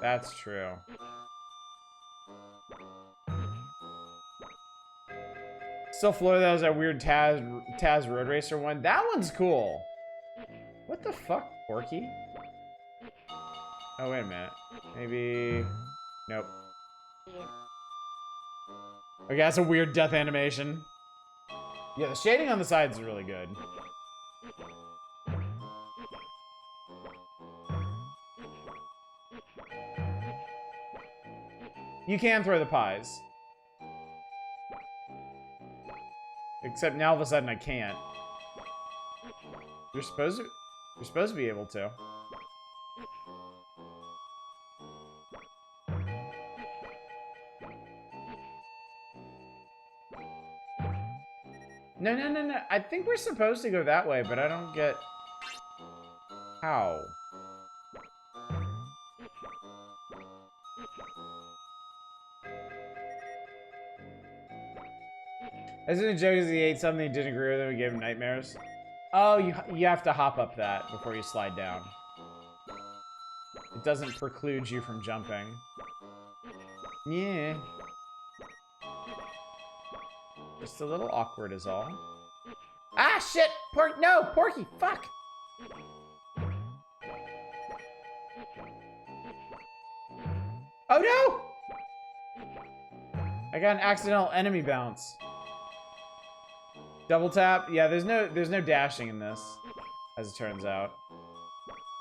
That's true. Still Florida, that was that weird Taz Road Racer one. That one's cool. What the fuck, Porky? Oh, wait a minute. Maybe... Nope. Okay, that's a weird death animation. Yeah, the shading on the sides is really good. You can throw the pies. Except now all of a sudden I can't. You're supposed to be able to. No. I think we're supposed to go that way, but I don't get how. Isn't it a joke as he ate something he didn't agree with him and gave him nightmares? Oh, you have to hop up that before you slide down. It doesn't preclude you from jumping. Yeah. Just a little awkward is all. Ah, shit! No! Porky! Fuck! Oh, no! I got an accidental enemy bounce. Double tap? Yeah, there's no dashing in this, as it turns out.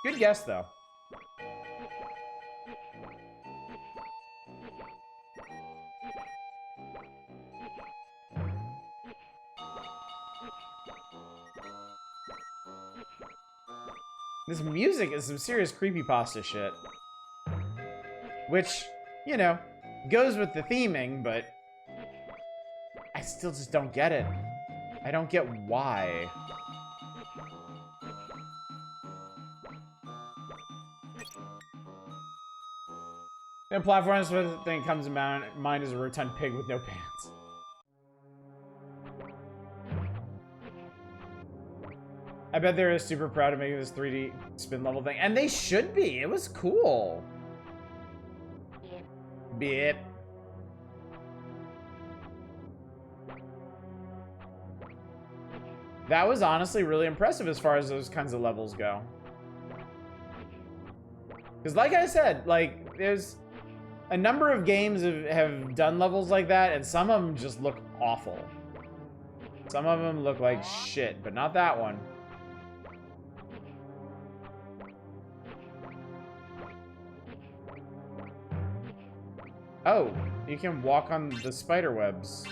Good guess, though. This music is some serious creepypasta shit. Which, you know, goes with the theming, but I still just don't get it. I don't get why. And platforms, the thing that comes to mind is a rotund pig with no pants. I bet they're super proud of making this 3D spin level thing. And they should be. It was cool. Beep. That was honestly really impressive as far as those kinds of levels go. Because like I said, like, there's a number of games have done levels like that, and some of them just look awful. Some of them look like shit, but not that one. Oh, you can walk on the spider webs.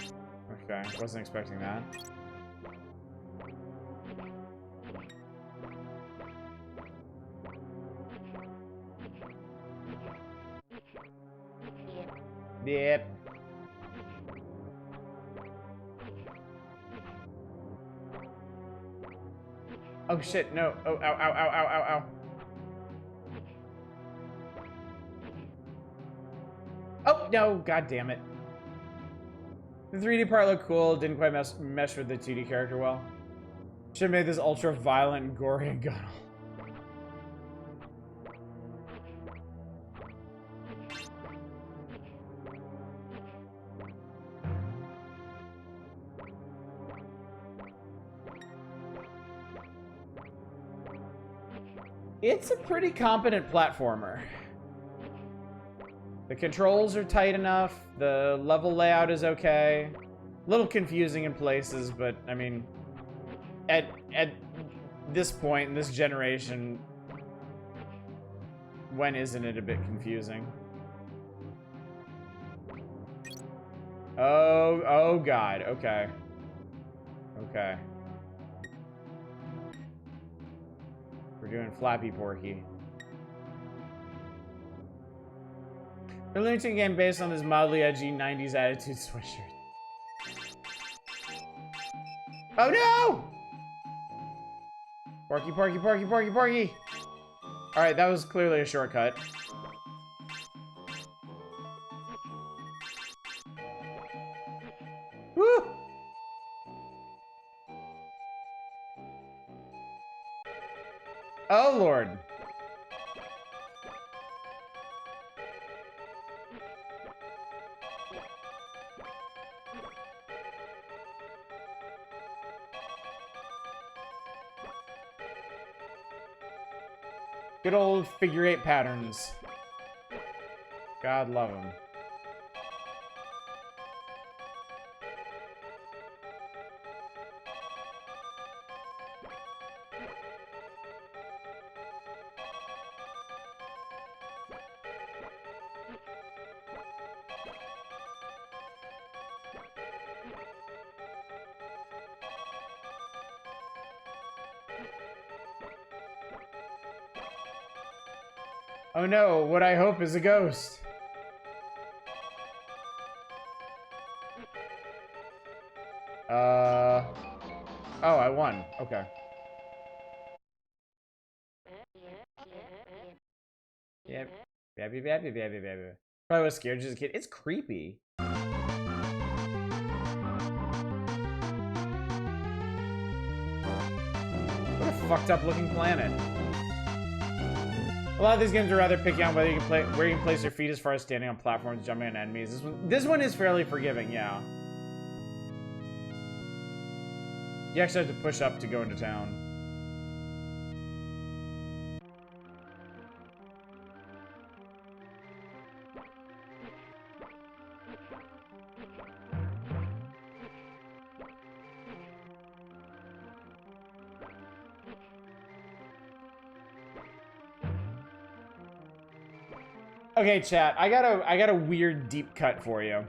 Okay, wasn't expecting that. Yep. Oh shit, no. Oh, ow, ow, ow, ow, ow, ow. Oh, no, god damn it. The 3D part looked cool, didn't quite mesh with the 2D character well. Should've made this ultra violent, gory, and guttural. It's a pretty competent platformer. The controls are tight enough, the level layout is okay. A little confusing in places, but I mean, at this point in this generation, When isn't it a bit confusing? Oh God, okay. Okay. We're doing Flappy Porky. We're learning a game based on this mildly edgy 90s attitude sweatshirt. Oh no! Porky, Porky, Porky, Porky, Porky! Alright, that was clearly a shortcut. Woo! Oh Lord. Good old figure 8 patterns. God love them. Oh no, what I hope is a ghost. Oh, I won. Okay. Yep. Baby. Probably was scared just a kid. It's creepy. What a fucked up looking planet. A lot of these games are rather picky on whether you can play, where you can place your feet as far as standing on platforms, jumping on enemies. This one is fairly forgiving, yeah. You actually have to push up to go into town. Okay, chat, I got a weird deep cut for you.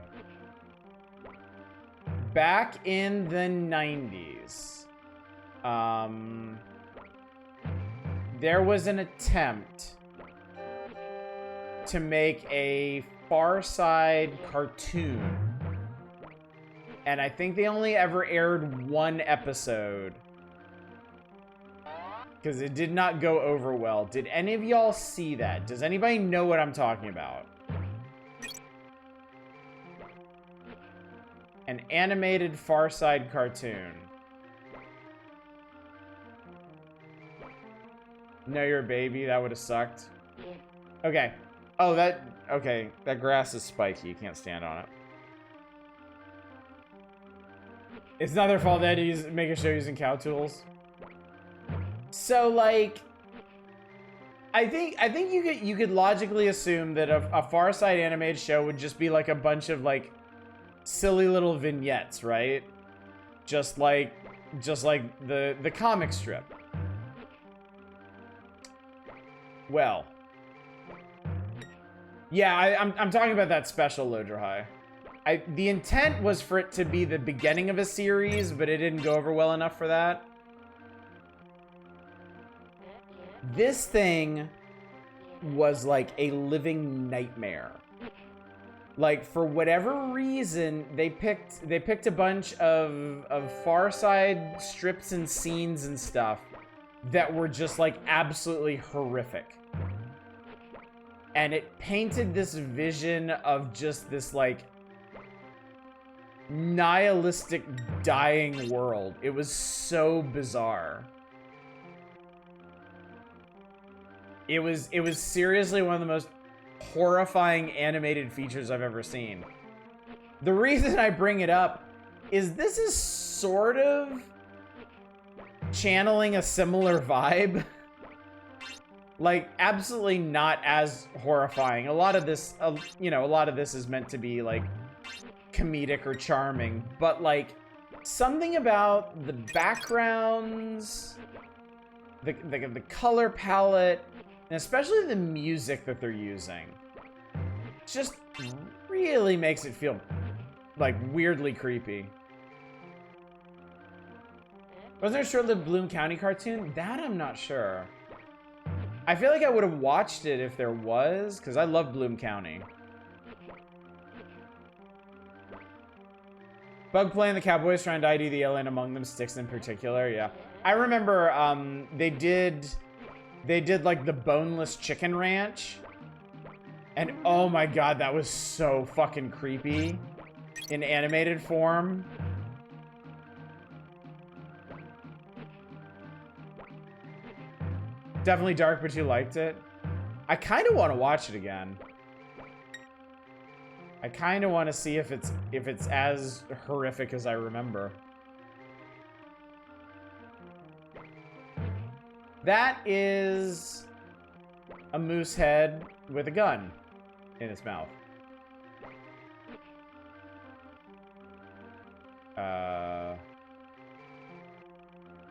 Back in the 90s, there was an attempt to make a Far Side cartoon. And I think they only ever aired one episode. Because it did not go over well. Did any of y'all see that? Does anybody know what I'm talking about? An animated Far Side cartoon. No, you're a baby. That would have sucked. Okay. Oh, okay. That grass is spiky. You can't stand on it. It's not their fault that he's making a show using cow tools. So, like, I think you could logically assume that a Far Side animated show would just be like a bunch of like silly little vignettes, right? Just like the comic strip. Well, yeah, I'm talking about that special Lodra High. The intent was for it to be the beginning of a series, but it didn't go over well enough for that. This thing was like a living nightmare. Like, for whatever reason, they picked a bunch of Far Side strips and scenes and stuff that were just like absolutely horrific. And it painted this vision of just this like nihilistic dying world. It was so bizarre. It was seriously one of the most horrifying animated features I've ever seen. The reason I bring it up is this is sort of channeling a similar vibe. Like, absolutely not as horrifying. A lot of this, a lot of this is meant to be like comedic or charming, but like something about the backgrounds, the color palette, And especially the music that they're using. Just really makes it feel, like, weirdly creepy. Wasn't there a short-lived Bloom County cartoon? That I'm not sure. I feel like I would have watched it if there was, because I love Bloom County. Bug playing the Cowboys trying to ID the alien among them, Sticks in particular, yeah. I remember they did like the boneless chicken ranch. And oh my god, that was so fucking creepy in animated form. Definitely dark, but you liked it. I kind of want to watch it again. I kind of want to see if it's as horrific as I remember. That is a moose head with a gun in its mouth.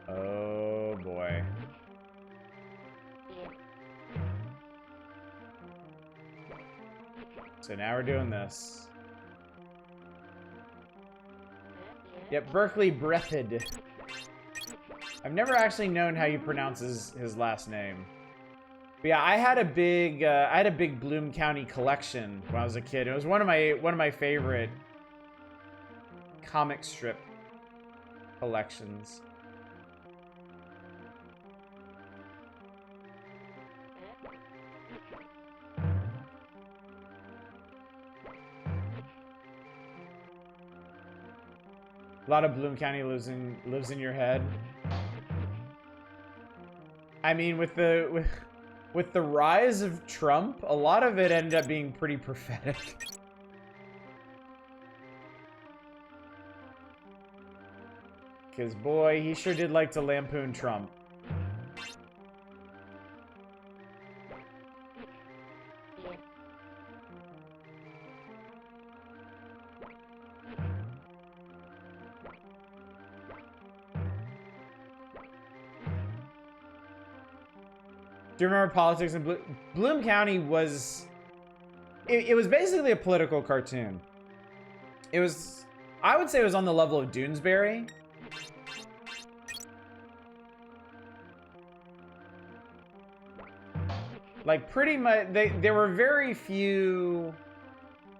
Oh boy. So now we're doing this. Yep, Berkeley Breathed. I've never actually known how you pronounce his last name. But yeah, I had a big Bloom County collection when I was a kid. It was one of my favorite comic strip collections. A lot of Bloom County lives in your head. I mean, with the rise of Trump, a lot of it ended up being pretty prophetic. Because boy, he sure did like to lampoon Trump. Do you remember politics in Bloom County was... It was basically a political cartoon. It was... I would say it was on the level of Doonesbury. Like, pretty much... There were very few...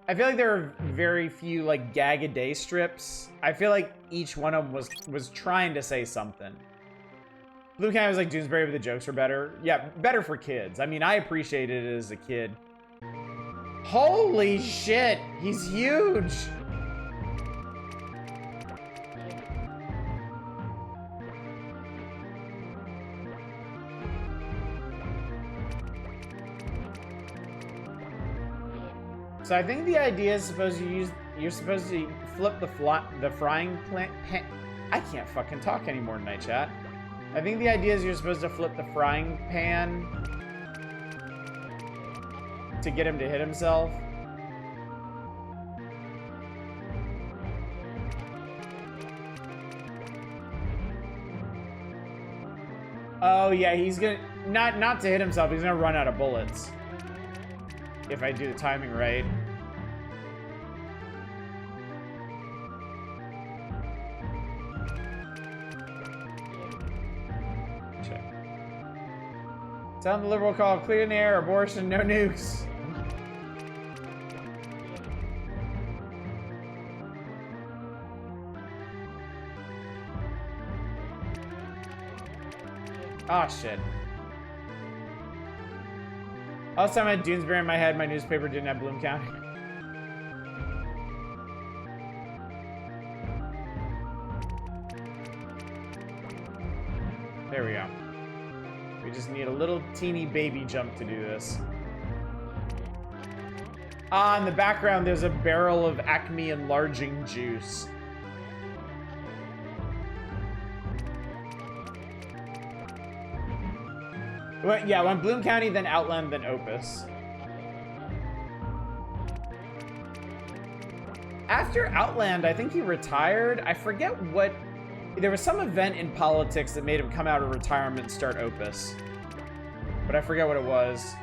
I feel like there were very few, like, gag-a-day strips. I feel like each one of them was trying to say something. Bloom County was like Doonesbury, but the jokes were better. Yeah, better for kids. I mean, I appreciated it as a kid. Holy shit! He's huge! So I think the idea is you're supposed to flip the frying pan. I can't fucking talk anymore tonight, chat. I think the idea is you're supposed to flip the frying pan to get him to hit himself. Oh yeah, he's gonna not to hit himself, he's gonna run out of bullets. If I do the timing right. Sound the liberal call, clean air, abortion, no nukes. Oh shit. Last time I had Doonesbury in my head, my newspaper didn't have Bloom County. There we go. We just need a little teeny baby jump to do this. Ah, in the background, there's a barrel of Acme enlarging juice. Well, yeah, when Bloom County, then Outland, then Opus. After Outland, I think he retired. I forget what... There was some event in politics that made him come out of retirement and start Opus. but I forget what it was.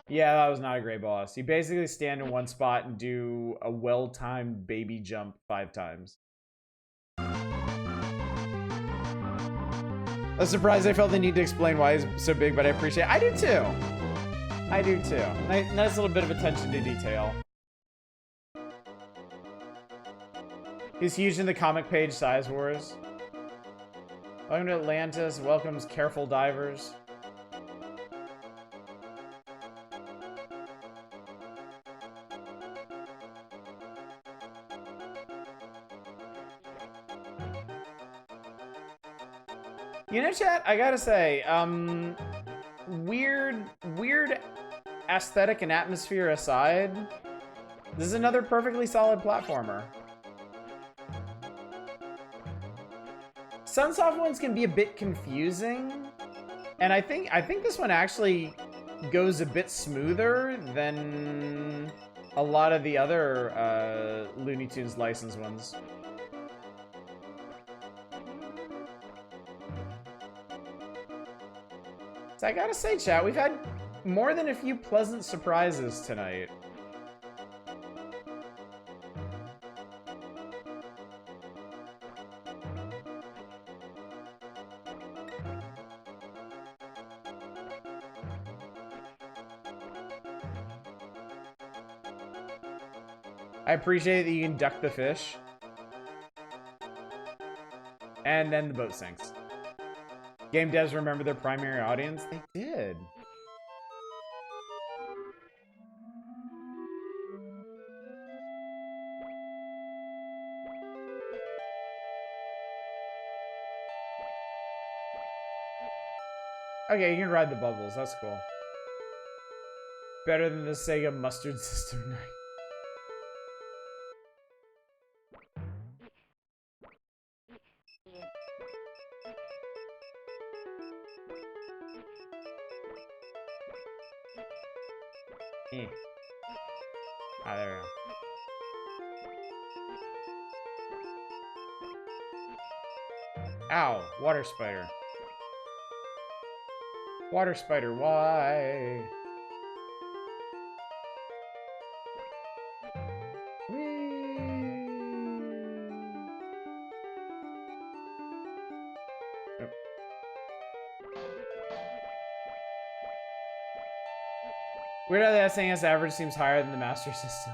Yeah, that was not a great boss. You basically stand in one spot and do a well-timed baby jump 5 times. A surprise I felt the need to explain why he's so big, but I appreciate it. I do too. I do too. Nice little bit of attention to detail. He's huge in the comic page Size Wars. Welcome to Atlantis. Welcomes careful divers. You know, chat, I gotta say, weird aesthetic and atmosphere aside, this is another perfectly solid platformer. Sunsoft ones can be a bit confusing, and I think this one actually goes a bit smoother than a lot of the other Looney Tunes licensed ones. So I gotta say, chat, we've had more than a few pleasant surprises tonight. I appreciate that you can duck the fish. And then the boat sinks. Game devs remember their primary audience? They did. Okay, you can ride the bubbles. That's cool. Better than the Sega Mustard System 9. Ah, there we go. Ow, water spider. Water spider, why? Weird how the SNES average seems higher than the Master System.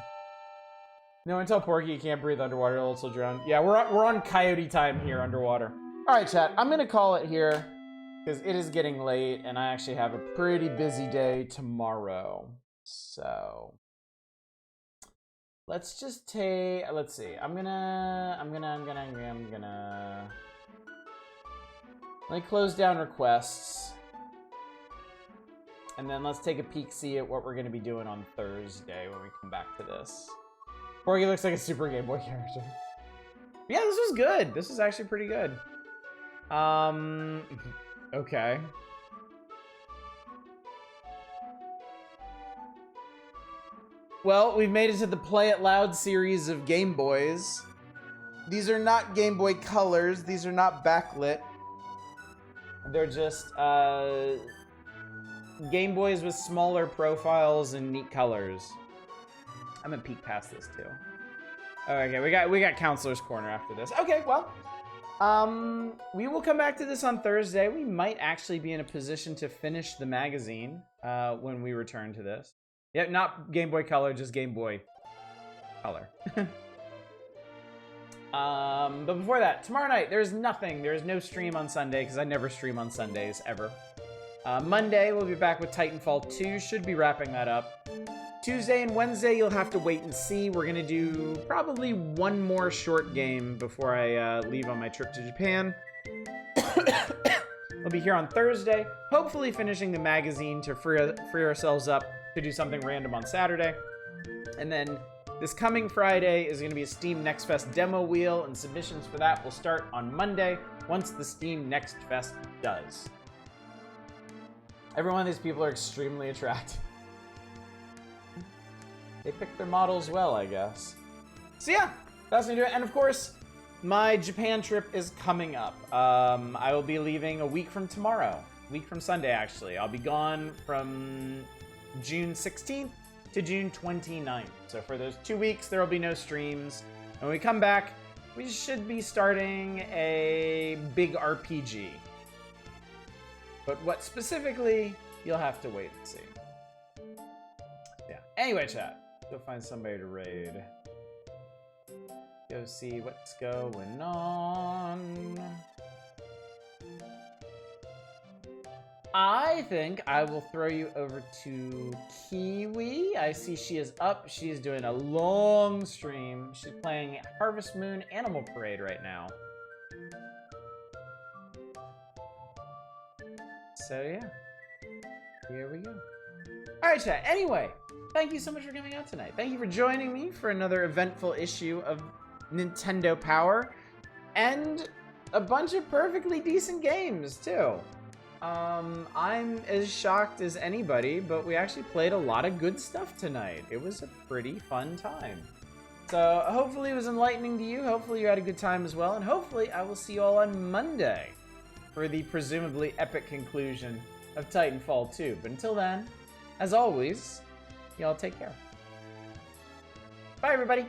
No, until Porky, you can't breathe underwater, it'll also drown. Yeah, we're on coyote time here underwater. All right, chat, I'm gonna call it here because it is getting late and I actually have a pretty busy day tomorrow. So let's just take, let's see. I'm gonna let me close down requests. And then let's take a peek-see at what we're going to be doing on Thursday when we come back to this. Porky looks like a Super Game Boy character. Yeah, this was good. This is actually pretty good. Okay. Well, we've made it to the Play It Loud series of Game Boys. These are not Game Boy Colors. These are not backlit. They're just, Game Boys with smaller profiles and neat colors. I'm gonna peek past this too. Okay, we got Counselor's Corner after this. Okay, well, we will come back to this on Thursday. We might actually be in a position to finish the magazine when we return to this. Yeah, not Game Boy Color, just Game Boy Color. But before that, tomorrow night, there's nothing. There's no stream on Sunday because I never stream on Sundays ever. Monday, we'll be back with Titanfall 2. Should be wrapping that up. Tuesday and Wednesday, you'll have to wait and see. We're going to do probably one more short game before I leave on my trip to Japan. We'll be here on Thursday, hopefully finishing the magazine to free ourselves up to do something random on Saturday. And then this coming Friday is going to be a Steam Next Fest demo wheel, and submissions for that will start on Monday once the Steam Next Fest does. Every one of these people are extremely attractive. They pick their models well, I guess. So yeah, that's gonna do it. And of course, my Japan trip is coming up. I will be leaving a week from tomorrow. A week from Sunday, actually. I'll be gone from June 16th to June 29th. So for those 2 weeks, there will be no streams. And when we come back, we should be starting a big RPG. But what specifically, you'll have to wait and see. Yeah. Anyway, chat. Go find somebody to raid. Go see what's going on. I think I will throw you over to Kiwi. I see she is up. She's doing a long stream. She's playing Harvest Moon Animal Parade right now. So yeah, here we go. All right, chat. Anyway, thank you so much for coming out tonight. Thank you for joining me for another eventful issue of Nintendo Power, and a bunch of perfectly decent games too. I'm as shocked as anybody, but we actually played a lot of good stuff tonight. It was a pretty fun time. So hopefully it was enlightening to you. Hopefully you had a good time as well, and hopefully I will see you all on Monday for the presumably epic conclusion of Titanfall 2. But until then, as always, y'all take care. Bye, everybody.